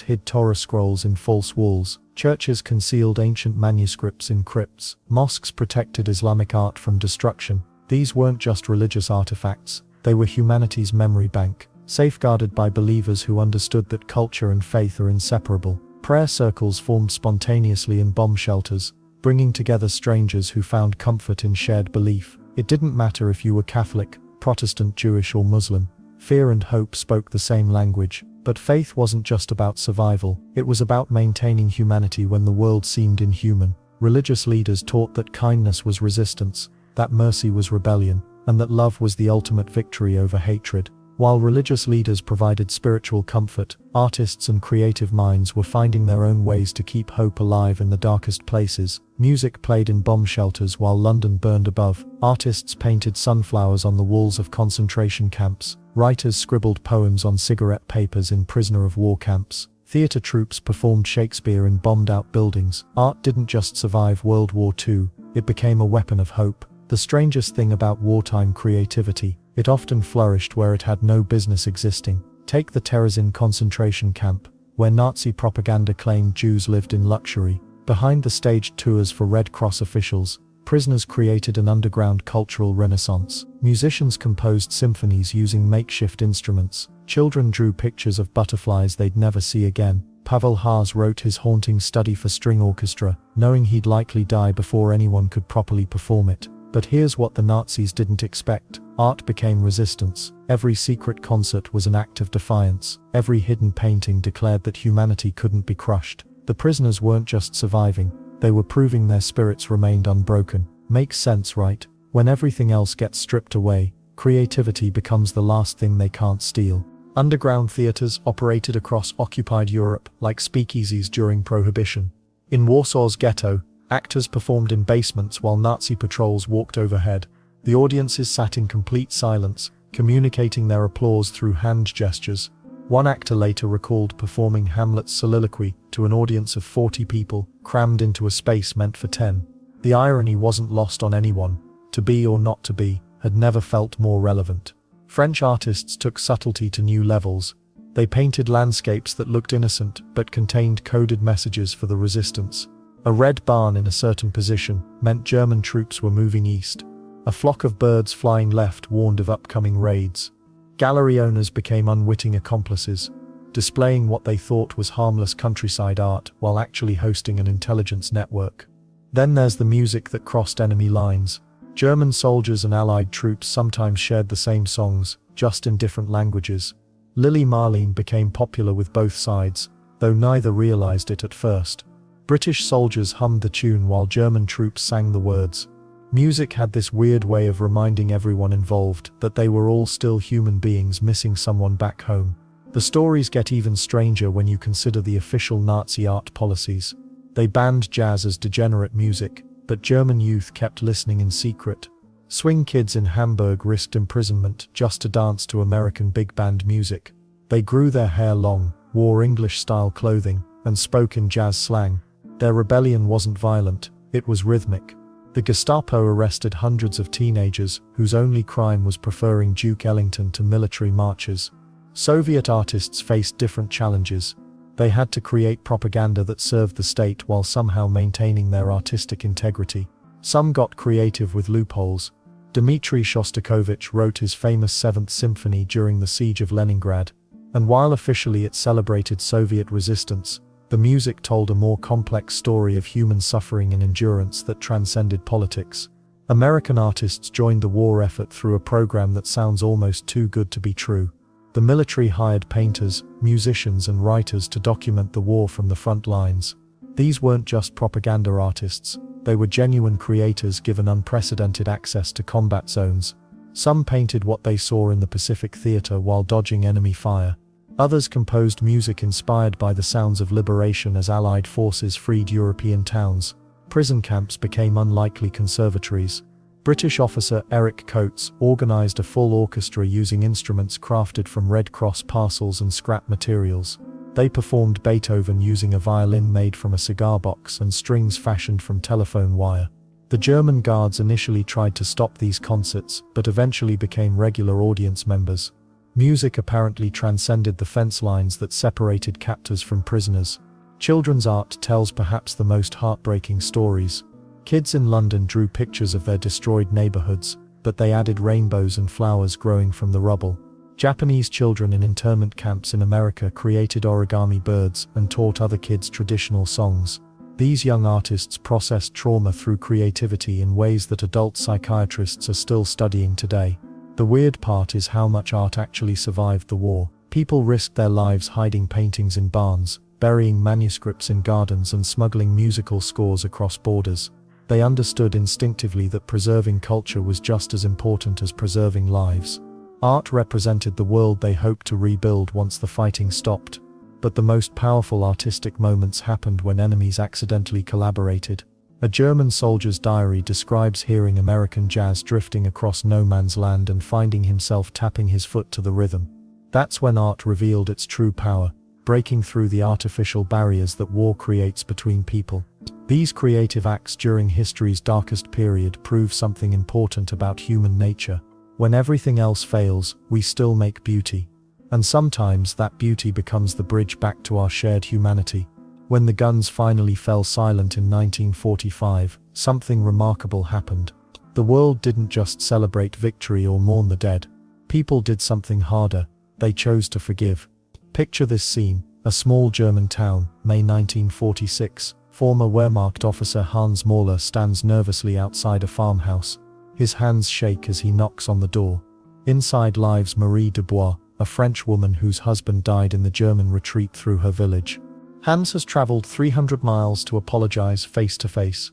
hid Torah scrolls in false walls. Churches concealed ancient manuscripts in crypts. Mosques protected Islamic art from destruction. These weren't just religious artifacts, they were humanity's memory bank, safeguarded by believers who understood that culture and faith are inseparable. Prayer circles formed spontaneously in bomb shelters, bringing together strangers who found comfort in shared belief. It didn't matter if you were Catholic, Protestant, Jewish, or Muslim. Fear and hope spoke the same language. But faith wasn't just about survival, it was about maintaining humanity when the world seemed inhuman. Religious leaders taught that kindness was resistance, that mercy was rebellion, and that love was the ultimate victory over hatred. While religious leaders provided spiritual comfort, artists and creative minds were finding their own ways to keep hope alive in the darkest places. Music played in bomb shelters while London burned above. Artists painted sunflowers on the walls of concentration camps. Writers scribbled poems on cigarette papers in prisoner of war camps. Theatre troupes performed Shakespeare in bombed-out buildings. Art didn't just survive World War II, it became a weapon of hope. The strangest thing about wartime creativity, it often flourished where it had no business existing. Take the Terezin concentration camp, where Nazi propaganda claimed Jews lived in luxury. Behind the staged tours for Red Cross officials, prisoners created an underground cultural renaissance. Musicians composed symphonies using makeshift instruments. Children drew pictures of butterflies they'd never see again. Pavel Haas wrote his haunting study for string orchestra, knowing he'd likely die before anyone could properly perform it. But here's what the Nazis didn't expect. Art became resistance. Every secret concert was an act of defiance. Every hidden painting declared that humanity couldn't be crushed. The prisoners weren't just surviving, they were proving their spirits remained unbroken. Makes sense, right? When everything else gets stripped away, creativity becomes the last thing they can't steal. Underground theaters operated across occupied Europe like speakeasies during Prohibition. In Warsaw's ghetto, actors performed in basements while Nazi patrols walked overhead. The audiences sat in complete silence, communicating their applause through hand gestures. One actor later recalled performing Hamlet's soliloquy to an audience of 40 people, crammed into a space meant for 10. The irony wasn't lost on anyone. To be or not to be had never felt more relevant. French artists took subtlety to new levels. They painted landscapes that looked innocent but contained coded messages for the resistance. A red barn in a certain position meant German troops were moving east. A flock of birds flying left warned of upcoming raids. Gallery owners became unwitting accomplices, displaying what they thought was harmless countryside art while actually hosting an intelligence network. Then there's the music that crossed enemy lines. German soldiers and Allied troops sometimes shared the same songs, just in different languages. Lili Marleen became popular with both sides, though neither realized it at first. British soldiers hummed the tune while German troops sang the words. Music had this weird way of reminding everyone involved that they were all still human beings missing someone back home. The stories get even stranger when you consider the official Nazi art policies. They banned jazz as degenerate music, but German youth kept listening in secret. Swing kids in Hamburg risked imprisonment just to dance to American big band music. They grew their hair long, wore English-style clothing, and spoke in jazz slang. Their rebellion wasn't violent, it was rhythmic. The Gestapo arrested hundreds of teenagers whose only crime was preferring Duke Ellington to military marches. Soviet artists faced different challenges. They had to create propaganda that served the state while somehow maintaining their artistic integrity. Some got creative with loopholes. Dmitri Shostakovich wrote his famous Seventh Symphony during the siege of Leningrad, and while officially it celebrated Soviet resistance, the music told a more complex story of human suffering and endurance that transcended politics. American artists joined the war effort through a program that sounds almost too good to be true. The military hired painters, musicians, and writers to document the war from the front lines. These weren't just propaganda artists, they were genuine creators given unprecedented access to combat zones. Some painted what they saw in the Pacific Theater while dodging enemy fire. Others composed music inspired by the sounds of liberation as Allied forces freed European towns. Prison camps became unlikely conservatories. British officer Eric Coates organized a full orchestra using instruments crafted from Red Cross parcels and scrap materials. They performed Beethoven using a violin made from a cigar box and strings fashioned from telephone wire. The German guards initially tried to stop these concerts, but eventually became regular audience members. Music apparently transcended the fence lines that separated captors from prisoners. Children's art tells perhaps the most heartbreaking stories. Kids in London drew pictures of their destroyed neighborhoods, but they added rainbows and flowers growing from the rubble. Japanese children in internment camps in America created origami birds and taught other kids traditional songs. These young artists processed trauma through creativity in ways that adult psychiatrists are still studying today. The weird part is how much art actually survived the war. People risked their lives hiding paintings in barns, burying manuscripts in gardens, and smuggling musical scores across borders. They understood instinctively that preserving culture was just as important as preserving lives. Art represented the world they hoped to rebuild once the fighting stopped. But the most powerful artistic moments happened when enemies accidentally collaborated. A German soldier's diary describes hearing American jazz drifting across no man's land and finding himself tapping his foot to the rhythm. That's when art revealed its true power, breaking through the artificial barriers that war creates between people. These creative acts during history's darkest period prove something important about human nature. When everything else fails, we still make beauty. And sometimes that beauty becomes the bridge back to our shared humanity. When the guns finally fell silent in 1945, something remarkable happened. The world didn't just celebrate victory or mourn the dead. People did something harder. They chose to forgive. Picture this scene: a small German town, May 1946. Former Wehrmacht officer Hans Mahler stands nervously outside a farmhouse. His hands shake as he knocks on the door. Inside lives Marie Dubois, a French woman whose husband died in the German retreat through her village. Hans has traveled 300 miles to apologize face to face.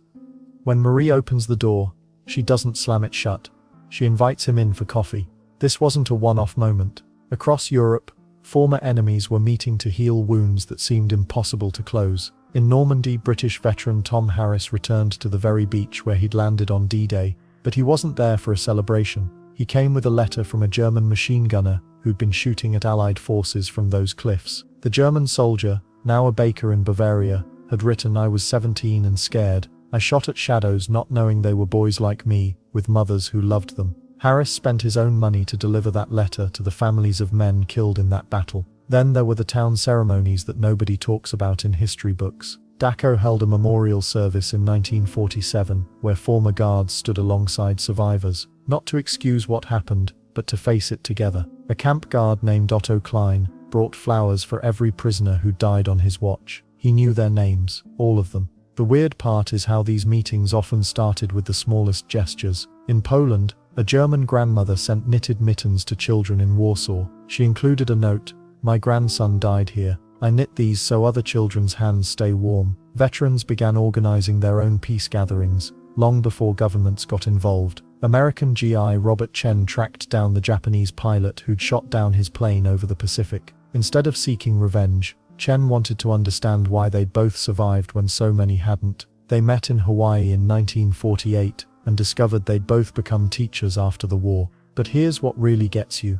When Marie opens the door, she doesn't slam it shut. She invites him in for coffee. This wasn't a one-off moment. Across Europe, former enemies were meeting to heal wounds that seemed impossible to close. In Normandy, British veteran Tom Harris returned to the very beach where he'd landed on D-Day, but he wasn't there for a celebration. He came with a letter from a German machine gunner who'd been shooting at Allied forces from those cliffs. The German soldier, now a baker in Bavaria, had written, "I was 17 and scared. I shot at shadows not knowing they were boys like me, with mothers who loved them." Harris spent his own money to deliver that letter to the families of men killed in that battle. Then there were the town ceremonies that nobody talks about in history books. Dachau held a memorial service in 1947, where former guards stood alongside survivors, not to excuse what happened, but to face it together. A camp guard named Otto Klein brought flowers for every prisoner who died on his watch. He knew their names, all of them. The weird part is how these meetings often started with the smallest gestures. In Poland, a German grandmother sent knitted mittens to children in Warsaw. She included a note: "My grandson died here. I knit these so other children's hands stay warm." Veterans began organizing their own peace gatherings, long before governments got involved. American GI Robert Chen tracked down the Japanese pilot who'd shot down his plane over the Pacific. Instead of seeking revenge, Chen wanted to understand why they'd both survived when so many hadn't. They met in Hawaii in 1948 and discovered they'd both become teachers after the war. But here's what really gets you.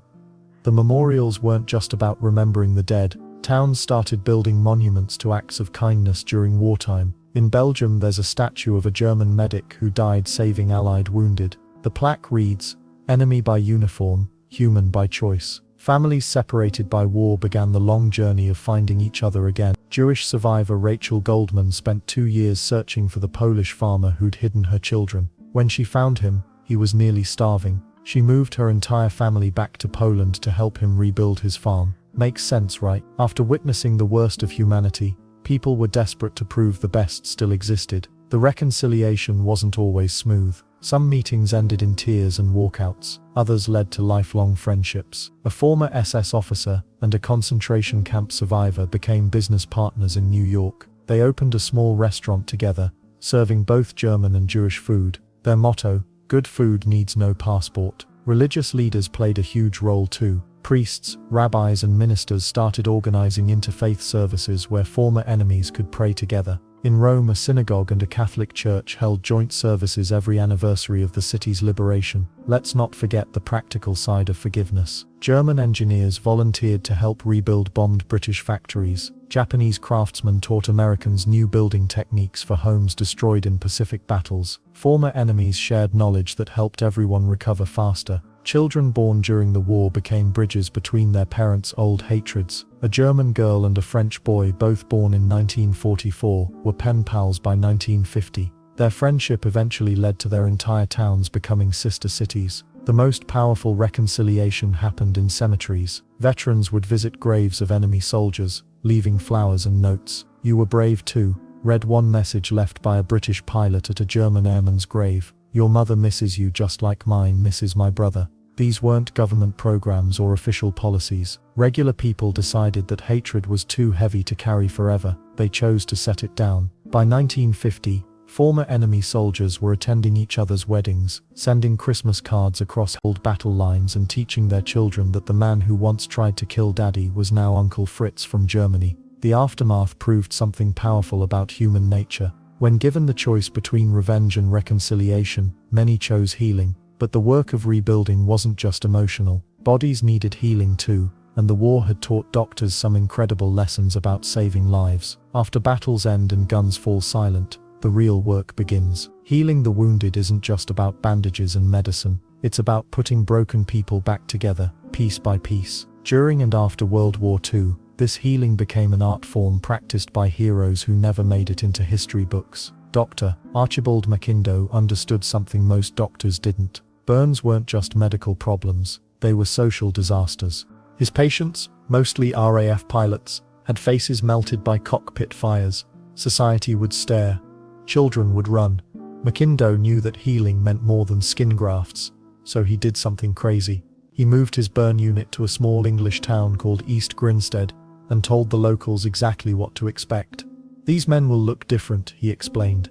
The memorials weren't just about remembering the dead. Towns started building monuments to acts of kindness during wartime. In Belgium, there's a statue of a German medic who died saving Allied wounded. The plaque reads, "Enemy by uniform, human by choice." Families separated by war began the long journey of finding each other again. Jewish survivor Rachel Goldman spent 2 years searching for the Polish farmer who'd hidden her children. When she found him, he was nearly starving. She moved her entire family back to Poland to help him rebuild his farm. Makes sense, right? After witnessing the worst of humanity, people were desperate to prove the best still existed. The reconciliation wasn't always smooth. Some meetings ended in tears and walkouts. Others led to lifelong friendships. A former SS officer and a concentration camp survivor became business partners in New York. They opened a small restaurant together, serving both German and Jewish food. Their motto, "Good food needs no passport." Religious leaders played a huge role too. Priests, rabbis, and ministers started organizing interfaith services where former enemies could pray together. In Rome, a synagogue and a Catholic church held joint services every anniversary of the city's liberation. Let's not forget the practical side of forgiveness. German engineers volunteered to help rebuild bombed British factories. Japanese craftsmen taught Americans new building techniques for homes destroyed in Pacific battles. Former enemies shared knowledge that helped everyone recover faster. Children born during the war became bridges between their parents' old hatreds. A German girl and a French boy, both born in 1944, were pen pals by 1950. Their friendship eventually led to their entire towns becoming sister cities. The most powerful reconciliation happened in cemeteries. Veterans would visit graves of enemy soldiers, leaving flowers and notes. "You were brave too," read one message left by a British pilot at a German airman's grave. "Your mother misses you just like mine misses my brother." These weren't government programs or official policies. Regular people decided that hatred was too heavy to carry forever. They chose to set it down. By 1950, former enemy soldiers were attending each other's weddings, sending Christmas cards across old battle lines and teaching their children that the man who once tried to kill Daddy was now Uncle Fritz from Germany. The aftermath proved something powerful about human nature. When given the choice between revenge and reconciliation, many chose healing. But the work of rebuilding wasn't just emotional. Bodies needed healing too, and the war had taught doctors some incredible lessons about saving lives. After battles end and guns fall silent, the real work begins. Healing the wounded isn't just about bandages and medicine. It's about putting broken people back together, piece by piece. During and after World War II, this healing became an art form practiced by heroes who never made it into history books. Dr. Archibald McIndoe understood something most doctors didn't. Burns weren't just medical problems, they were social disasters. His patients, mostly RAF pilots, had faces melted by cockpit fires. Society would stare. Children would run. McIndoe knew that healing meant more than skin grafts, so he did something crazy. He moved his burn unit to a small English town called East Grinstead and told the locals exactly what to expect. "These men will look different," he explained.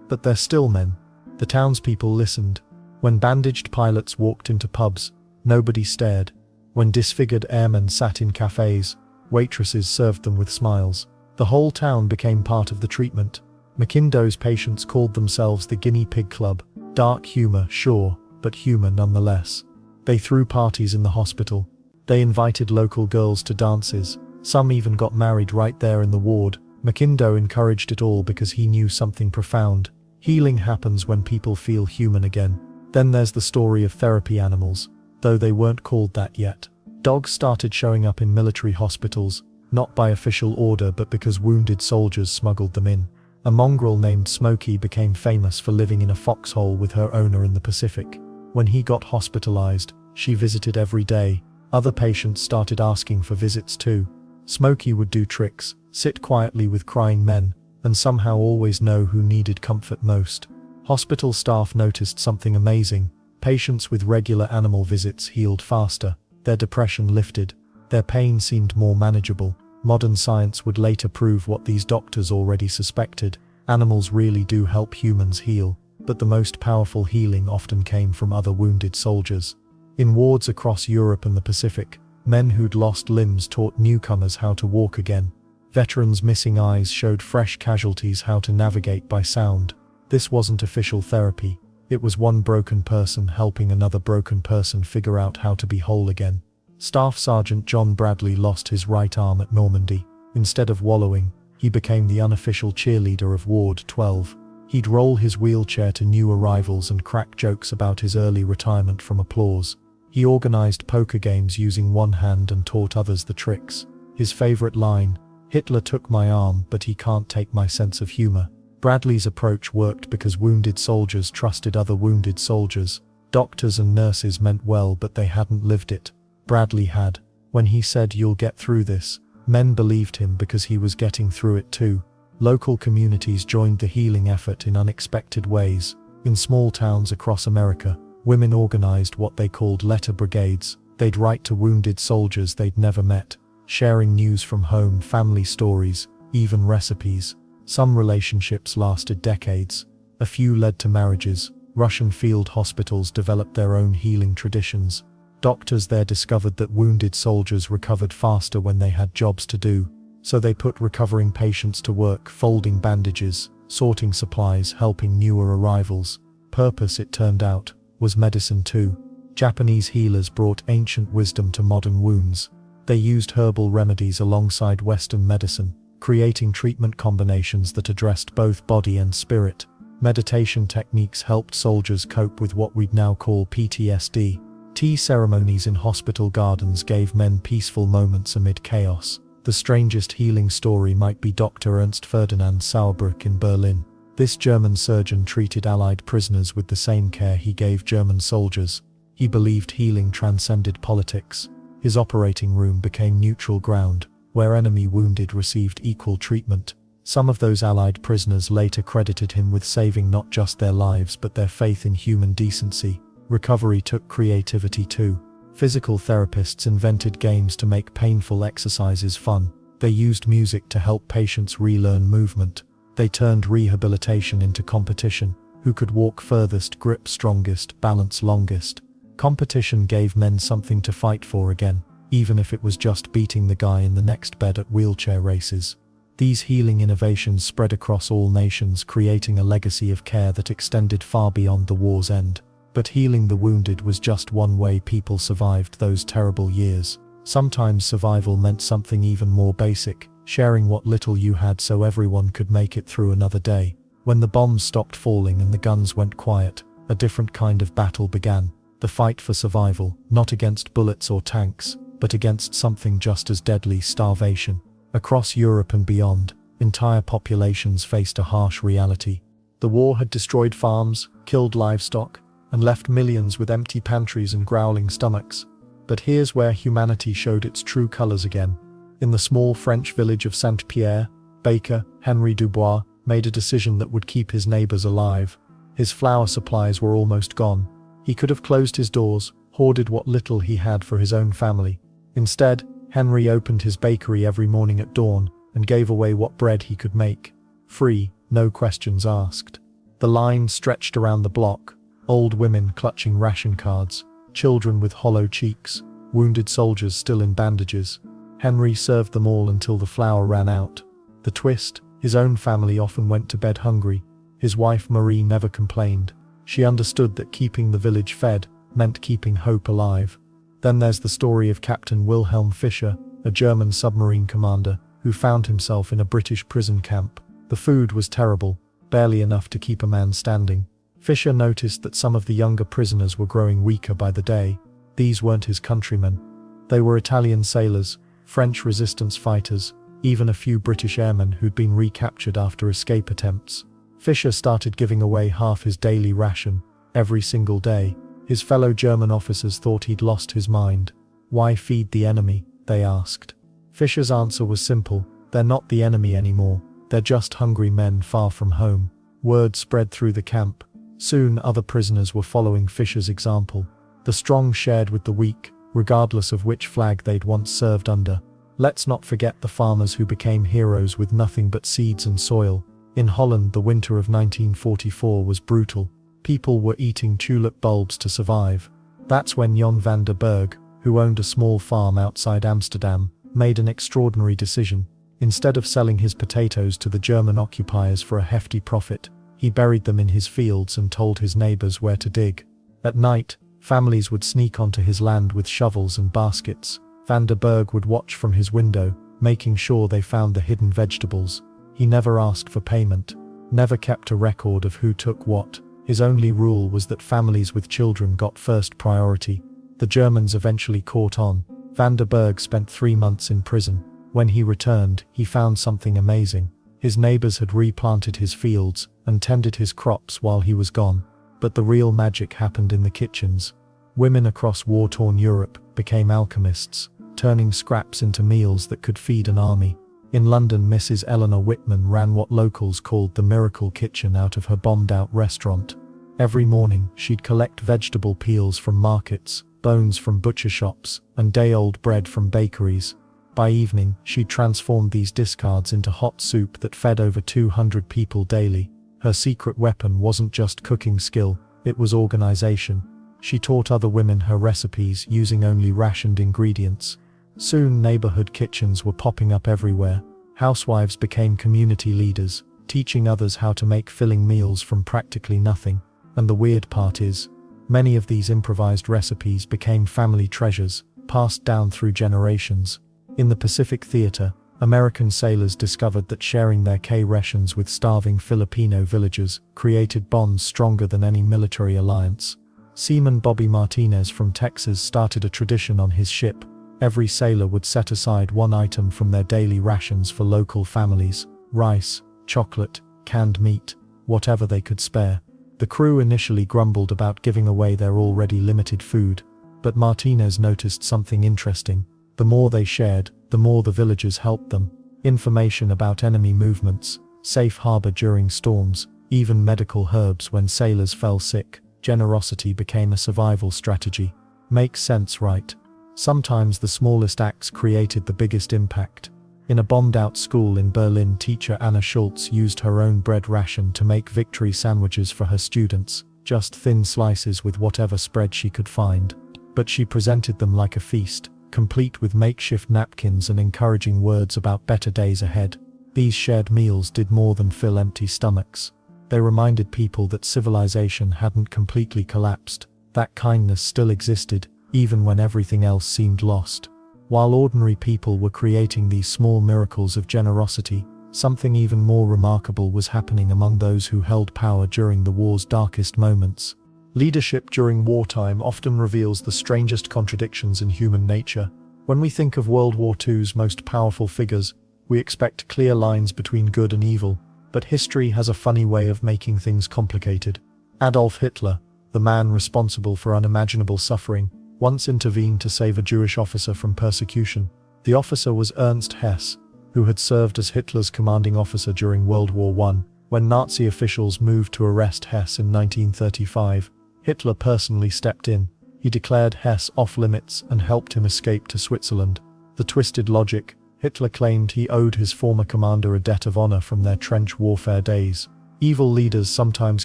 "But they're still men." The townspeople listened. When bandaged pilots walked into pubs, nobody stared. When disfigured airmen sat in cafes, waitresses served them with smiles. The whole town became part of the treatment. McIndoe's patients called themselves the Guinea Pig Club. Dark humor, sure, but humor nonetheless. They threw parties in the hospital. They invited local girls to dances. Some even got married right there in the ward. McIndoe encouraged it all because he knew something profound. Healing happens when people feel human again. Then there's the story of therapy animals, though they weren't called that yet. Dogs started showing up in military hospitals, not by official order but because wounded soldiers smuggled them in. A mongrel named Smokey became famous for living in a foxhole with her owner in the Pacific. When he got hospitalized, she visited every day. Other patients started asking for visits too. Smokey would do tricks, sit quietly with crying men, and somehow always know who needed comfort most. Hospital staff noticed something amazing. Patients with regular animal visits healed faster. Their depression lifted. Their pain seemed more manageable. Modern science would later prove what these doctors already suspected. Animals really do help humans heal, but the most powerful healing often came from other wounded soldiers. In wards across Europe and the Pacific, men who'd lost limbs taught newcomers how to walk again. Veterans missing eyes showed fresh casualties how to navigate by sound. This wasn't official therapy. It was one broken person helping another broken person figure out how to be whole again. Staff Sergeant John Bradley lost his right arm at Normandy. Instead of wallowing, he became the unofficial cheerleader of Ward 12. He'd roll his wheelchair to new arrivals and crack jokes about his early retirement from applause. He organized poker games using one hand and taught others the tricks. His favorite line, "Hitler took my arm, but he can't take my sense of humor." Bradley's approach worked because wounded soldiers trusted other wounded soldiers. Doctors and nurses meant well, but they hadn't lived it. Bradley had. When he said, "You'll get through this," men believed him because he was getting through it too. Local communities joined the healing effort in unexpected ways. In small towns across America, women organized what they called letter brigades. They'd write to wounded soldiers they'd never met, sharing news from home, family stories, even recipes. Some relationships lasted decades. A few led to marriages. Russian field hospitals developed their own healing traditions. Doctors there discovered that wounded soldiers recovered faster when they had jobs to do, so they put recovering patients to work, folding bandages, sorting supplies, helping newer arrivals. Purpose, it turned out, was medicine too. Japanese healers brought ancient wisdom to modern wounds. They used herbal remedies alongside Western medicine. creating treatment combinations that addressed both body and spirit. Meditation techniques helped soldiers cope with what we'd now call PTSD. Tea ceremonies in hospital gardens gave men peaceful moments amid chaos. The strangest healing story might be Dr. Ernst Ferdinand Sauerbruch in Berlin. This German surgeon treated Allied prisoners with the same care he gave German soldiers. He believed healing transcended politics. His operating room became neutral ground, where enemy wounded received equal treatment. Some of those Allied prisoners later credited him with saving not just their lives but their faith in human decency. Recovery took creativity too. Physical therapists invented games to make painful exercises fun. They used music to help patients relearn movement. They turned rehabilitation into competition. Who could walk furthest, grip strongest, balance longest? Competition gave men something to fight for again, even if it was just beating the guy in the next bed at wheelchair races. These healing innovations spread across all nations, creating a legacy of care that extended far beyond the war's end. But healing the wounded was just one way people survived those terrible years. Sometimes survival meant something even more basic, sharing what little you had so everyone could make it through another day. When the bombs stopped falling and the guns went quiet, a different kind of battle began. The fight for survival, not against bullets or tanks, but against something just as deadly: starvation. Across Europe and beyond, entire populations faced a harsh reality. The war had destroyed farms, killed livestock, and left millions with empty pantries and growling stomachs. But here's where humanity showed its true colors again. In the small French village of Saint-Pierre, baker Henri Dubois made a decision that would keep his neighbors alive. His flour supplies were almost gone. He could have closed his doors, hoarded what little he had for his own family. Instead, Henry opened his bakery every morning at dawn and gave away what bread he could make. Free, no questions asked. The line stretched around the block, old women clutching ration cards, children with hollow cheeks, wounded soldiers still in bandages. Henry served them all until the flour ran out. The twist: his own family often went to bed hungry. His wife Marie never complained. She understood that keeping the village fed meant keeping hope alive. Then there's the story of Captain Wilhelm Fischer, a German submarine commander, who found himself in a British prison camp. The food was terrible, barely enough to keep a man standing. Fischer noticed that some of the younger prisoners were growing weaker by the day. These weren't his countrymen. They were Italian sailors, French resistance fighters, even a few British airmen who'd been recaptured after escape attempts. Fischer started giving away half his daily ration, every single day. His fellow German officers thought he'd lost his mind. Why feed the enemy? They asked. Fischer's answer was simple: they're not the enemy anymore. They're just hungry men far from home. Word spread through the camp. Soon other prisoners were following Fischer's example. The strong shared with the weak, regardless of which flag they'd once served under. Let's not forget the farmers who became heroes with nothing but seeds and soil. In Holland, the winter of 1944 was brutal. People were eating tulip bulbs to survive. That's when Jan van der Berg, who owned a small farm outside Amsterdam, made an extraordinary decision. Instead of selling his potatoes to the German occupiers for a hefty profit, he buried them in his fields and told his neighbors where to dig. At night, families would sneak onto his land with shovels and baskets. Van der Berg would watch from his window, making sure they found the hidden vegetables. He never asked for payment, never kept a record of who took what. His only rule was that families with children got first priority. The Germans eventually caught on. Van der Berg spent 3 months in prison. When he returned, he found something amazing. His neighbors had replanted his fields and tended his crops while he was gone. But the real magic happened in the kitchens. Women across war-torn Europe became alchemists, turning scraps into meals that could feed an army. In London, Mrs. Eleanor Whitman ran what locals called the Miracle Kitchen out of her bombed-out restaurant. Every morning, she'd collect vegetable peels from markets, bones from butcher shops, and day-old bread from bakeries. By evening, she'd transformed these discards into hot soup that fed over 200 people daily. Her secret weapon wasn't just cooking skill, it was organization. She taught other women her recipes using only rationed ingredients. Soon, neighborhood kitchens were popping up everywhere. Housewives became community leaders, teaching others how to make filling meals from practically nothing. And the weird part is, many of these improvised recipes became family treasures, passed down through generations. In the Pacific Theater, American sailors discovered that sharing their K-rations with starving Filipino villagers created bonds stronger than any military alliance. Seaman Bobby Martinez from Texas started a tradition on his ship. Every sailor would set aside one item from their daily rations for local families: rice, chocolate, canned meat, whatever they could spare. The crew initially grumbled about giving away their already limited food, but Martinez noticed something interesting. The more they shared, the more the villagers helped them. Information about enemy movements, safe harbor during storms, even medical herbs when sailors fell sick. Generosity became a survival strategy. Makes sense, right? Sometimes the smallest acts created the biggest impact. In a bombed-out school in Berlin, teacher Anna Schultz used her own bread ration to make victory sandwiches for her students, just thin slices with whatever spread she could find. But she presented them like a feast, complete with makeshift napkins and encouraging words about better days ahead. These shared meals did more than fill empty stomachs. They reminded people that civilization hadn't completely collapsed, that kindness still existed, even when everything else seemed lost. While ordinary people were creating these small miracles of generosity, something even more remarkable was happening among those who held power during the war's darkest moments. Leadership during wartime often reveals the strangest contradictions in human nature. When we think of World War II's most powerful figures, we expect clear lines between good and evil, but history has a funny way of making things complicated. Adolf Hitler, the man responsible for unimaginable suffering, once intervened to save a Jewish officer from persecution. The officer was Ernst Hess, who had served as Hitler's commanding officer during World War I. When Nazi officials moved to arrest Hess in 1935, Hitler personally stepped in. He declared Hess off-limits and helped him escape to Switzerland. The twisted logic: Hitler claimed he owed his former commander a debt of honor from their trench warfare days. Evil leaders sometimes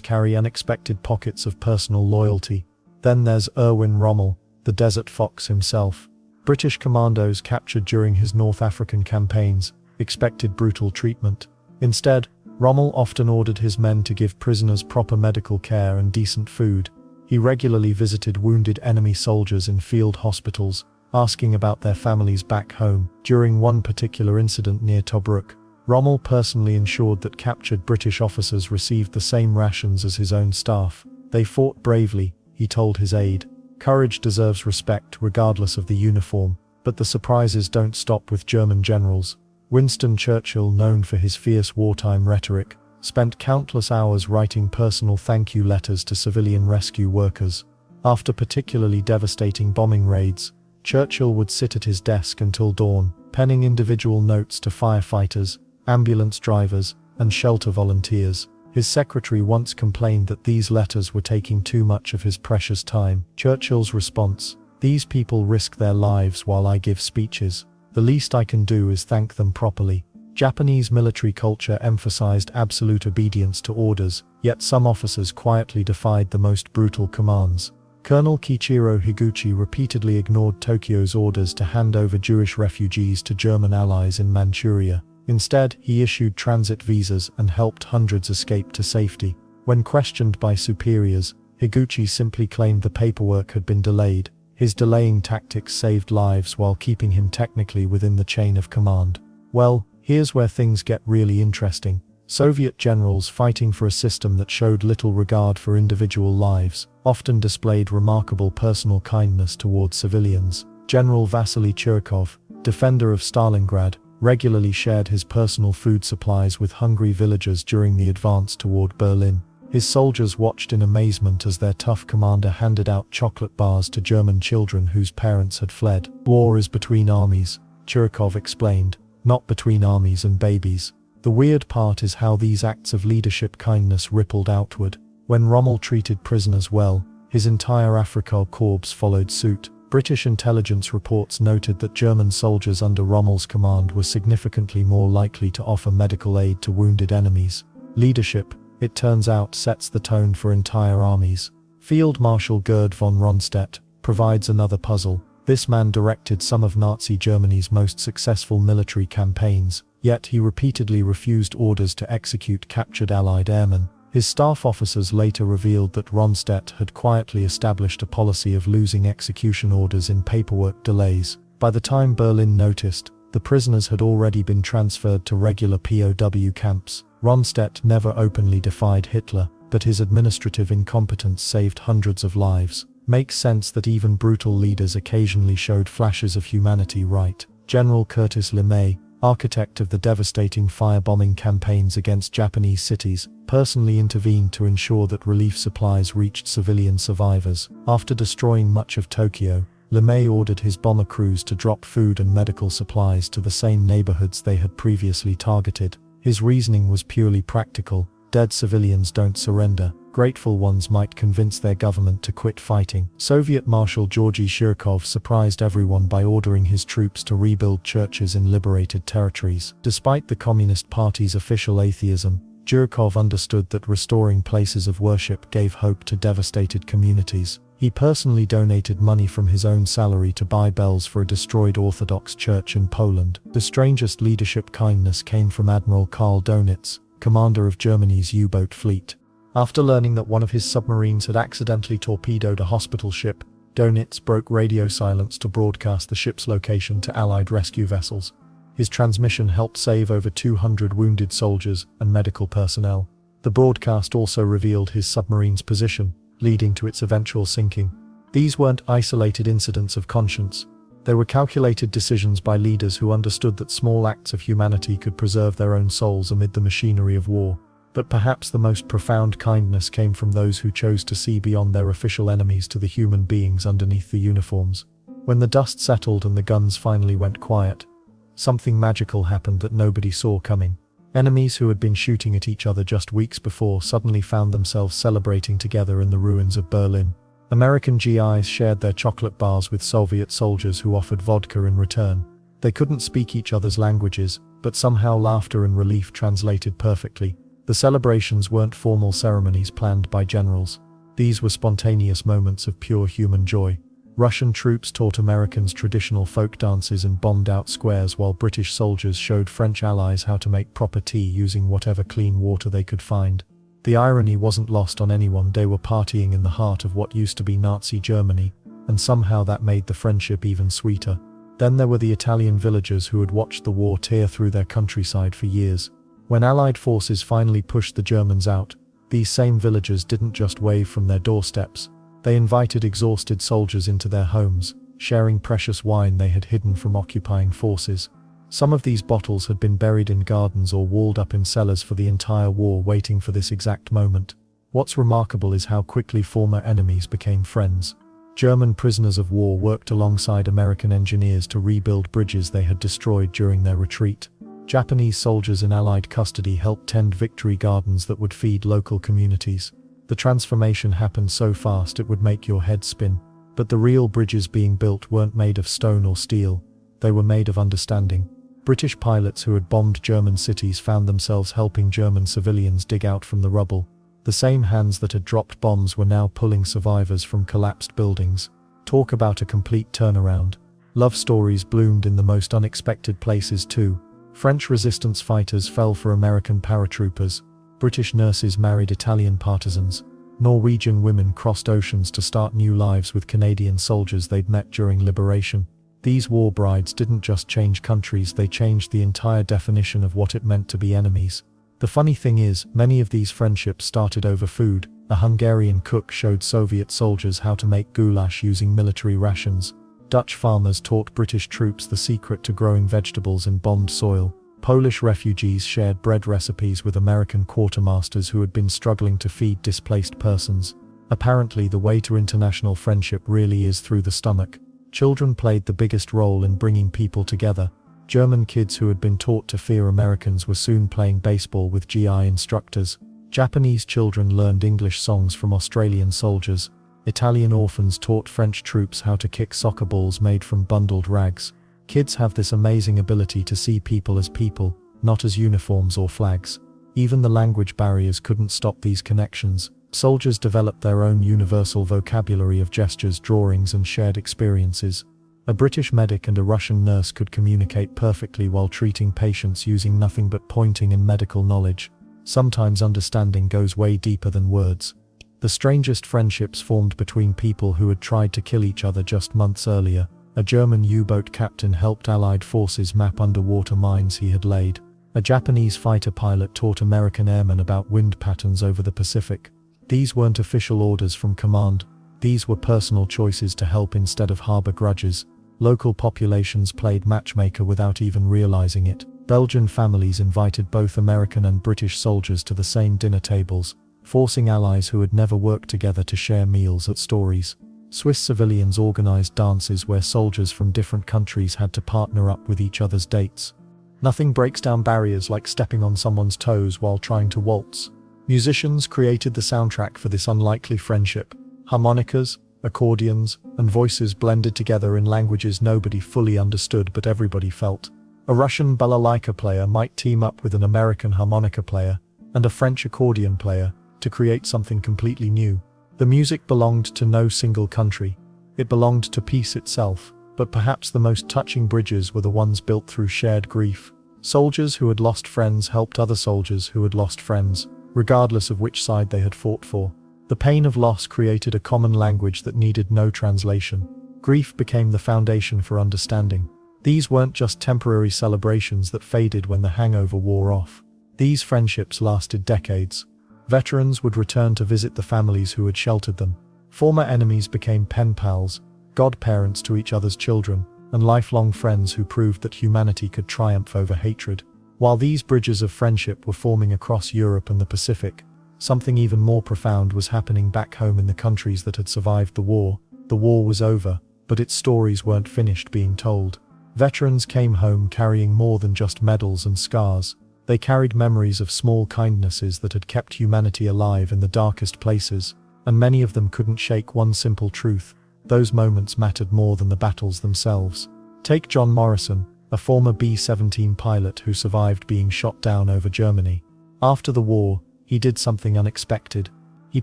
carry unexpected pockets of personal loyalty. Then there's Erwin Rommel, the Desert Fox himself. British commandos captured during his North African campaigns expected brutal treatment. Instead, Rommel often ordered his men to give prisoners proper medical care and decent food. He regularly visited wounded enemy soldiers in field hospitals, asking about their families back home. During one particular incident near Tobruk, Rommel personally ensured that captured British officers received the same rations as his own staff. They fought bravely, he told his aide. Courage deserves respect regardless of the uniform, but the surprises don't stop with German generals. Winston Churchill, known for his fierce wartime rhetoric, spent countless hours writing personal thank you letters to civilian rescue workers. After particularly devastating bombing raids, Churchill would sit at his desk until dawn, penning individual notes to firefighters, ambulance drivers, and shelter volunteers. His secretary once complained that these letters were taking too much of his precious time. Churchill's response: "These people risk their lives while I give speeches. The least I can do is thank them properly." Japanese military culture emphasized absolute obedience to orders, yet some officers quietly defied the most brutal commands. Colonel Kiichiro Higuchi repeatedly ignored Tokyo's orders to hand over Jewish refugees to German allies in Manchuria. Instead, he issued transit visas and helped hundreds escape to safety. When questioned by superiors, Higuchi simply claimed the paperwork had been delayed. His delaying tactics saved lives while keeping him technically within the chain of command. Well, here's where things get really interesting. Soviet generals fighting for a system that showed little regard for individual lives often displayed remarkable personal kindness towards civilians. General Vasily Churkov, defender of Stalingrad, regularly shared his personal food supplies with hungry villagers during the advance toward Berlin. His soldiers watched in amazement as their tough commander handed out chocolate bars to German children whose parents had fled. "War is between armies," Churkov explained, "not between armies and babies." The weird part is how these acts of leadership kindness rippled outward. When Rommel treated prisoners well, his entire Afrika Korps followed suit. British intelligence reports noted that German soldiers under Rommel's command were significantly more likely to offer medical aid to wounded enemies. Leadership, it turns out, sets the tone for entire armies. Field Marshal Gerd von Rundstedt provides another puzzle. This man directed some of Nazi Germany's most successful military campaigns, yet he repeatedly refused orders to execute captured Allied airmen. His staff officers later revealed that Rundstedt had quietly established a policy of losing execution orders in paperwork delays. By the time Berlin noticed, The prisoners had already been transferred to regular POW camps. Ronstedt never openly defied Hitler, but his administrative incompetence saved hundreds of lives. Makes sense that even brutal leaders occasionally showed flashes of humanity, right? General Curtis LeMay, architect of the devastating firebombing campaigns against Japanese cities, personally intervened to ensure that relief supplies reached civilian survivors. After destroying much of Tokyo, LeMay ordered his bomber crews to drop food and medical supplies to the same neighborhoods they had previously targeted. His reasoning was purely practical. Dead civilians don't surrender. Grateful ones might convince their government to quit fighting. Soviet Marshal Georgy Shirkov surprised everyone by ordering his troops to rebuild churches in liberated territories. Despite the Communist Party's official atheism, Shirkov understood that restoring places of worship gave hope to devastated communities. He personally donated money from his own salary to buy bells for a destroyed Orthodox church in Poland. The strangest leadership kindness came from Admiral Karl Donitz, commander of Germany's U-boat fleet. After learning that one of his submarines had accidentally torpedoed a hospital ship, Donitz broke radio silence to broadcast the ship's location to Allied rescue vessels. His transmission helped save over 200 wounded soldiers and medical personnel. The broadcast also revealed his submarine's position, leading to its eventual sinking. These weren't isolated incidents of conscience. They were calculated decisions by leaders who understood that small acts of humanity could preserve their own souls amid the machinery of war. But perhaps the most profound kindness came from those who chose to see beyond their official enemies to the human beings underneath the uniforms. When the dust settled and the guns finally went quiet, something magical happened that nobody saw coming. Enemies who had been shooting at each other just weeks before suddenly found themselves celebrating together in the ruins of Berlin. American GIs shared their chocolate bars with Soviet soldiers who offered vodka in return. They couldn't speak each other's languages, but somehow laughter and relief translated perfectly. The celebrations weren't formal ceremonies planned by generals. These were spontaneous moments of pure human joy. Russian troops taught Americans traditional folk dances in bombed-out squares, while British soldiers showed French allies how to make proper tea using whatever clean water they could find. The irony wasn't lost on anyone. They were partying in the heart of what used to be Nazi Germany, and somehow that made the friendship even sweeter. Then there were the Italian villagers who had watched the war tear through their countryside for years. When Allied forces finally pushed the Germans out, these same villagers didn't just wave from their doorsteps. They invited exhausted soldiers into their homes, sharing precious wine they had hidden from occupying forces. Some of these bottles had been buried in gardens or walled up in cellars for the entire war, waiting for this exact moment. What's remarkable is how quickly former enemies became friends. German prisoners of war worked alongside American engineers to rebuild bridges they had destroyed during their retreat. Japanese soldiers in Allied custody helped tend victory gardens that would feed local communities. The transformation happened so fast it would make your head spin. But the real bridges being built weren't made of stone or steel. They were made of understanding. British pilots who had bombed German cities found themselves helping German civilians dig out from the rubble. The same hands that had dropped bombs were now pulling survivors from collapsed buildings. Talk about a complete turnaround. Love stories bloomed in the most unexpected places too. French resistance fighters fell for American paratroopers. British nurses married Italian partisans. Norwegian women crossed oceans to start new lives with Canadian soldiers they'd met during liberation. These war brides didn't just change countries, they changed the entire definition of what it meant to be enemies. The funny thing is, many of these friendships started over food. A Hungarian cook showed Soviet soldiers how to make goulash using military rations. Dutch farmers taught British troops the secret to growing vegetables in bombed soil. Polish refugees shared bread recipes with American quartermasters who had been struggling to feed displaced persons. Apparently, the way to international friendship really is through the stomach. Children played the biggest role in bringing people together. German kids who had been taught to fear Americans were soon playing baseball with GI instructors. Japanese children learned English songs from Australian soldiers. Italian orphans taught French troops how to kick soccer balls made from bundled rags. Kids have this amazing ability to see people as people, not as uniforms or flags. Even the language barriers couldn't stop these connections. Soldiers developed their own universal vocabulary of gestures, drawings, and shared experiences. A British medic and a Russian nurse could communicate perfectly while treating patients using nothing but pointing and medical knowledge. Sometimes understanding goes way deeper than words. The strangest friendships formed between people who had tried to kill each other just months earlier. A German U-boat captain helped Allied forces map underwater mines he had laid. A Japanese fighter pilot taught American airmen about wind patterns over the Pacific. These weren't official orders from command. These were personal choices to help instead of harbor grudges. Local populations played matchmaker without even realizing it. Belgian families invited both American and British soldiers to the same dinner tables, forcing allies who had never worked together to share meals at stories. Swiss civilians organized dances where soldiers from different countries had to partner up with each other's dates. Nothing breaks down barriers like stepping on someone's toes while trying to waltz. Musicians created the soundtrack for this unlikely friendship. Harmonicas, accordions, and voices blended together in languages nobody fully understood but everybody felt. A Russian balalaika player might team up with an American harmonica player and a French accordion player to create something completely new. The music belonged to no single country. It belonged to peace itself, but perhaps the most touching bridges were the ones built through shared grief. Soldiers who had lost friends helped other soldiers who had lost friends, regardless of which side they had fought for. The pain of loss created a common language that needed no translation. Grief became the foundation for understanding. These weren't just temporary celebrations that faded when the hangover wore off. These friendships lasted decades. Veterans would return to visit the families who had sheltered them. Former enemies became pen pals, godparents to each other's children, and lifelong friends who proved that humanity could triumph over hatred. While these bridges of friendship were forming across Europe and the Pacific, something even more profound was happening back home in the countries that had survived the war. The war was over, but its stories weren't finished being told. Veterans came home carrying more than just medals and scars. They carried memories of small kindnesses that had kept humanity alive in the darkest places, and many of them couldn't shake one simple truth: those moments mattered more than the battles themselves. Take John Morrison, a former B-17 pilot who survived being shot down over Germany. After the war, he did something unexpected. He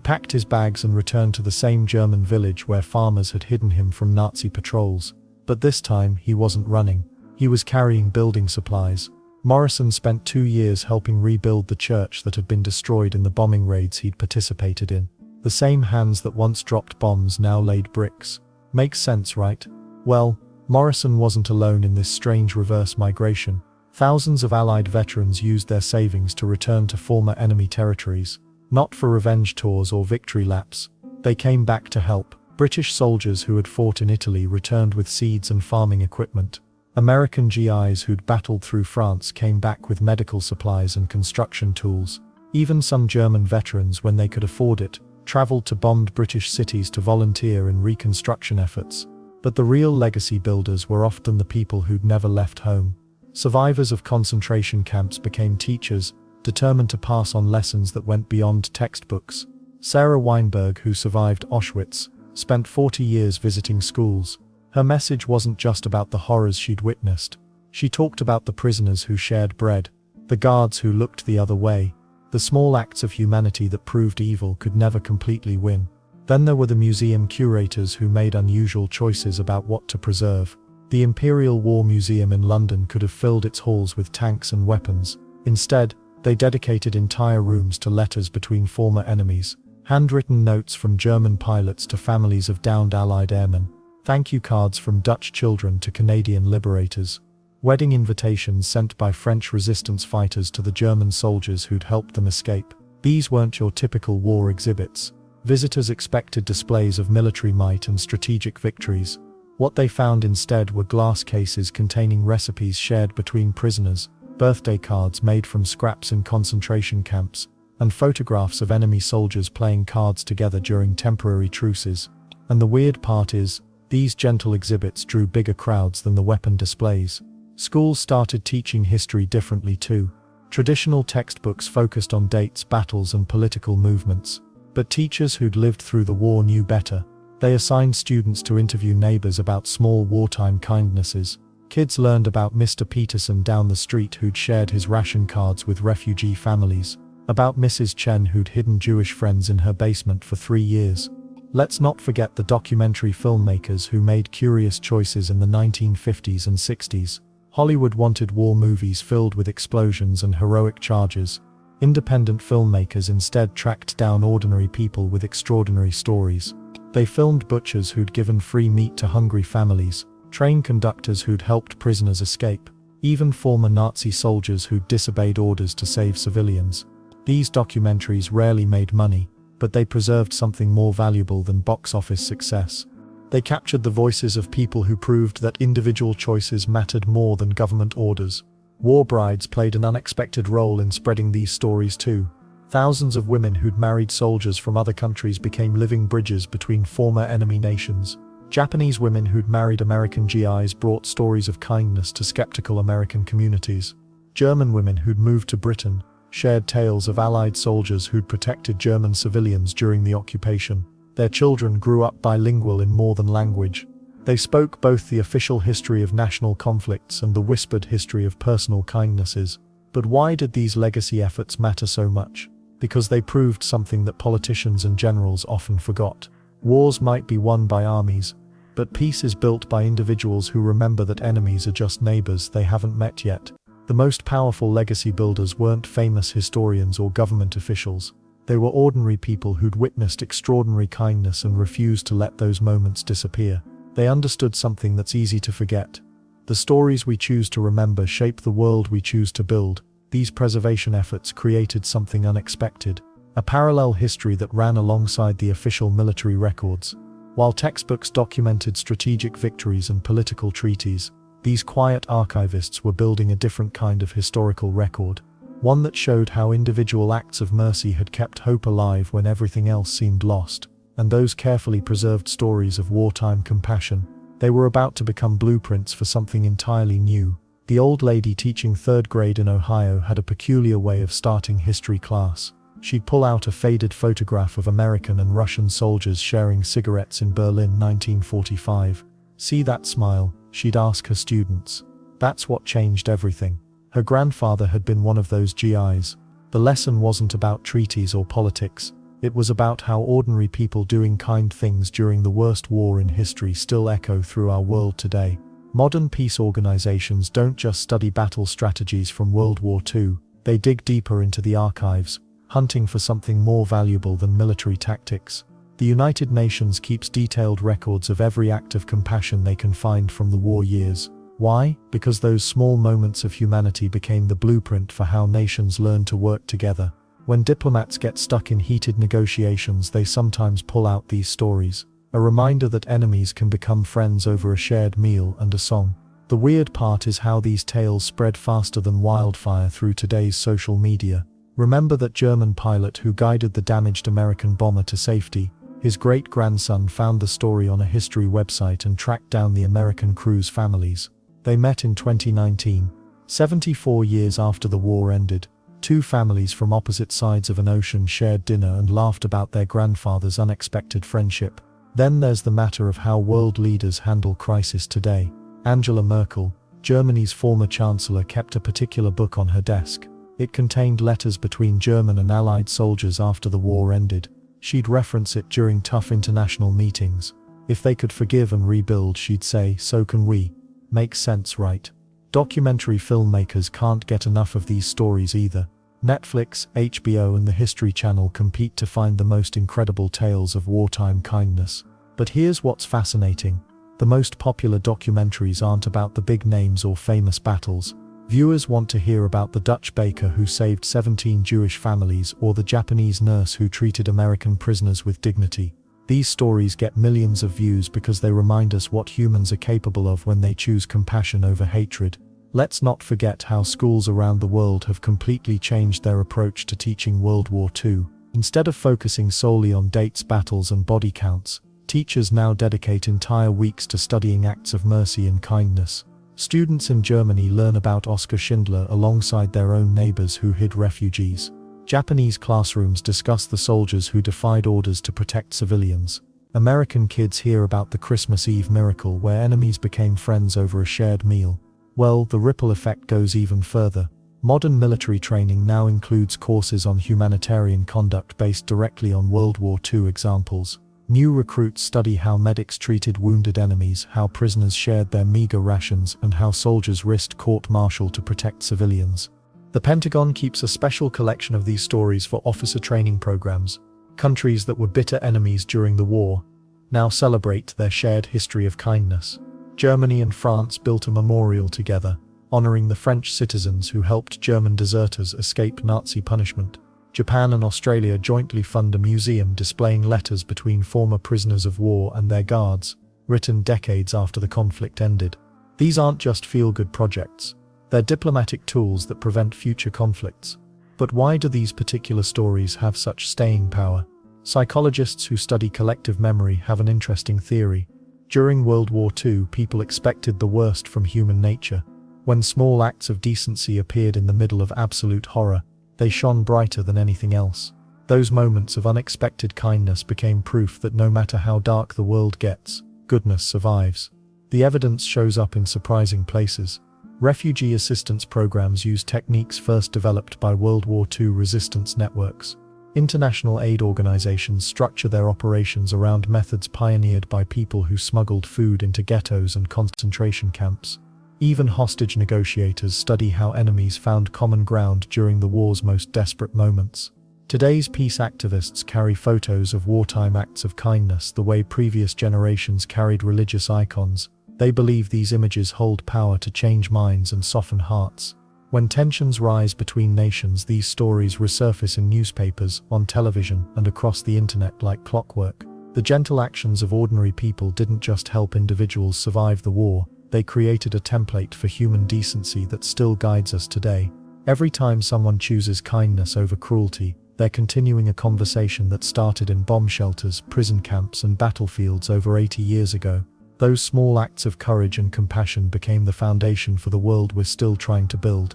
packed his bags and returned to the same German village where farmers had hidden him from Nazi patrols. But this time, he wasn't running. He was carrying building supplies. Morrison spent 2 years helping rebuild the church that had been destroyed in the bombing raids he'd participated in. The same hands that once dropped bombs now laid bricks. Makes sense, right? Well, Morrison wasn't alone in this strange reverse migration. Thousands of Allied veterans used their savings to return to former enemy territories. Not for revenge tours or victory laps. They came back to help. British soldiers who had fought in Italy returned with seeds and farming equipment. American GIs who'd battled through France came back with medical supplies and construction tools. Even some German veterans, when they could afford it, traveled to bombed British cities to volunteer in reconstruction efforts. But the real legacy builders were often the people who'd never left home. Survivors of concentration camps became teachers, determined to pass on lessons that went beyond textbooks. Sarah Weinberg, who survived Auschwitz, spent 40 years visiting schools. Her message wasn't just about the horrors she'd witnessed. She talked about the prisoners who shared bread, the guards who looked the other way, the small acts of humanity that proved evil could never completely win. Then there were the museum curators who made unusual choices about what to preserve. The Imperial War Museum in London could have filled its halls with tanks and weapons. Instead, they dedicated entire rooms to letters between former enemies, handwritten notes from German pilots to families of downed Allied airmen, thank you cards from Dutch children to Canadian liberators, wedding invitations sent by French resistance fighters to the German soldiers who'd helped them escape. These weren't your typical war exhibits. Visitors expected displays of military might and strategic victories. What they found instead were glass cases containing recipes shared between prisoners, birthday cards made from scraps in concentration camps, and photographs of enemy soldiers playing cards together during temporary truces. And the weird part is, these gentle exhibits drew bigger crowds than the weapon displays. Schools started teaching history differently too. Traditional textbooks focused on dates, battles, and political movements. But teachers who'd lived through the war knew better. They assigned students to interview neighbors about small wartime kindnesses. Kids learned about Mr. Peterson down the street who'd shared his ration cards with refugee families. About Mrs. Chen who'd hidden Jewish friends in her basement for 3 years. Let's not forget the documentary filmmakers who made curious choices in the 1950s and 60s. Hollywood wanted war movies filled with explosions and heroic charges. Independent filmmakers instead tracked down ordinary people with extraordinary stories. They filmed butchers who'd given free meat to hungry families, train conductors who'd helped prisoners escape, even former Nazi soldiers who'd disobeyed orders to save civilians. These documentaries rarely made money, but they preserved something more valuable than box office success. They captured the voices of people who proved that individual choices mattered more than government orders. War brides played an unexpected role in spreading these stories too. Thousands of women who'd married soldiers from other countries became living bridges between former enemy nations. Japanese women who'd married American GIs brought stories of kindness to skeptical American communities. German women who'd moved to Britain shared tales of Allied soldiers who'd protected German civilians during the occupation. Their children grew up bilingual in more than language. They spoke both the official history of national conflicts and the whispered history of personal kindnesses. But why did these legacy efforts matter so much? Because they proved something that politicians and generals often forgot. Wars might be won by armies, but peace is built by individuals who remember that enemies are just neighbors they haven't met yet. The most powerful legacy builders weren't famous historians or government officials. They were ordinary people who'd witnessed extraordinary kindness and refused to let those moments disappear. They understood something that's easy to forget. The stories we choose to remember shape the world we choose to build. These preservation efforts created something unexpected, a parallel history that ran alongside the official military records. While textbooks documented strategic victories and political treaties, these quiet archivists were building a different kind of historical record, one that showed how individual acts of mercy had kept hope alive when everything else seemed lost. And those carefully preserved stories of wartime compassion, they were about to become blueprints for something entirely new. The old lady teaching third grade in Ohio had a peculiar way of starting history class. She'd pull out a faded photograph of American and Russian soldiers sharing cigarettes in Berlin 1945. "See that smile?" she'd ask her students. That's what changed everything. Her grandfather had been one of those GIs. The lesson wasn't about treaties or politics. It was about how ordinary people doing kind things during the worst war in history still echo through our world today. Modern peace organizations don't just study battle strategies from World War II, they dig deeper into the archives, hunting for something more valuable than military tactics. The United Nations keeps detailed records of every act of compassion they can find from the war years. Why? Because those small moments of humanity became the blueprint for how nations learn to work together. When diplomats get stuck in heated negotiations, they sometimes pull out these stories, a reminder that enemies can become friends over a shared meal and a song. The weird part is how these tales spread faster than wildfire through today's social media. Remember that German pilot who guided the damaged American bomber to safety? His great-grandson found the story on a history website and tracked down the American crew's families. They met in 2019, 74 years after the war ended. Two families from opposite sides of an ocean shared dinner and laughed about their grandfather's unexpected friendship. Then there's the matter of how world leaders handle crisis today. Angela Merkel, Germany's former chancellor, kept a particular book on her desk. It contained letters between German and Allied soldiers after the war ended. She'd reference it during tough international meetings. If they could forgive and rebuild, she'd say, "So can we." Makes sense, right? Documentary filmmakers can't get enough of these stories either. Netflix, HBO and the History Channel compete to find the most incredible tales of wartime kindness. But here's what's fascinating. The most popular documentaries aren't about the big names or famous battles. Viewers want to hear about the Dutch baker who saved 17 Jewish families or the Japanese nurse who treated American prisoners with dignity. These stories get millions of views because they remind us what humans are capable of when they choose compassion over hatred. Let's not forget how schools around the world have completely changed their approach to teaching World War II. Instead of focusing solely on dates, battles and body counts, teachers now dedicate entire weeks to studying acts of mercy and kindness. Students in Germany learn about Oskar Schindler alongside their own neighbors who hid refugees. Japanese classrooms discuss the soldiers who defied orders to protect civilians. American kids hear about the Christmas Eve miracle where enemies became friends over a shared meal. Well, the ripple effect goes even further. Modern military training now includes courses on humanitarian conduct based directly on World War II examples. New recruits study how medics treated wounded enemies, how prisoners shared their meager rations, and how soldiers risked court-martial to protect civilians. The Pentagon keeps a special collection of these stories for officer training programs. Countries that were bitter enemies during the war now celebrate their shared history of kindness. Germany and France built a memorial together, honoring the French citizens who helped German deserters escape Nazi punishment. Japan and Australia jointly fund a museum displaying letters between former prisoners of war and their guards, written decades after the conflict ended. These aren't just feel-good projects. They're diplomatic tools that prevent future conflicts. But why do these particular stories have such staying power? Psychologists who study collective memory have an interesting theory. During World War II, people expected the worst from human nature. When small acts of decency appeared in the middle of absolute horror, they shone brighter than anything else. Those moments of unexpected kindness became proof that no matter how dark the world gets, goodness survives. The evidence shows up in surprising places. Refugee assistance programs use techniques first developed by World War II resistance networks. International aid organizations structure their operations around methods pioneered by people who smuggled food into ghettos and concentration camps. Even hostage negotiators study how enemies found common ground during the war's most desperate moments. Today's peace activists carry photos of wartime acts of kindness the way previous generations carried religious icons. They believe these images hold power to change minds and soften hearts. When tensions rise between nations, these stories resurface in newspapers, on television, and across the internet like clockwork. The gentle actions of ordinary people didn't just help individuals survive the war, they created a template for human decency that still guides us today. Every time someone chooses kindness over cruelty, they're continuing a conversation that started in bomb shelters, prison camps, and battlefields over 80 years ago. Those small acts of courage and compassion became the foundation for the world we're still trying to build.